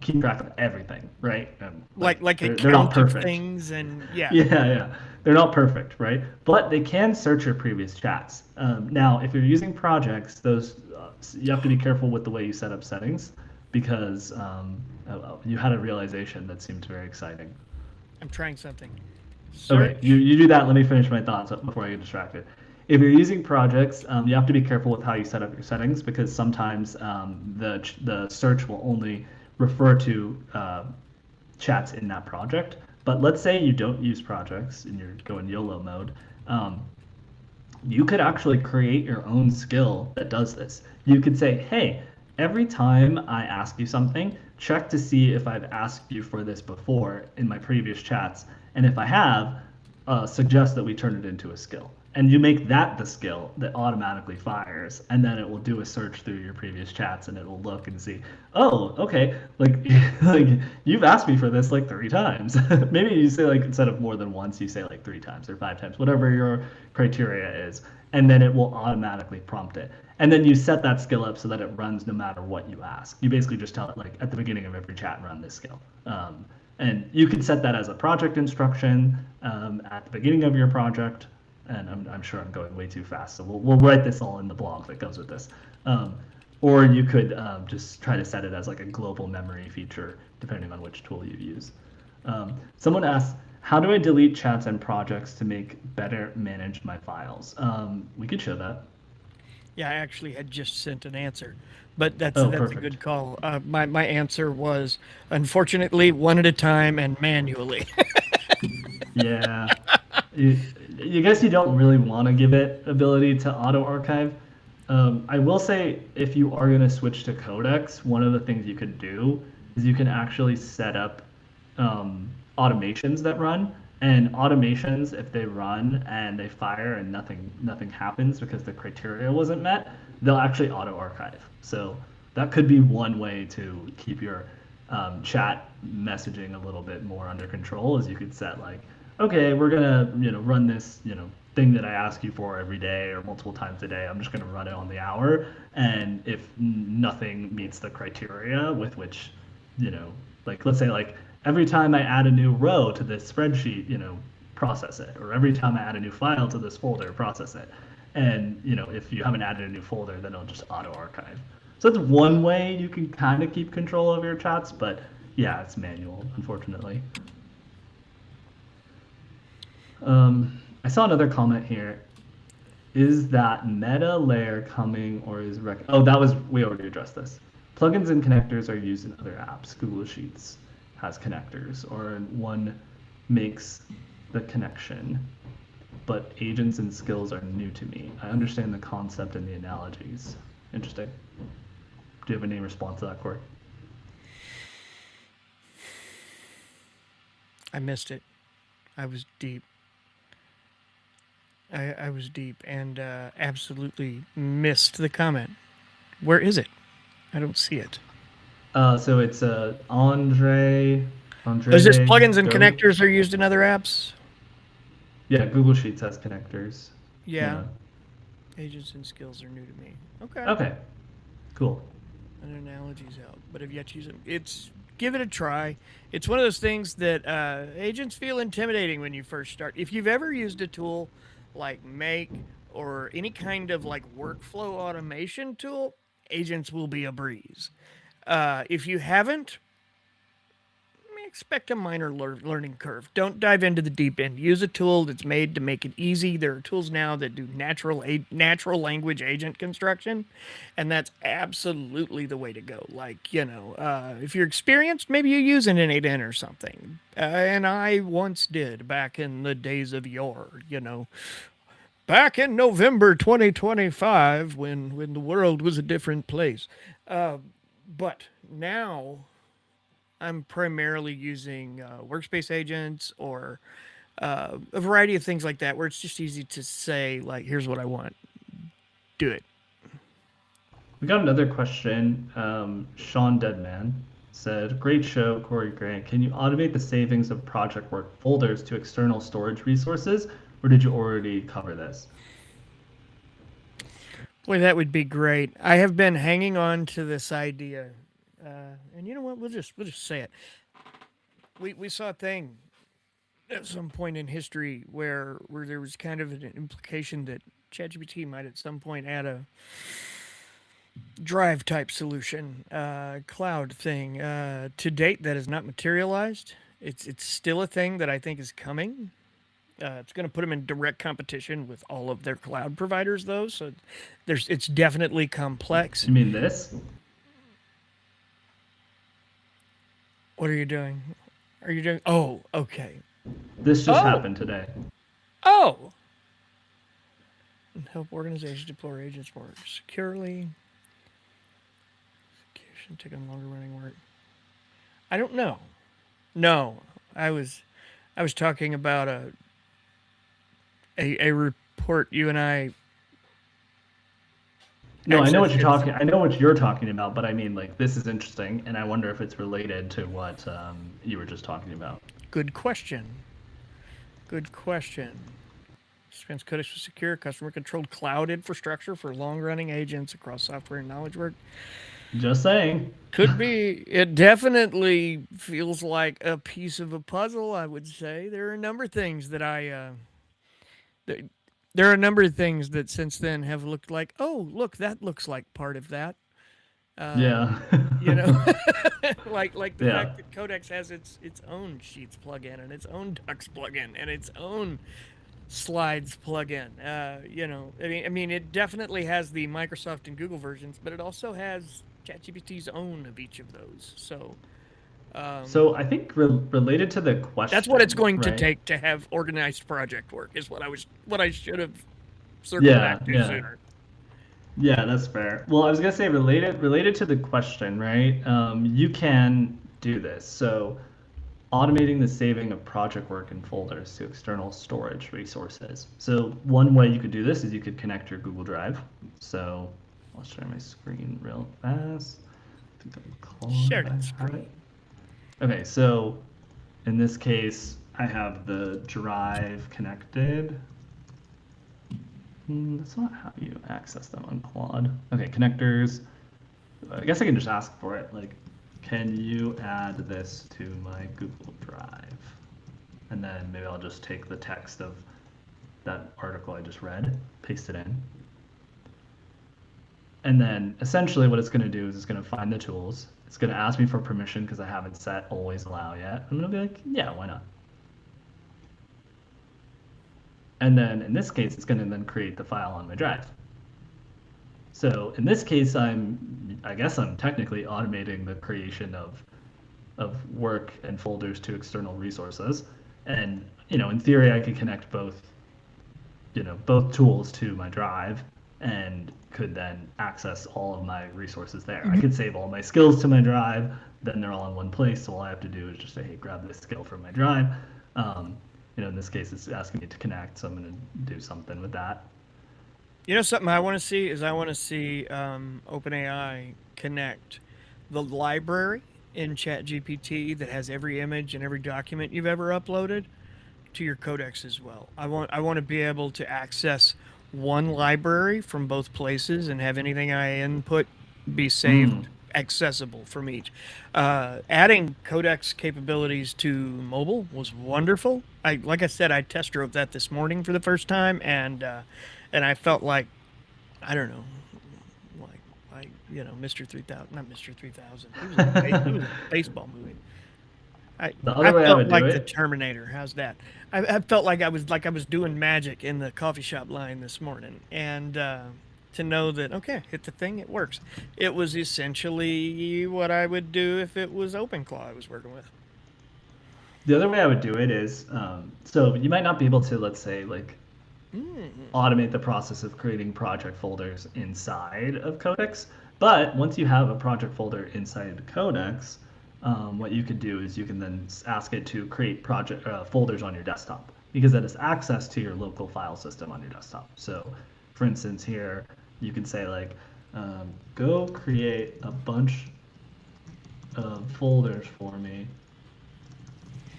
keep track of everything, right? Like a They're not count of perfect. things. And yeah, Yeah, yeah. They're not perfect, right? But they can search your previous chats. Now, if you're using projects, those you have to be careful with the way you set up settings because you had a realization that seemed very exciting. I'm trying something. Okay, you, Search. you do that. Let me finish my thoughts before I get distracted. If you're using projects, you have to be careful with how you set up your settings because sometimes the search will only refer to chats in that project. But let's say you don't use projects and you're going YOLO mode. Um, you could actually create your own skill that does this. You could say, hey, every time I ask you something, check to see if I've asked you for this before in my previous chats. And if I have, suggest that we turn it into a skill. And you make that the skill that automatically fires, and then it will do a search through your previous chats, and it will look and see, oh, okay, like like you've asked me for this like 3 times. Maybe you say like instead of more than once, you say like 3 times or 5 times, whatever your criteria is, and then it will automatically prompt it. And then you set that skill up so that it runs no matter what you ask. You basically just tell it like at the beginning of every chat, run this skill. And you can set that as a project instruction at the beginning of your project. And I'm sure I'm going way too fast, so we'll write this all in the blog that goes with this. Or you could just try to set it as like a global memory feature, depending on which tool you use. Someone asked, how do I delete chats and projects to make better manage my files? We could show that. Yeah, I actually had just sent an answer, but that's Oh, that's a perfect. good call. My answer was unfortunately one at a time and manually. Yeah. You, you guess you don't really want to give it ability to auto archive. I will say if you are going to switch to Codex, one of the things you could do is you can actually set up automations that run. And automations, if they run and they fire and nothing happens because the criteria wasn't met, they'll actually auto archive. So that could be one way to keep your chat messaging a little bit more under control. Is you could set like, okay, we're gonna run this thing that I ask you for every day or multiple times a day. I'm just gonna run it on the hour, and if nothing meets the criteria with which like let's say like every time I add a new row to this spreadsheet, process it, or every time I add a new file to this folder, process it. And if you haven't added a new folder, then it'll just auto archive. So that's one way you can kind of keep control of your chats, but yeah, it's manual, unfortunately. I saw another comment here. Is that meta layer coming, or is we already addressed this. Plugins and connectors are used in other apps. Google Sheets has connectors, or one makes the connection, but agents and skills are new to me. I understand the concept and the analogies. Interesting. Do you have any response to that, Corey? I missed it. I was deep. I was deep and absolutely missed the comment. Where is it? I don't see it. So it's Andre. Is this plugins and Go. connectors are used in other apps? Yeah, Google Sheets has connectors. Yeah. Agents and skills are new to me. Okay. Okay. Cool. An analogy's out, but have yet to use them. Give it a try. It's one of those things that agents feel intimidating when you first start. If you've ever used a tool like Make or any kind of like workflow automation tool, agents will be a breeze. If you haven't, expect a minor learning curve. Don't dive into the deep end. Use a tool that's made to make it easy. There are tools now that do natural language agent construction, and that's absolutely the way to go. Like, if you're experienced, maybe you use an innate or something. And I once did back in the days of yore, back in November 2025 when the world was a different place. But now I'm primarily using Workspace agents or a variety of things like that, where it's just easy to say, like, here's what I want. Do it. We got another question. Sean Deadman said, great show, Corey Grant. Can you automate the savings of project work folders to external storage resources, or did you already cover this? Boy, that would be great. I have been hanging on to this idea. And you know what? We'll just say it. We saw a thing at some point in history where there was kind of an implication that ChatGPT might at some point add a drive type solution, cloud thing. To date, that has not materialized. It's still a thing that I think is coming. It's going to put them in direct competition with all of their cloud providers, though. So it's definitely complex. You mean this? What are you doing? Are you doing? Oh, okay. This just happened today. Oh. Help organizations deploy agents more securely. Execution taking longer running work. I don't know. No, I was talking about a report you and I. No, I know what you're talking about, but I mean, like, this is interesting, and I wonder if it's related to what you were just talking about. Good question. Spans Codex for secure, customer-controlled cloud infrastructure for long-running agents across software and knowledge work. Just saying. Could be. It definitely feels like a piece of a puzzle, I would say. There are a number of things that there are a number of things that since then have looked like, oh, look, that looks like part of that. Yeah. like the fact that Codex has its own Sheets plugin and its own Docs plugin and its own Slides plugin. I mean, it definitely has the Microsoft and Google versions, but it also has ChatGPT's own of each of those. So I think related to the question, that's what it's going to take to have organized project work. Is what I should have circled back to sooner. Yeah, that's fair. Well, I was gonna say related to the question, right? You can do this. So automating the saving of project work in folders to external storage resources. So one way you could do this is you could connect your Google Drive. So I'll share my screen real fast. Share that screen. Okay, so in this case, I have the drive connected. That's not how you access them on Claude. Okay, connectors. I guess I can just ask for it. Like, can you add this to my Google Drive? And then maybe I'll just take the text of that article I just read, paste it in. And then essentially what it's going to do is it's going to find the tools. It's going to ask me for permission because I haven't set always allow yet. I'm going to be like, yeah, why not? And then in this case, it's going to then create the file on my drive. So in this case, I guess I'm technically automating the creation of work and folders to external resources. And, in theory, I could connect both tools to my drive and could then access all of my resources there. I could save all my skills to my drive, then they're all in one place. So all I have to do is just say, hey, grab this skill from my drive. In this case, it's asking me to connect, so I'm going to do something with that. Something I want to see is OpenAI connect the library in ChatGPT that has every image and every document you've ever uploaded to your Codex as well. I want to be able to access one library from both places and have anything I input be saved accessible from each. Adding Codex capabilities to mobile was wonderful. Like I said, I test drove that this morning for the first time, and I felt like, I don't know, like Mr. 3000, not Mr. 3000. It was a baseball movie. I felt like the Terminator. How's that? I felt like I was doing magic in the coffee shop line this morning, and to know that, okay, hit the thing, it works. It was essentially what I would do if it was OpenClaw I was working with. The other way I would do it is, so you might not be able to, let's say, like, automate the process of creating project folders inside of Codex, but once you have a project folder inside Codex, what you could do is you can then ask it to create project folders on your desktop, because that is access to your local file system on your desktop. So, for instance, here you can say like, go create a bunch of folders for me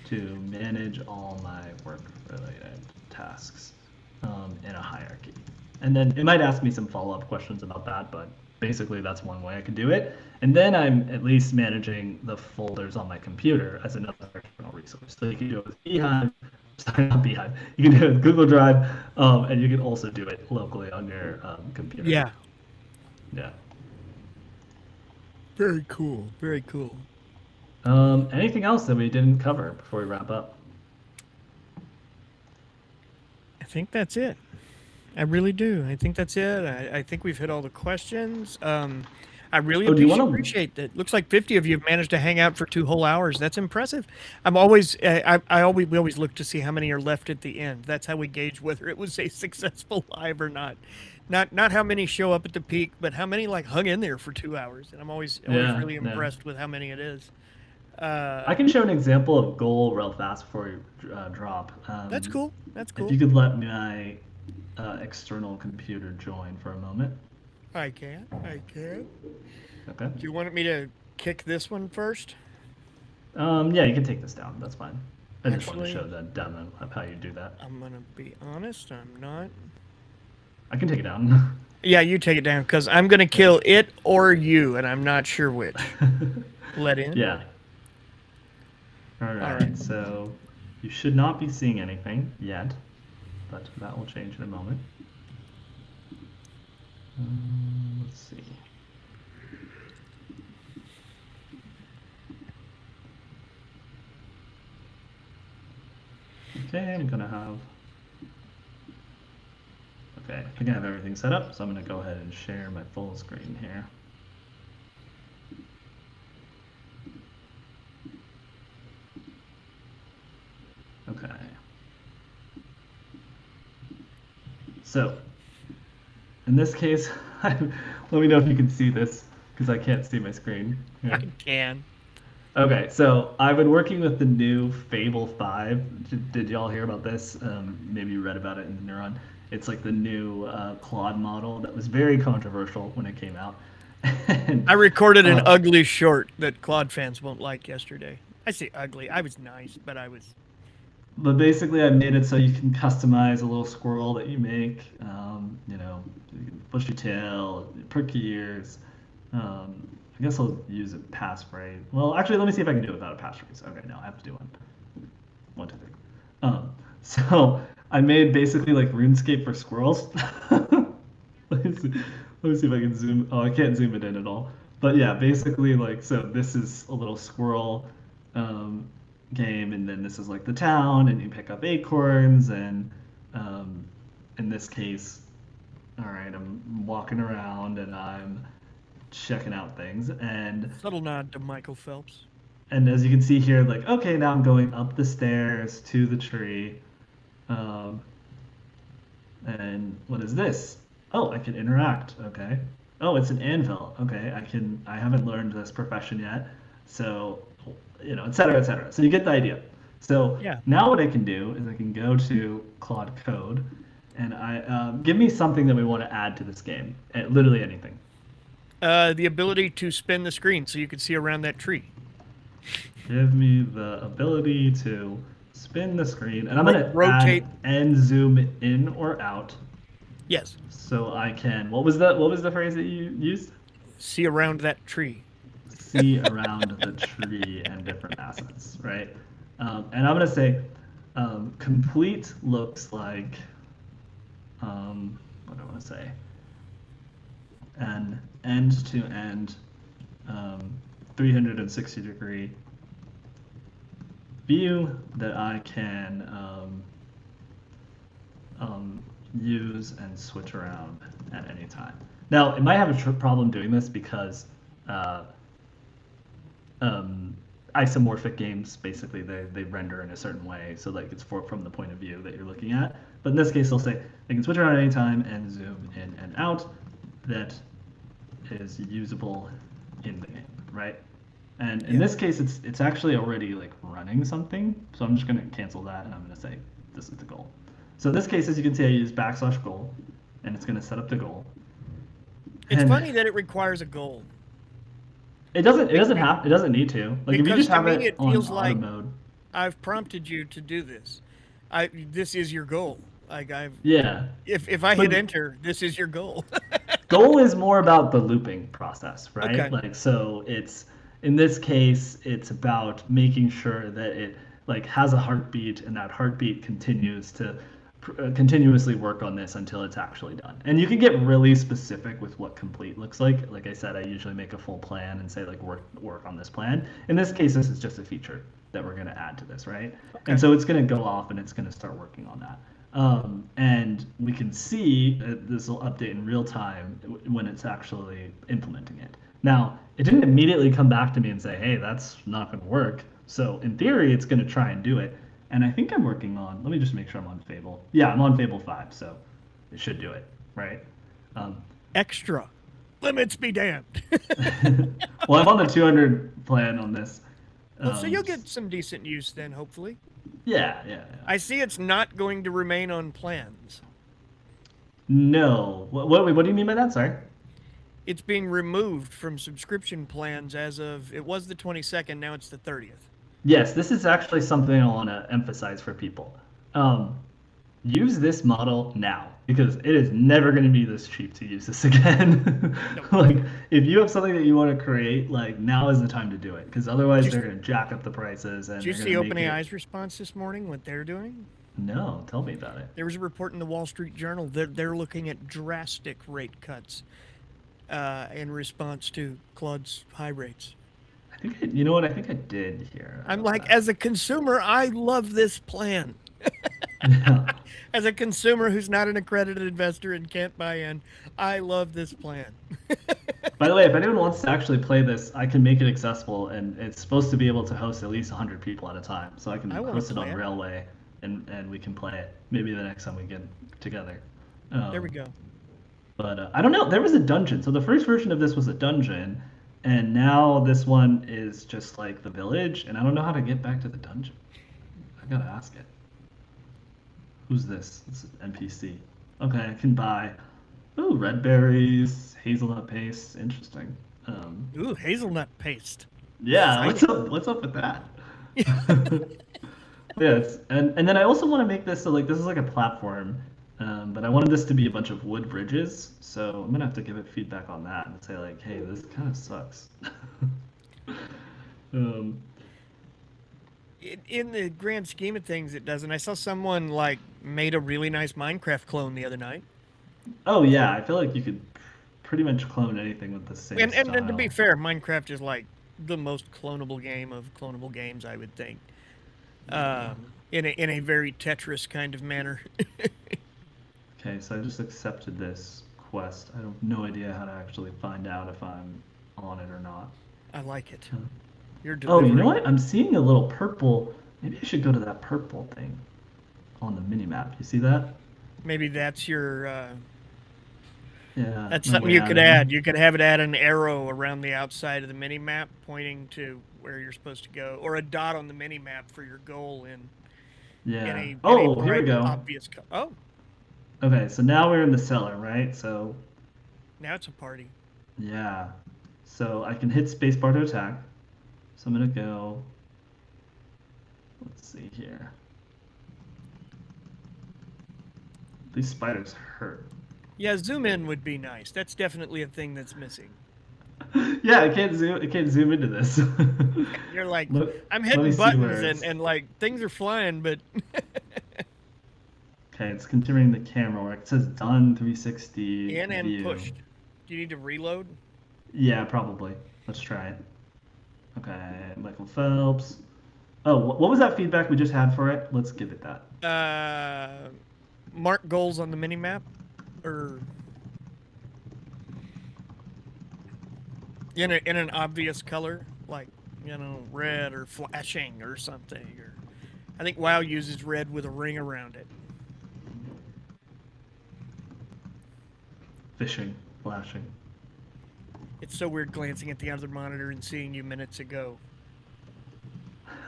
to manage all my work-related tasks in a hierarchy. And then it might ask me some follow-up questions about that, but basically that's one way I can do it. And then I'm at least managing the folders on my computer as another external resource. So you can do it with Beehive, sorry, not Beehive. You can do it with Google Drive, and you can also do it locally on your computer. Yeah. Yeah. Very cool. Very cool. Anything else that we didn't cover before we wrap up? I think that's it. I really do. I think that's it. I think we've hit all the questions. I really appreciate that. Looks like 50 of you have managed to hang out for 2 whole hours. That's impressive. We always look to see how many are left at the end. That's how we gauge whether it was a successful live or not. Not how many show up at the peak, but how many like hung in there for 2 hours. And I'm always really impressed with how many it is. I can show an example of goal real fast before you drop. That's cool. That's cool. If you could let my external computer join for a moment. I can. Okay. Do you want me to kick this one first? Yeah, you can take this down. That's fine. I just want to show the demo of how you do that. I'm gonna be honest. I'm not. I can take it down. Yeah, you take it down, because I'm gonna kill it or you, and I'm not sure which. Let in. Yeah. All right. So you should not be seeing anything yet, but that will change in a moment. Let's see. Okay, I'm gonna have. Okay, I think I have everything set up, so I'm gonna go ahead and share my full screen here. Okay. So, in this case, let me know if you can see this, because I can't see my screen. Here. I can. Okay, so I've been working with the new Fable 5. Did y'all hear about this? Maybe you read about it in the Neuron. It's like the new Claude model that was very controversial when it came out. I recorded an ugly short that Claude fans won't like yesterday. I say ugly. I was nice, but I was... But basically, I made it so you can customize a little squirrel that you make. Bushy tail, perky ears. I guess I'll use a passphrase. Well, actually, let me see if I can do it without a passphrase. Okay, no, I have to do one. 1, 2, 3. So I made basically like RuneScape for squirrels. Let me see if I can zoom. Oh, I can't zoom it in at all. But yeah, basically like so this is a little squirrel um, game, and then this is like the town, and you pick up acorns, and um, in this case, all right, I'm walking around and I'm checking out things, Subtle nod to Michael Phelps. and as you can see here, like okay, now I'm going up the stairs to the tree. Um, And what is this? Oh, I can interact. Okay. Oh, it's an anvil. Okay, I haven't learned this profession yet. So, et cetera, et cetera. So you get the idea. So Yeah. now what I can do is I can go to Claude Code and give me something that we want to add to this game. Literally anything. The ability to spin the screen so you can see around that tree. Give me the ability to spin the screen, and I'm going to Rotate. add and zoom in or out Yes. so I can. What was the phrase that you used? See around that tree. See around the tree and different assets, right? And I'm gonna say complete looks like what do I want to say? An end-to-end 360-degree view that I can use and switch around at any time. Now, it might have a problem doing this because uh, isomorphic games basically they render in a certain way, so like it's from the point of view that you're looking at. But in this case, they'll say they can switch around at any time and zoom in and out. That is usable in the game, right? And in this case, it's actually already like running something, so I'm just gonna cancel that and I'm gonna say this is the goal. So in this case, as you can see, I use \goal, and it's gonna set up the goal. It's And funny that it requires a goal. it doesn't need to. Like if you Because just to have me, it it on feels auto like mode. I've prompted you to do this. This is your goal. Like Yeah. if I hit But enter, this is your goal. goal is more about the looping process, right? Okay. Like so it's in this case it's about making sure that it like has a heartbeat and that heartbeat continues to continuously work on this until it's actually done. And you can get really specific with what complete looks like. Like I said, I usually make a full plan and say like work on this plan. In this case, this is just a feature that we're going to add to this, right? Okay. And so it's going to go off and it's going to start working on that. And we can see this will update in real time when it's actually implementing it. Now, it didn't immediately come back to me and say, hey, that's not going to work. So in theory, it's going to try and do it. And I think I'm working on, let me just make sure I'm on Fable. Yeah, I'm on Fable 5, so it should do it, right? Um, Extra. Limits be damned. well, I'm on the 200 plan on this. Well, so you'll get some decent use then, hopefully. Yeah. I see it's not going to remain on plans. No. What do you mean by that? Sorry. It's being removed from subscription plans as of, it was the 22nd, now it's the 30th. Yes, this is actually something I want to emphasize for people. Use this model now because it is never going to be this cheap to use this again. Like, if you have something that you want to create, like now is the time to do it because otherwise they're going to jack up the prices. And Did you they're see gonna make OpenAI's response this morning? What they're doing? No, tell me about it. There was a report in the Wall Street Journal that they're looking at drastic rate cuts in response to Claude's high rates. I think you know what? I think I did hear. I'm about like, that. as a consumer, I love this plan. Yeah. As a consumer who's not an accredited investor and can't buy in, I love this plan. By the way, if anyone wants to actually play this, I can make it accessible, and it's supposed to be able to host at least 100 people at a time. So I can I wanna host it play on it. Railway, and we can play it. Maybe the next time we get together. There we go. But I don't know. There was a dungeon. So the first version of this was a dungeon, and now this one is just like the village, and I don't know how to get back to the dungeon. I gotta ask it. Who's this? This is NPC. Okay, I can buy. Ooh, red berries, hazelnut paste. Interesting. Ooh, hazelnut paste. Yeah, what's up with that? Yes, and then I also want to make this so like this is like a platform, but I wanted this to be a bunch of wood bridges. So I'm gonna have to give it feedback on that and say like, hey, this kind of sucks. um, in the grand scheme of things, it doesn't. I saw someone like made a really nice Minecraft clone the other night. Oh yeah, I feel like you could pretty much clone anything with the same And to be style. fair, Minecraft is like the most clonable game of clonable games, I would think. Yeah. In a very Tetris kind of manner. Okay, so I just accepted this quest. I have no idea how to actually find out if I'm on it or not. I like it. Huh. You're Oh, you know delivering. what? I'm seeing a little purple. Maybe I should go to that purple thing on the mini map. You see that? Maybe Yeah, that's my something way you out could of here. add. You could have it add an arrow around the outside of the mini map pointing to where you're supposed to go, or a dot on the mini map for your goal Yeah. in a Oh, here we bright, go. obvious color. Oh, Okay, so now we're in the cellar, right? So, now it's a party. yeah. So I can hit spacebar to attack. So I'm gonna go. Let's see here. These spiders hurt. Yeah, zoom in would be nice. That's definitely a thing that's missing. Yeah, I can't zoom. I can't zoom into this. You're like, Let, I'm let me hitting see buttons where it's. and like things are flying, but Okay, it's continuing the camera work. It says done 360 in and view. pushed. Do you need to reload? Yeah, probably. Let's try it. Okay, Michael Phelps. Oh, what was that feedback we just had for it? Let's give it that. Uh, mark goals on the mini map, or in an obvious color, like red or flashing or something. Or I think WoW uses red with a ring around it. Fishing, flashing. It's so weird glancing at the other monitor and seeing you minutes ago.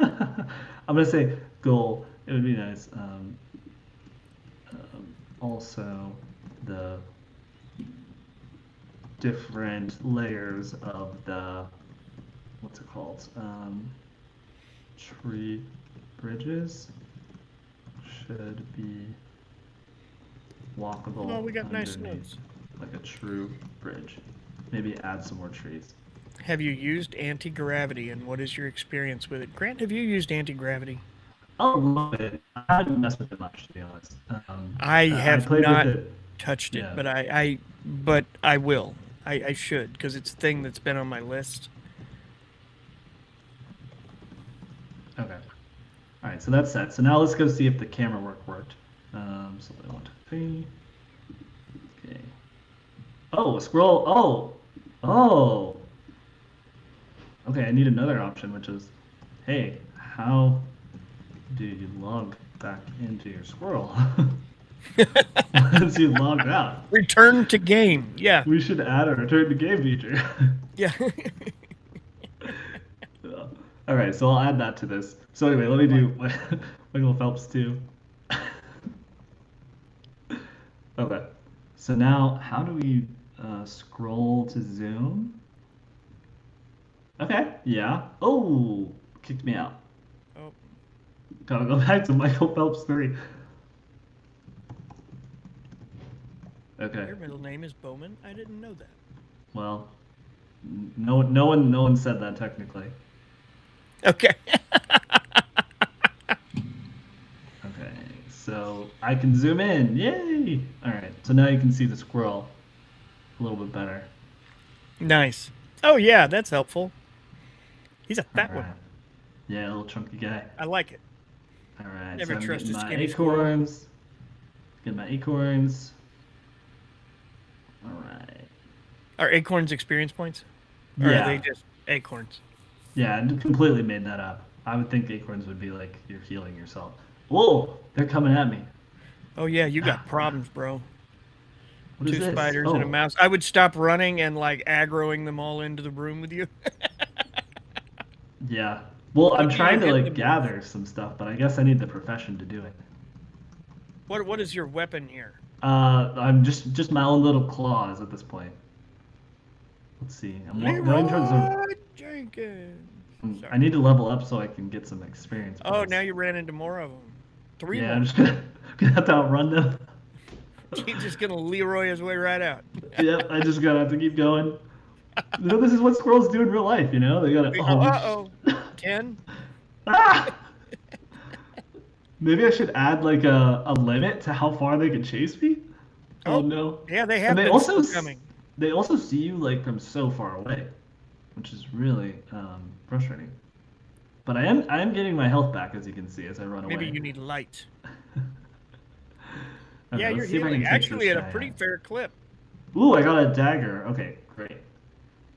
I'm gonna say goal. It would be nice. Also, the different layers of the what's it called? Tree bridges should be Oh, walkable we got nice underneath, notes. like a true bridge. Maybe add some more trees. Have you used anti gravity, and what is your experience with it? Grant, have you used anti gravity? A little bit. I haven't messed with it much, to be honest. I I have played with not it. touched it, Yeah. but I will. I should because it's a thing that's been on my list. Okay. All right. So that's set. So now let's go see if the camera work worked. So I want to three. Okay. Oh, scroll. Oh. Oh. Okay. I need another option, which is, hey, how do you log back into your squirrel once you logged out? Return to game. Yeah, We should add a return to game feature. yeah. All right, so I'll add that to this. So anyway, let me do Michael Phelps too. Okay. So now, how do we scroll to zoom? Okay. Yeah. Oh, kicked me out. Oh, Gotta go back to Michael Phelps 3. Okay. your middle name is Bowman. I didn't know that. Well, no one said that technically. Okay. Okay, so I can zoom in. Yay! All right, so now you can see the squirrel a little bit better. Nice. Oh yeah, that's helpful. He's a All fat one. right. Yeah, a little chunky guy. I like it. All right, Never so I'm trust getting a my skinny squirrel. acorns. Getting my acorns. All right. Are acorns experience points? Or are they Yeah, just acorns? yeah, I completely made that up. I would think acorns would be like you're healing yourself. Whoa, they're coming at me. Oh yeah, you got problems, bro. What is Two this? spiders and a Oh, mouse. I would stop running and like aggroing them all into the room with you. yeah. Well, I'm Lucky you trying to hit like them both. gather some stuff, but I guess I need the profession to do it. What is your weapon here? I'm just my own little claws at this point. Let's see. I'm going towards the. Leroy Jenkins. I Sorry. need to level up so I can get some experience Oh, points. now you ran into more of them. Three Yeah, more. I'm just gonna have to outrun them. He's just gonna Leroy his way right out. Yep, I just gotta have to keep going. You know, this is what squirrels do in real life. You know, they gotta. Oh, Uh oh. 10. ah! Maybe I should add like a limit to how far they can chase me. Oh Oh, no. yeah, they And have been slow coming. they also see you like from so far away, which is really frustrating. But I am getting my health back as you can see as I run Maybe away. you need light. Yeah, Okay, you're let's see if I healing can take this actually at a guy pretty out. fair clip. Ooh, I got a dagger. Okay, great.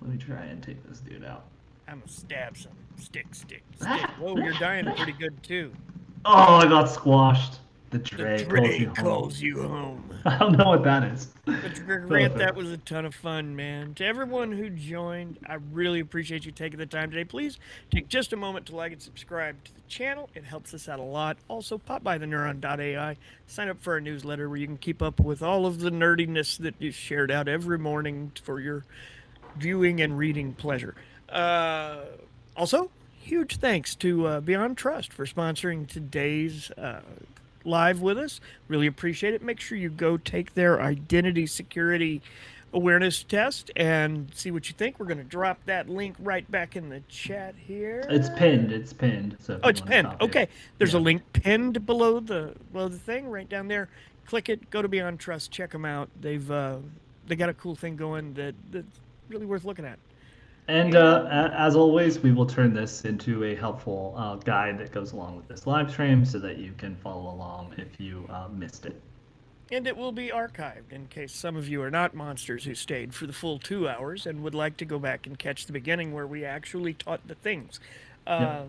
Let me try and take this dude out. I'm gonna stab some. Stick, stick, stick. Ah! Whoa, you're dying pretty good too. Oh, I got squashed. The The Dre calls you Dre home. calls you home. I don't know what that is. But Grant, Perfect. that was a ton of fun, man. To everyone who joined, I really appreciate you taking the time today. Please take just a moment to like and subscribe to the channel. It helps us out a lot. Also, pop by the Neuron.ai, sign up for our newsletter where you can keep up with all of the nerdiness that is shared out every morning for your viewing and reading pleasure. Uh, Also, huge thanks to Beyond Trust for sponsoring today's live with us. Really appreciate it. Make sure you go take their identity security awareness test and see what you think. We're going to drop that link right back in the chat It's here. pinned. It's pinned. So if Oh, you it's want to pinned. copy it, Okay, there's a yeah. link pinned below the thing right down there. Click it. Go to Beyond Trust. Check them out. They got a cool thing going that's really worth looking at. And And as always, we will turn this into a helpful guide that goes along with this live stream so that you can follow along if you missed it. and it will be archived in case some of you are not monsters who stayed for the full 2 hours and would like to go back and catch the beginning where we actually taught the things. Yep. Uh,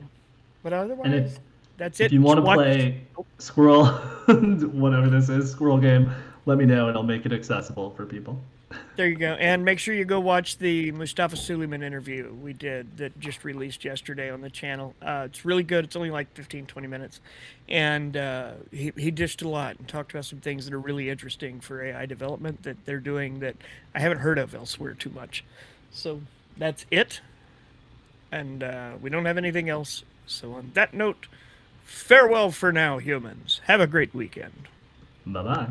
but And otherwise, that's if it. you want to Watch. play Squirrel, whatever this is, Squirrel game, let me know and I'll make it accessible for people. There you go. And make sure you go watch the Mustafa Suleiman interview we did that just released yesterday on the channel. It's really good. It's only like 15, 20 minutes. And he dished a lot and talked about some things that are really interesting for AI development that they're doing that I haven't heard of elsewhere too much. So that's it. And we don't have anything else. So on that note, farewell for now, humans. Have a great weekend. Bye bye.